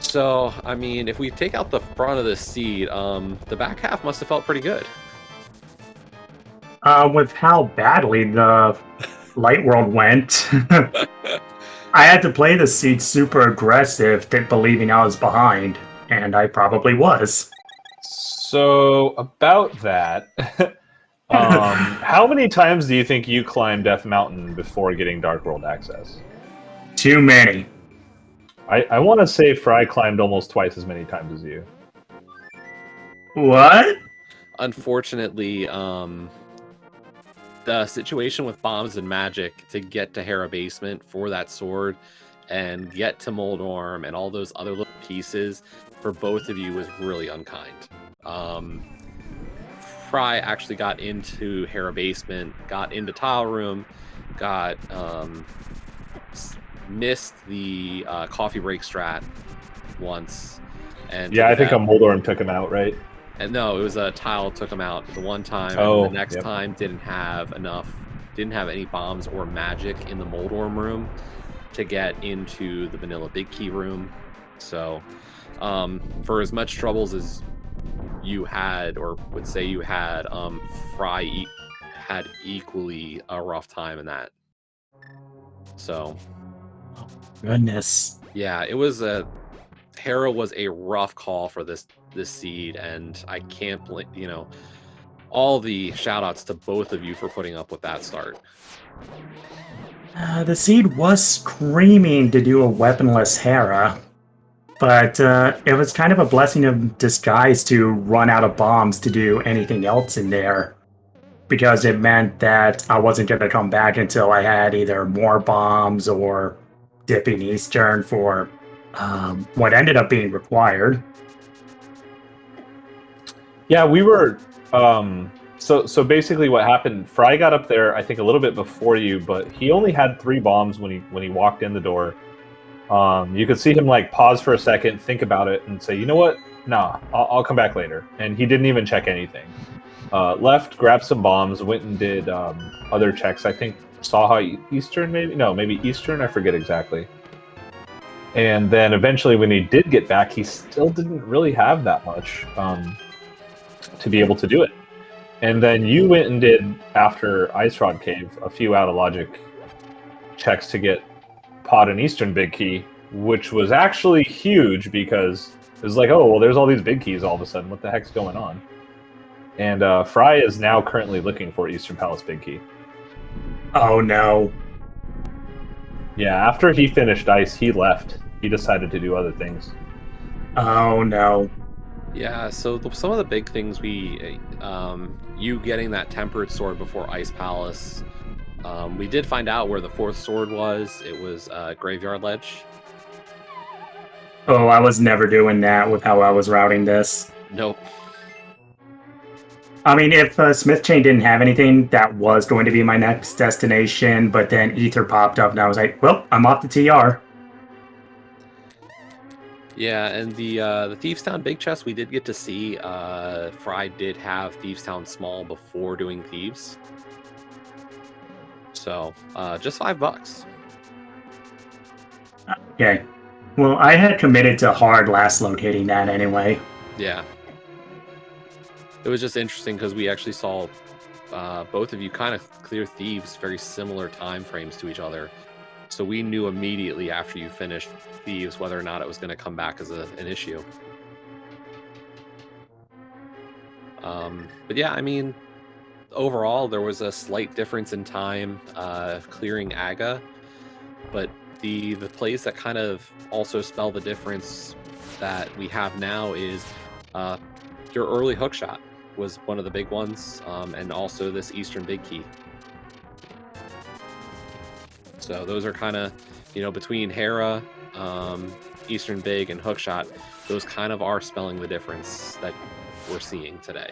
So, I mean, if we take out the front of this seed, the back half must have felt pretty good. With how badly the Light World went, I had to play the seed super aggressive, believing I was behind, and I probably was. So, about that, how many times do you think you climbed Death Mountain before getting Dark World access? Too many. I want to say Fry climbed almost twice as many times as you. What? Unfortunately, the situation with bombs and magic to get to Hera Basement for that sword and get to Moldorm and all those other little pieces for both of you was really unkind. Fry actually got into Hera Basement, got into Tile Room, got missed the coffee break strat once. And yeah, I think a Moldorm took him out, right? And no, it was a tile took him out the one time. Oh, and the next time didn't have any bombs or magic in the Moldorm room to get into the vanilla big key room. So for as much troubles as you had, or would say you had, Fry had equally a rough time in that. So Goodness. yeah, it was Hera was a rough call for this seed, and I can't blame, you know, all the shout outs to both of you for putting up with that start. The seed was screaming to do a weaponless Hera, but it was kind of a blessing of disguise to run out of bombs to do anything else in there, because it meant that I wasn't going to come back until I had either more bombs or dipping Eastern for what ended up being required. Yeah, we were. So basically, what happened? Fry got up there, I think, a little bit before you, but he only had 3 bombs when he walked in the door. You could see him like pause for a second, think about it, and say, "You know what? Nah, I'll come back later." And he didn't even check anything. Left, grabbed some bombs, went and did other checks. I think saw Eastern, maybe Eastern. I forget exactly. And then eventually, when he did get back, he still didn't really have that much to be able to do it. And then you went and did, after Ice Rod Cave, a few out of logic checks to get Pod and Eastern Big Key, which was actually huge because it was like, oh, well, there's all these big keys all of a sudden. What the heck's going on? And Fry is now currently looking for Eastern Palace Big Key. Oh, no. Yeah, after he finished Ice, he left. He decided to do other things. Oh, no. Yeah, so some of the big things you getting that Tempered Sword before Ice Palace We did find out where the fourth sword was. It was Graveyard Ledge. Oh, I was never doing that with how I was routing this. Nope. I mean, if Smith Chain didn't have anything, that was going to be my next destination, but then Ether popped up, and I was like, well, I'm off the TR. Yeah, and the Thieves Town big chest we did get to see. Fry did have Thieves Town small before doing Thieves. So, just $5. Okay. Well, I had committed to hard last locating that anyway. Yeah. It was just interesting because we actually saw both of you kind of clear Thieves very similar time frames to each other. So we knew immediately after you finished Thieves whether or not it was going to come back as an issue. But yeah, I mean, overall, there was a slight difference in time clearing Aga, but the plays that kind of also spell the difference that we have now is your early hookshot was one of the big ones, and also this Eastern Big Key. So those are kind of, between Hera, Eastern Big, and hookshot, those kind of are spelling the difference that we're seeing today.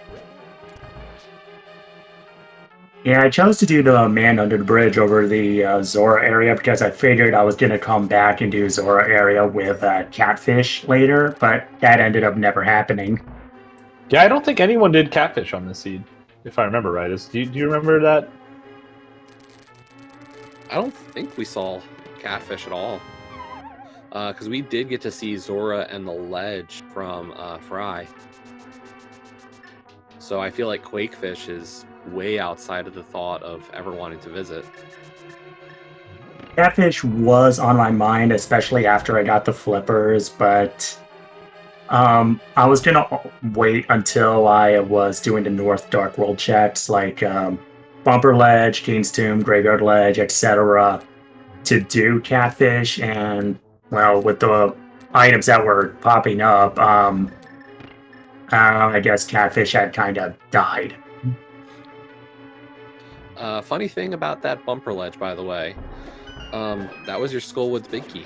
Yeah, I chose to do the Man Under the Bridge over the Zora area because I figured I was going to come back and do Zora area with Catfish later, but that ended up never happening. Yeah, I don't think anyone did Catfish on this seed, if I remember right. Do you remember that? I don't think we saw Catfish at all. Because we did get to see Zora and the Ledge from Fry. So I feel like Quakefish is way outside of the thought of ever wanting to visit. Catfish was on my mind, especially after I got the flippers, but I was going to wait until I was doing the North Dark World checks, like Bumper Ledge, King's Tomb, Graveyard Ledge, etc., to do Catfish, and, well, with the items that were popping up, I guess Catfish had kind of died. Funny thing about that Bumper Ledge, by the way, that was your Skullwoods Big Key.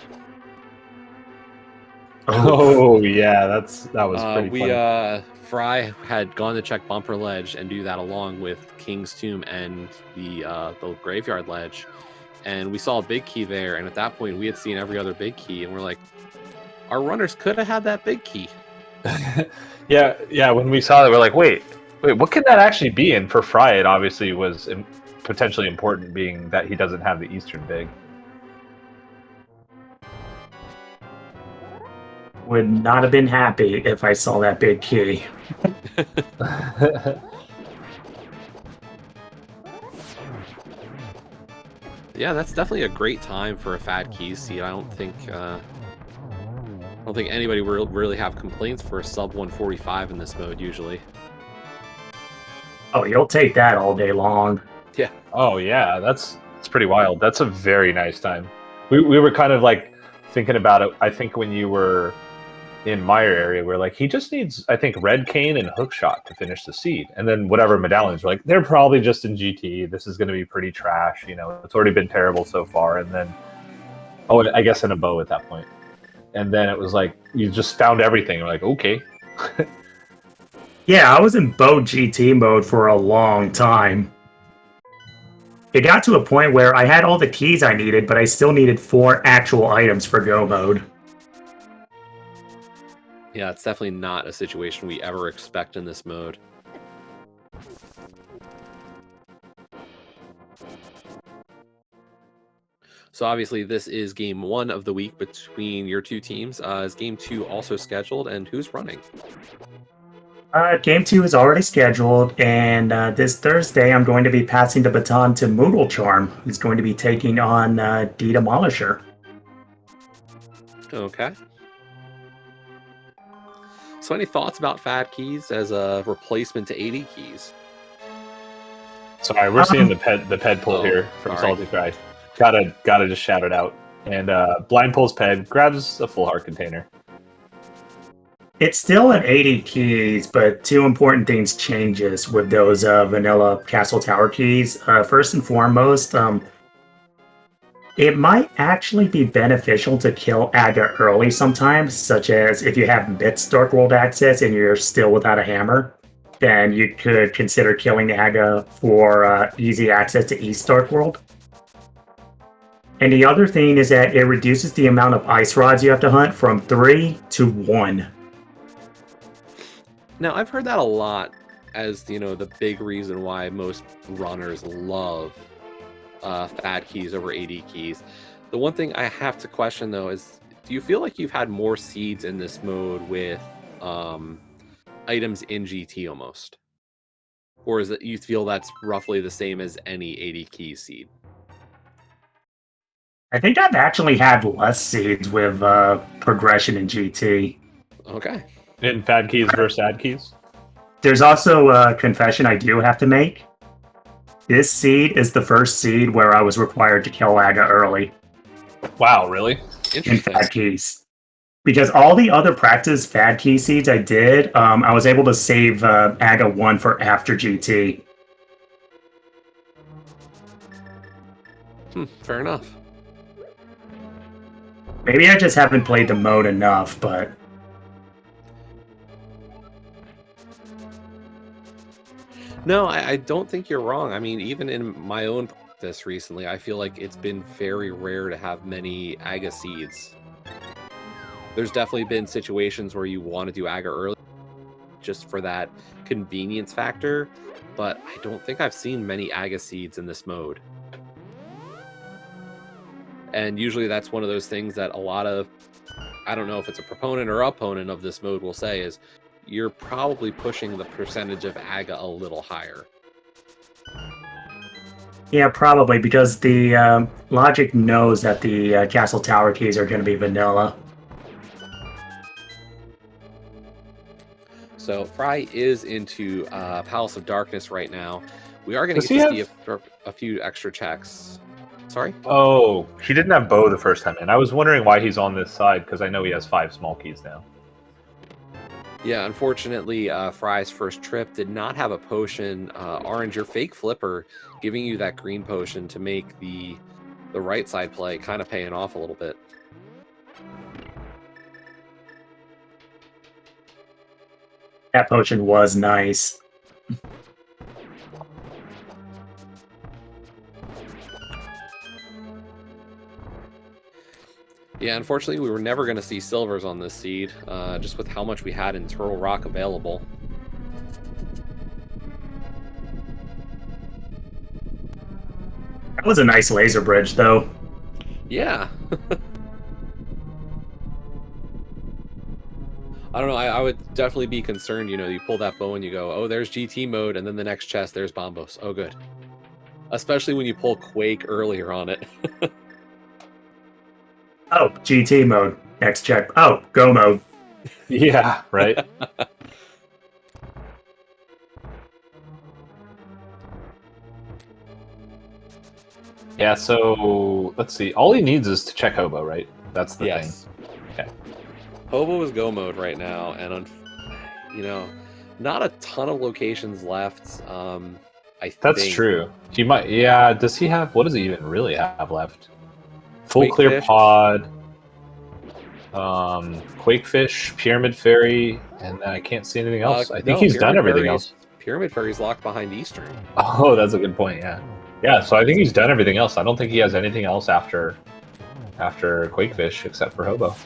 Oh yeah, that was pretty funny. Fry had gone to check Bumper Ledge and do that along with King's Tomb and the Graveyard Ledge, and we saw a Big Key there. And at that point, we had seen every other Big Key, and we're like, our runners could have had that Big Key. yeah. When we saw that, we're like, wait, what could that actually be? And for Fry, it obviously was potentially important, being that he doesn't have the Eastern Big. Would not have been happy if I saw that Big Key. Yeah, that's definitely a great time for a Fat Keys seed. I don't think anybody will really have complaints for a sub 145 in this mode usually. Oh, you'll take that all day long. Yeah. Oh yeah, that's pretty wild. That's a very nice time. We were kind of like thinking about it. I think when you were in Meyer area, we're like, he just needs, I think, Red Cane and Hookshot to finish the seed, and then whatever medallions. We're like, they're probably just in GT. This is going to be pretty trash. It's already been terrible so far. And then, I guess in a bow at that point. And then it was like you just found everything. We're like, okay. Yeah, I was in bow GT mode for a long time. It got to a point where I had all the keys I needed, but I still needed 4 actual items for go mode. Yeah, it's definitely not a situation we ever expect in this mode. So obviously this is game 1 of the week between your two teams. Is game 2 also scheduled, and who's running? Game 2 is already scheduled, and this Thursday I'm going to be passing the baton to Moodle Charm, who's going to be taking on D Demolisher. Okay. So any thoughts about Fat Keys as a replacement to 80 Keys? Sorry, we're seeing the ped pull here from sorry. Salty Fry. Gotta just shout it out. And Blind pulls ped, grabs a full heart container. It's still at 80 keys, but two important things changes with those vanilla Castle Tower keys. First and foremost, it might actually be beneficial to kill Aga early sometimes, such as if you have Dark World access and you're still without a hammer, then you could consider killing Aga for easy access to East Dark World. And the other thing is that it reduces the amount of ice rods you have to hunt from 3 to 1. Now, I've heard that a lot as, the big reason why most runners love fad keys over AD keys. The one thing I have to question, though, is do you feel like you've had more seeds in this mode with items in GT almost? Or is it you feel that's roughly the same as any 80 key seed? I think I've actually had less seeds with progression in GT. Okay. In fad keys versus ad keys? There's also a confession I do have to make. This seed is the first seed where I was required to kill Aga early. Wow, really? In fad keys. Because all the other practice fad key seeds I did, I was able to save Aga 1 for after GT. Fair enough. Maybe I just haven't played the mode enough, but... No, I don't think you're wrong. I mean, even in my own practice recently, I feel like it's been very rare to have many Aga seeds. There's definitely been situations where you want to do Aga early just for that convenience factor, but I don't think I've seen many Aga seeds in this mode. And usually that's one of those things that a lot of, I don't know if it's a proponent or opponent of this mode will say is, you're probably pushing the percentage of Aga a little higher. Yeah, probably, because the logic knows that the Castle Tower keys are going to be vanilla. So Fry is into Palace of Darkness right now. We are going to get to see a few extra checks. Sorry? Oh, he didn't have bow the first time in. I was wondering why he's on this side, because I know he has 5 small keys now. Yeah, unfortunately, Fry's first trip did not have a potion. Orange, your fake flipper, giving you that green potion to make the right side play, kind of paying off a little bit. That potion was nice. Yeah, unfortunately, we were never going to see silvers on this seed, just with how much we had in Turtle Rock available. That was a nice laser bridge, though. Yeah. I don't know, I would definitely be concerned, you pull that bow and you go, oh, there's GT mode, and then the next chest, there's Bombos. Oh, good. Especially when you pull Quake earlier on it. Oh, GT mode. Next check. Oh, go mode. Yeah, right. Yeah, so let's see. All he needs is to check Hobo, right? That's the thing. Okay. Hobo is go mode right now, and not a ton of locations left. That's true. He might. Yeah. Does he have? What does he even really have left? Full Quake clear fish. pod. Quakefish, Pyramid Fairy, and then I can't see anything else. I think he's done everything else. Pyramid Fairy's locked behind Eastern. Oh, that's a good point. Yeah. Yeah. So I think he's done everything else. I don't think he has anything else after Quakefish except for Hobo.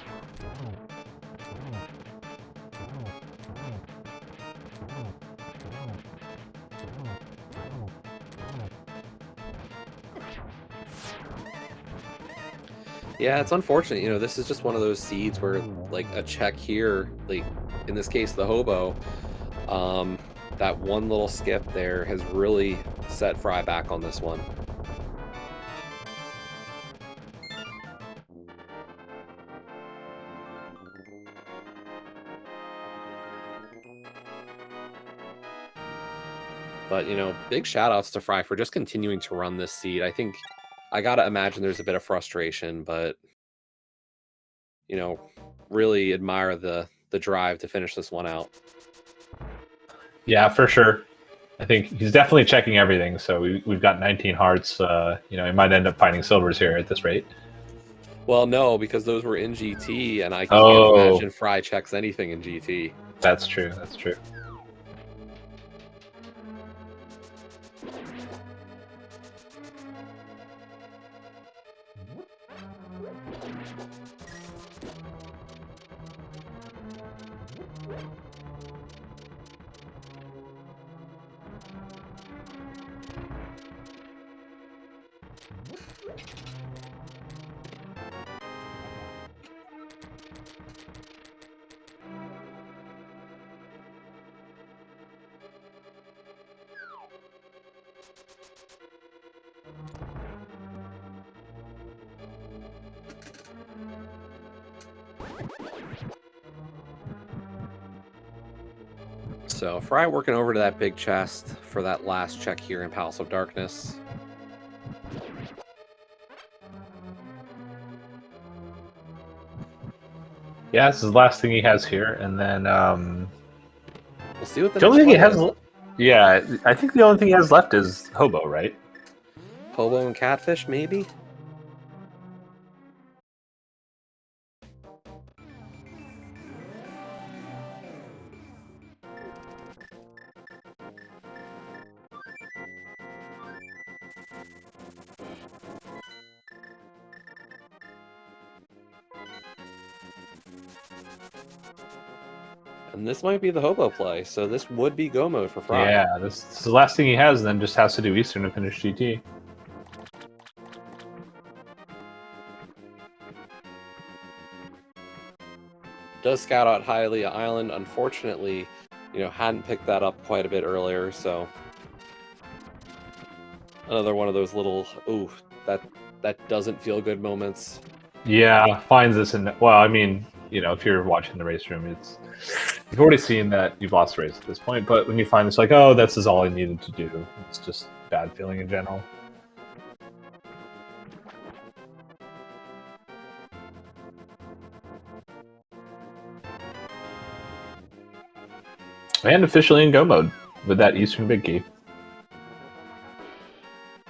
Yeah, it's unfortunate. This is just one of those seeds where, like, a check here, like, in this case, the Hobo, that one little skip there has really set Fry back on this one. But, big shout-outs to Fry for just continuing to run this seed. I think I gotta imagine there's a bit of frustration, but really admire the the drive to finish this one out. Yeah, for sure. I think he's definitely checking everything. So we've got 19 hearts. He might end up finding silvers here at this rate. Well, no, because those were in GT, and I can't imagine Fry checks anything in GT. That's true. That's true. So Fry working over to that big chest for that last check here in Palace of Darkness. Yeah, this is the last thing he has here, and then we'll see what the only next thing he one has. is. Yeah, I think the only thing he has left is Hobo, right? Hobo and Catfish, maybe? And this might be the Hobo play, so this would be go mode for Fry. Yeah, this is the last thing he has, and then just has to do Eastern to finish GT. Does scout out Hylia Island. Unfortunately, hadn't picked that up quite a bit earlier, so another one of those little, ooh, that doesn't feel good moments. Yeah, finds this in. Well, I mean, if you're watching the race room, you've already seen that you've lost the race at this point. But when you find this, like, oh, this is all I needed to do. It's just bad feeling in general. And officially in go mode with that Eastern Big Key.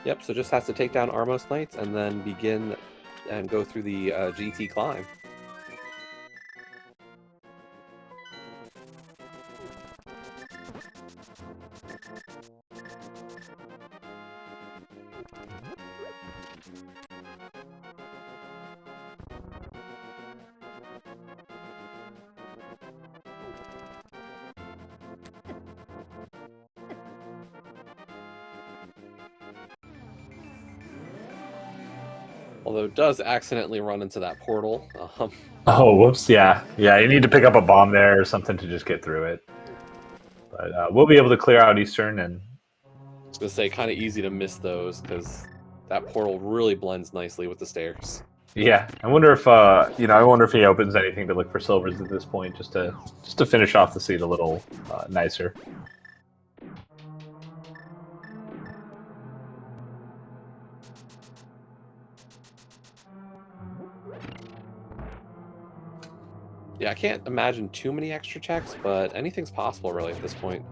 Yep, so just has to take down Armos Knights and then begin and go through the GT climb. Although it does accidentally run into that portal. Oh, whoops, yeah. Yeah, you need to pick up a bomb there or something to just get through it. But we'll be able to clear out Eastern. And I was going to say, kind of easy to miss those, because that portal really blends nicely with the stairs. Yeah, I wonder if he opens anything to look for silvers at this point, just to finish off the seat a little nicer. Yeah, I can't imagine too many extra checks, but anything's possible really at this point.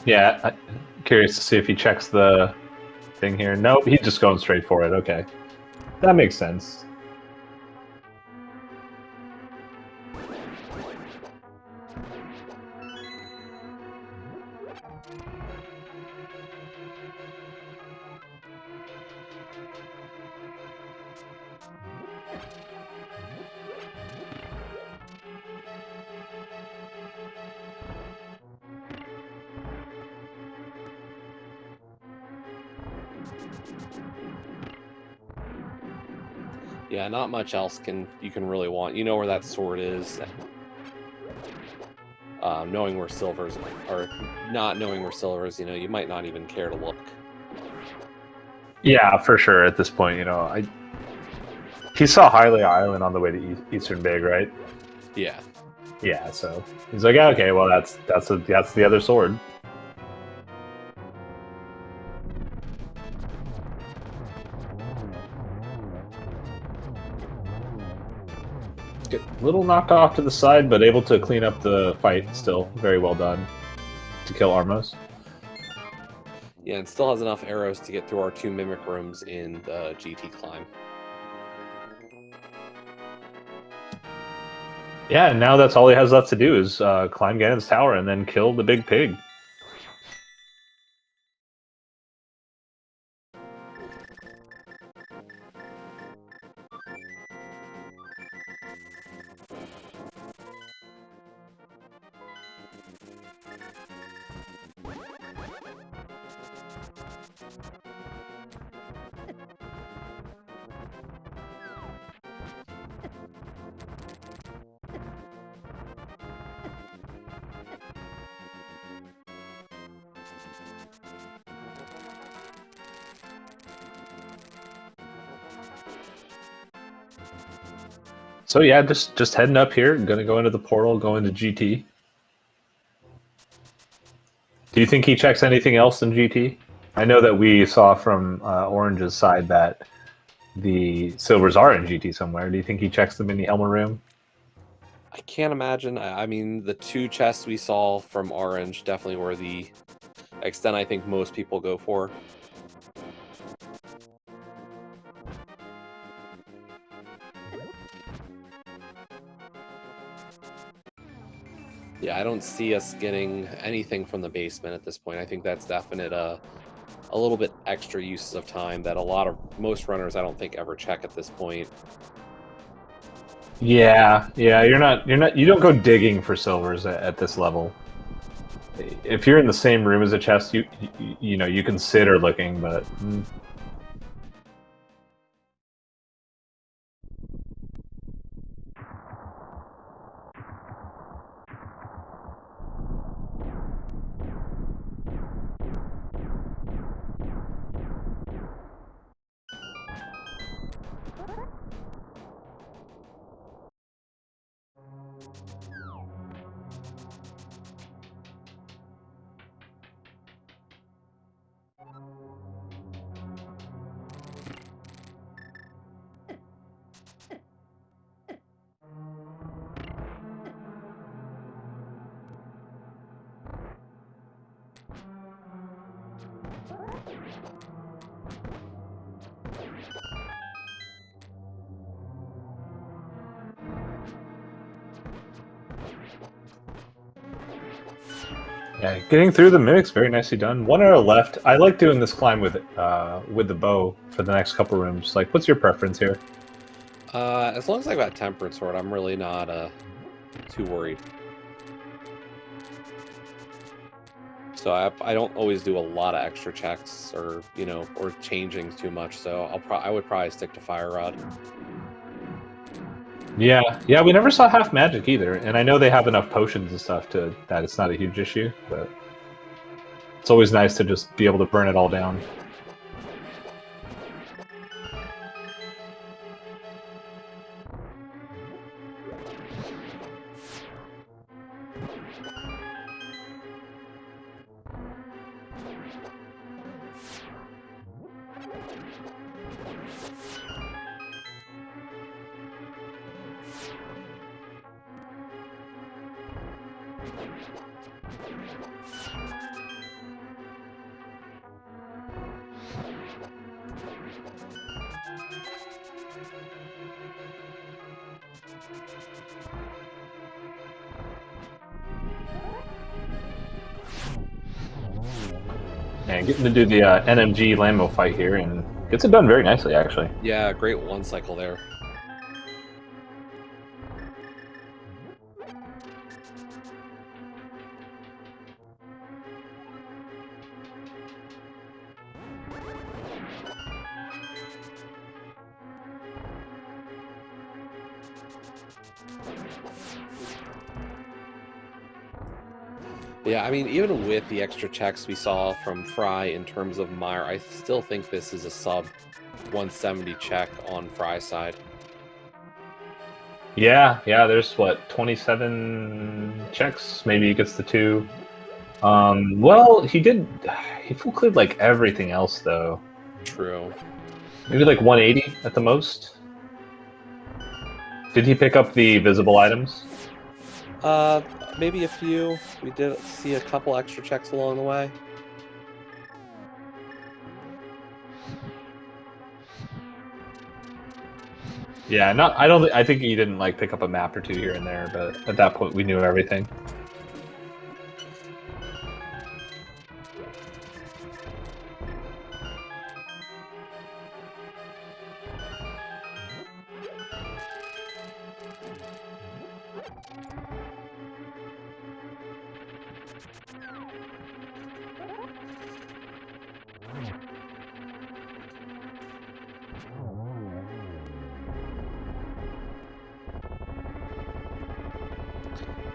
Yeah, I'm curious to see if he checks the thing here. Nope, he's just going straight for it. Okay, that makes sense. Yeah, not much else you can really want. You know where that sword is. Knowing where silvers or not knowing where silvers, you might not even care to look. Yeah, for sure. At this point, he saw Hylia Island on the way to Eastern Big, right? Yeah. Yeah, so he's like, okay, well that's the other sword. Get a little knocked off to the side, but able to clean up the fight still. Very well done to kill Armos. Yeah, and still has enough arrows to get through our 2 mimic rooms in the GT climb. Yeah, and now that's all he has left to do is climb Ganon's tower and then kill the big pig. So yeah, just heading up here. Gonna go into the portal, go into GT. Do you think he checks anything else in GT? I know that we saw from Orange's side that the silvers are in GT somewhere. Do you think he checks them in the Elmer room? I can't imagine. I mean, the 2 chests we saw from Orange definitely were the extent I think most people go for. Yeah, I don't see us getting anything from the basement at this point. I think that's definite a little bit extra uses of time that most runners I don't think ever check at this point. Yeah, you don't go digging for silvers at this level. If you're in the same room as a chest, you know, you consider looking, but yeah, getting through the mimics, very nicely done. 1 arrow left. I like doing this climb with the bow for the next couple rooms. Like, what's your preference here? As long as I got Temperance Sword, I'm really not too worried. So I don't always do a lot of extra checks or or changing too much. So I would probably stick to Fire Rod. Yeah, we never saw half magic either, and I know they have enough potions and stuff that it's not a huge issue, but it's always nice to just be able to burn it all down. And getting to do the NMG landmill fight here, and gets it done very nicely, actually. Yeah, great 1 cycle there. Yeah, I mean, even with the extra checks we saw from Fry in terms of Mire, I still think this is a sub 170 check on Fry's side. Yeah, there's what, 27 checks. Maybe he gets the 2. Well, he full cleared like everything else though. True. Maybe like 180 at the most. Did he pick up the visible items? Maybe a few. We did see a couple extra checks along the way. Yeah, I think he didn't like pick up a map or 2 here and there, but at that point we knew everything.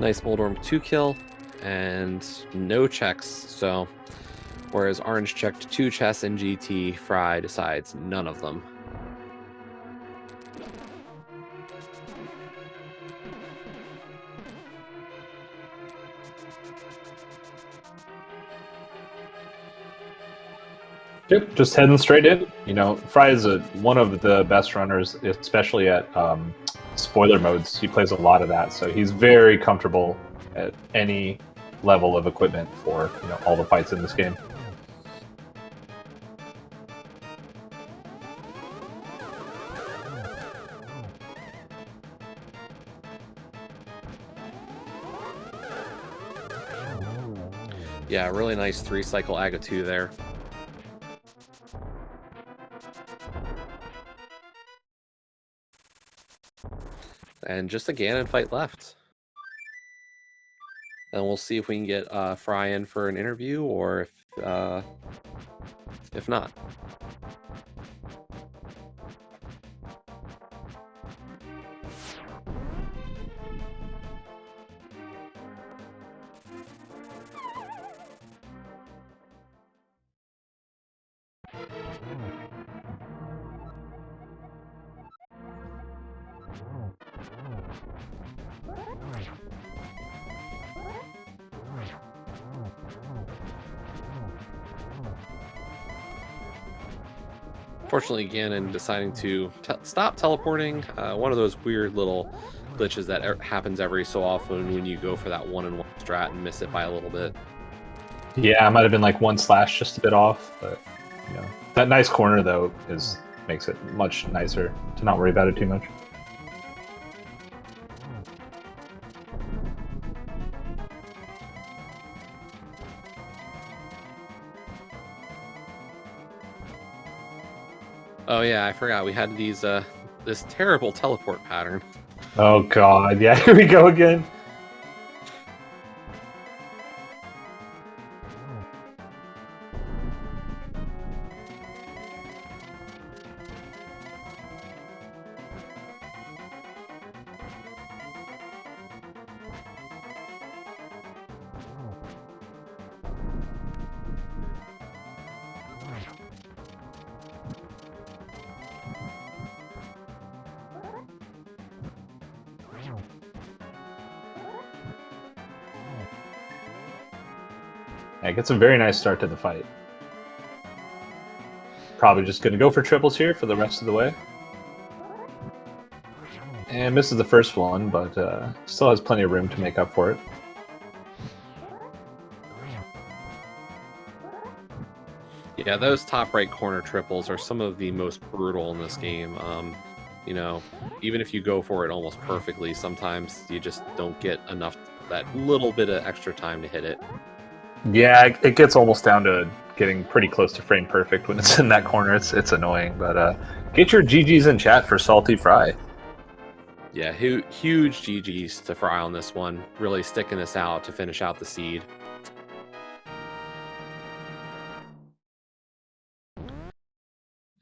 Nice Moldorm 2 kill and no checks. So, whereas Orange checked 2 chests in GT, Fry decides none of them. Yep, just heading straight in. You know, Fry is one of the best runners, especially at spoiler modes. He plays a lot of that, so he's very comfortable at any level of equipment for all the fights in this game. Yeah, really nice 3-cycle Aga 2 there. And just a Ganon fight left. And we'll see if we can get Fry in for an interview, or if not. Fortunately, Ganon deciding to stop teleporting. One of those weird little glitches that happens every so often when you go for that 1-in-1 strat and miss it by a little bit. Yeah, it might have been like 1 slash just a bit off, but that nice corner though makes it much nicer to not worry about it too much. Oh yeah, I forgot we had this terrible teleport pattern. Oh god, yeah, here we go again. Yeah, gets a very nice start to the fight. Probably just going to go for triples here for the rest of the way. And misses the first one, but still has plenty of room to make up for it. Yeah, those top right corner triples are some of the most brutal in this game. Even if you go for it almost perfectly, sometimes you just don't get enough, that little bit of extra time to hit it. Yeah, it gets almost down to getting pretty close to frame perfect when it's in that corner. It's annoying, but get your GGs in chat for Salty Fry. Yeah, huge GGs to Fry on this one. Really sticking this out to finish out the seed.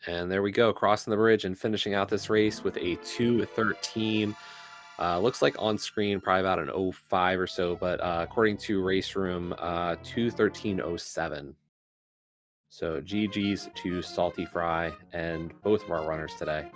And there we go, crossing the bridge and finishing out this race with a 2:13. Looks like on screen probably about an 05 or so, but according to Race Room, 2:13.07. So GG's to Salty Fry and both of our runners today.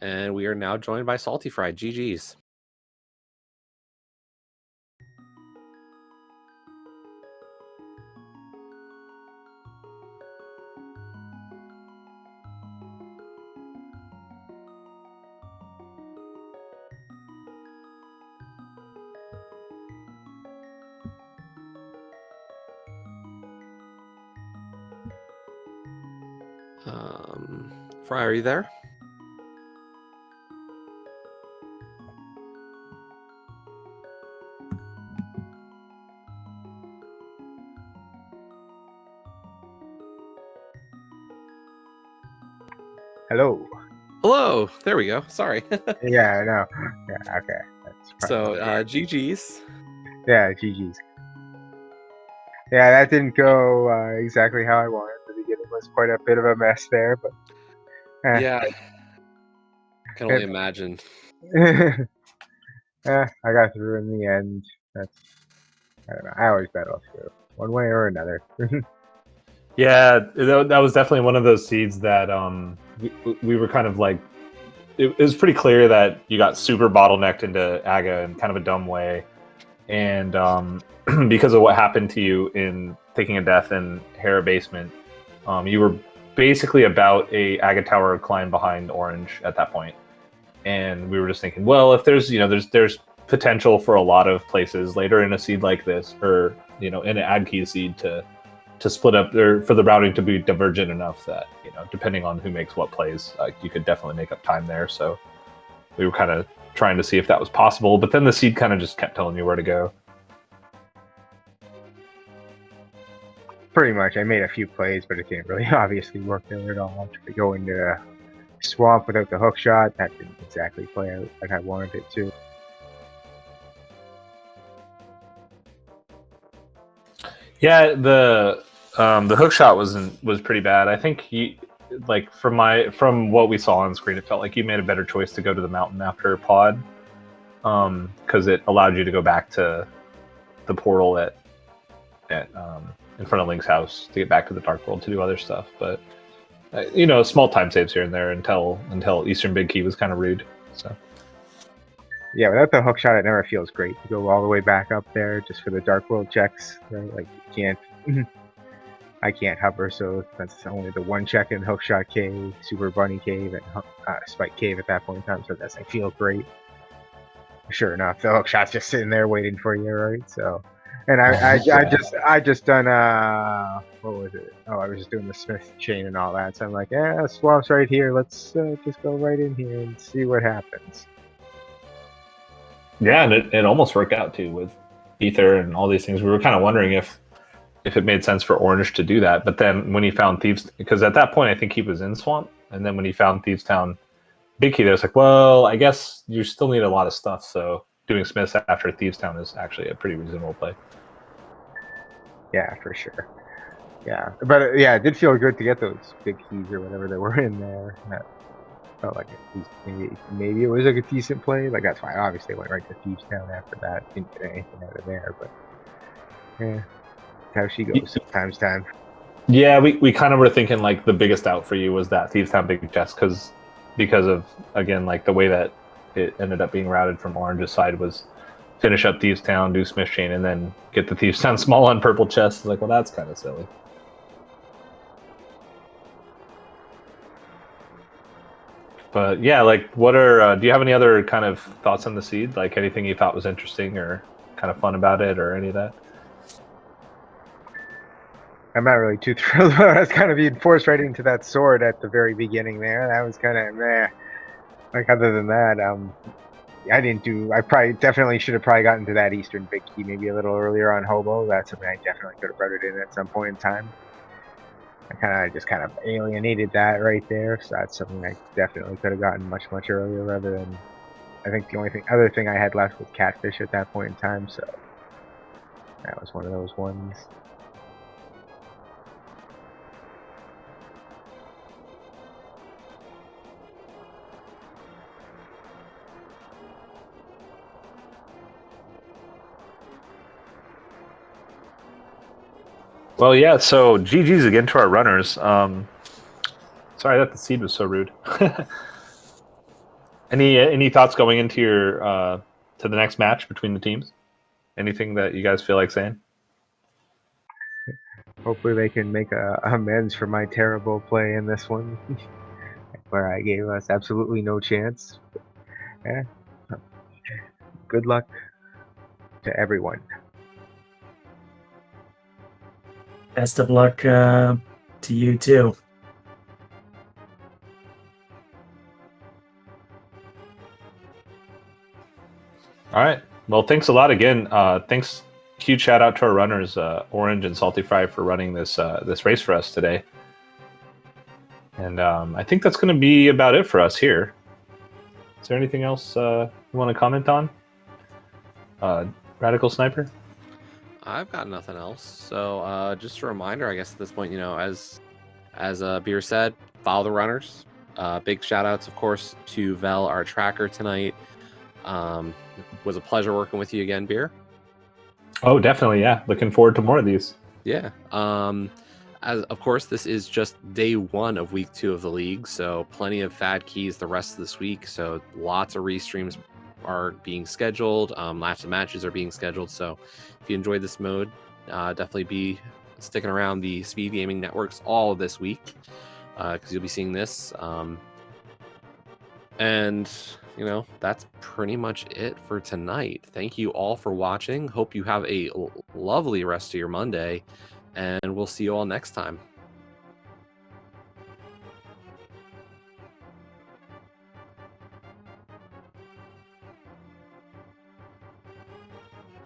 And we are now joined by Salty Fried. GG's. Fry, are you there? Hello. Hello. There we go. Sorry. Yeah, no. Yeah, okay. That's So, probably GG's. yeah, GG's. Yeah, that didn't go exactly how I wanted. The beginning was quite a bit of a mess there, but Yeah. I can only imagine. I got through in the end. I don't know. I always battle through one way or another. Yeah, that was definitely one of those seeds that we were kind of like. It was pretty clear that you got super bottlenecked into Aga in kind of a dumb way, and because of what happened to you in taking a death in Hera basement, you were basically about a Aga tower climb behind Orange at that point, and we were just thinking, well, if there's there's potential for a lot of places later in a seed like this, or in an ad key seed to split up, or for the routing to be divergent enough that depending on who makes what plays, you could definitely make up time there. So we were kind of trying to see if that was possible, but then the seed kind of just kept telling you where to go. Pretty much. I made a few plays, but it didn't really obviously work there at all. To go into the swamp without the hook shot, that didn't exactly play out like I wanted it to. Yeah, the hook shot was pretty bad. I think from what we saw on screen, it felt like you made a better choice to go to the mountain after pod, because it allowed you to go back to the portal at in front of Link's house to get back to the Dark World to do other stuff. But small time saves here and there until Eastern Big Key was kind of rude. So. Yeah, without the hook shot, it never feels great to go all the way back up there just for the Dark World checks. Right? Like, you can't. I can't hover, so that's only the one check in Hook Shot Cave, Super Bunny Cave, and Spike Cave at that point in time. So that doesn't feel great. Sure enough, the hook shot's just sitting there waiting for you, right? So, and I just done what was it? Oh, I was just doing the Smith chain and all that. So I'm like, yeah, swamp's right here. Let's just go right in here and see what happens. Yeah, and it almost worked out too with Ether and all these things. We were kind of wondering if it made sense for Orange to do that, but then when he found Thieves, because at that point I think he was in Swamp, and then when he found Thieves Town Big Key, there was like, well, I guess you still need a lot of stuff, so doing Smiths after Thieves Town is actually a pretty reasonable play. Yeah, for sure. Yeah, but it did feel good to get those big keys or whatever that were in there. That felt like at least maybe it was like a decent play. Like, that's why obviously I went right to Thieves Town after that. Didn't get anything out of there, but yeah, how she goes sometimes. Yeah, we kind of were thinking like the biggest out for you was that Thieves Town big chest because of, again, like the way that it ended up being routed from Orange's side was finish up Thieves Town, do Smith Chain, and then get the Thieves Town small on purple chest. It's like, well, that's kind of silly. But yeah, like, what are do you have any other kind of thoughts on the seed? Like anything you thought was interesting or kind of fun about it, or any of that? I'm not really too thrilled about us kind of being forced right into that sword at the very beginning there. That was kind of meh. Like, other than that, I definitely should have probably gotten to that Eastern Big Key maybe a little earlier on Hobo. That's something I definitely could have routed in at some point in time. I just kind of alienated that right there. So that's something I definitely could have gotten much, much earlier rather than, I think the other thing I had left was Catfish at that point in time. So that was one of those ones. Well, yeah, so GG's again to our runners. Sorry that the seed was so rude. Any thoughts going into your to the next match between the teams? Anything that you guys feel like saying? Hopefully they can make amends for my terrible play in this one, where I gave us absolutely no chance. Yeah. Good luck to everyone. Best of luck to you too. All right. Well, thanks a lot again. Thanks. Huge shout out to our runners, Orange and Salty Fry, for running this this race for us today. And I think that's going to be about it for us here. Is there anything else you want to comment on? Radical Sniper? I've got nothing else. So just a reminder, I guess at this point, as Beer said, follow the runners. Big shout outs, of course, to Vel, our tracker tonight. Was a pleasure working with you again, Beer. Oh, definitely, yeah. Looking forward to more of these. Yeah. As of course, this is just day 1 of week 2 of the league, so plenty of fad keys the rest of this week. So lots of restreams are being scheduled. Lots of matches are being scheduled. So if you enjoyed this mode, definitely be sticking around the Speed Gaming networks all this week, because you'll be seeing this. And that's pretty much it for tonight. Thank you all for watching. Hope you have a lovely rest of your Monday, and we'll see you all next time.